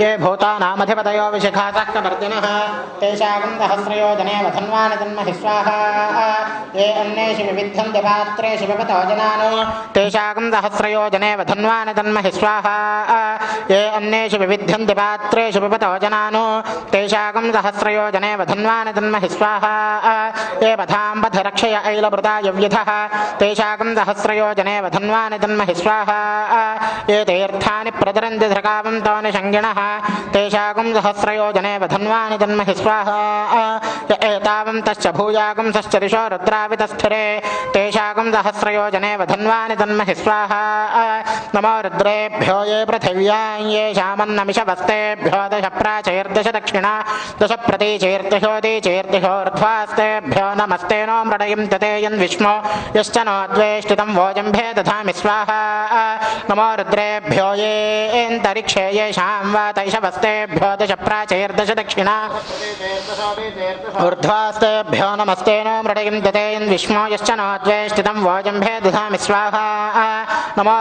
ये भूतानामधिपतयो विशिखासः कवर्तिनः तेषागं सहस्रयोजने वधन्वानि जन्महि स्वाहा ये अन्येषु विविध्यन्ति पात्रेषु पिबतो जनानो तेषागं सहस्रयोजने वधन्वानि जन्महि स्वाहा ये अन्येषु विविध्यन्ति पात्रेषु पिबतो जनानो तेषागं सहस्रयोजने वधन्वानि जन्महि स्वाहा ये पथां पथ रक्षय ऐलभृताय व्यथः तेषागं सहस्रयोजने वधन्वानि जन्महि स्वाहा ये तीर्थानि प्रचरन्ति धृकावन्तो निषङ्गिणः तेषागं सहस्रयोजने वधन्वानि जन्महि स्वाहा य एतावन्तश्च भूयागंसश्च दिशो रुद्रावितस्थिरे तेषागं सहस्रयोजने वधन्वानि जन्महि स्वाहा नमो रुद्रेभ्यो ये पृथिव्यां येषामन्नमिषवस्तेभ्यो दश प्राचैर्दश दक्षिणा दश प्रतीचैर्दशोदीचैर्दशोर्ध्वास्तेभ्यो नमस्ते नो मृडयं तते यन्विष्णो यश्च नो द्वेष्टितं वोजम्भे दधामि स्वाहा नमो रुद्रेभ्यो येऽन्तरिक्षे येषां वातैषवस्तेभ्यो दश प्राचैर्दश दक्षिणा ऊर्ध्वास्तेभ्यो नमस्ते नो मृडयं तते यन्विष्णो यश्च नो द्वेष्टितं वोजम्भे दधामि स्वाहा नमो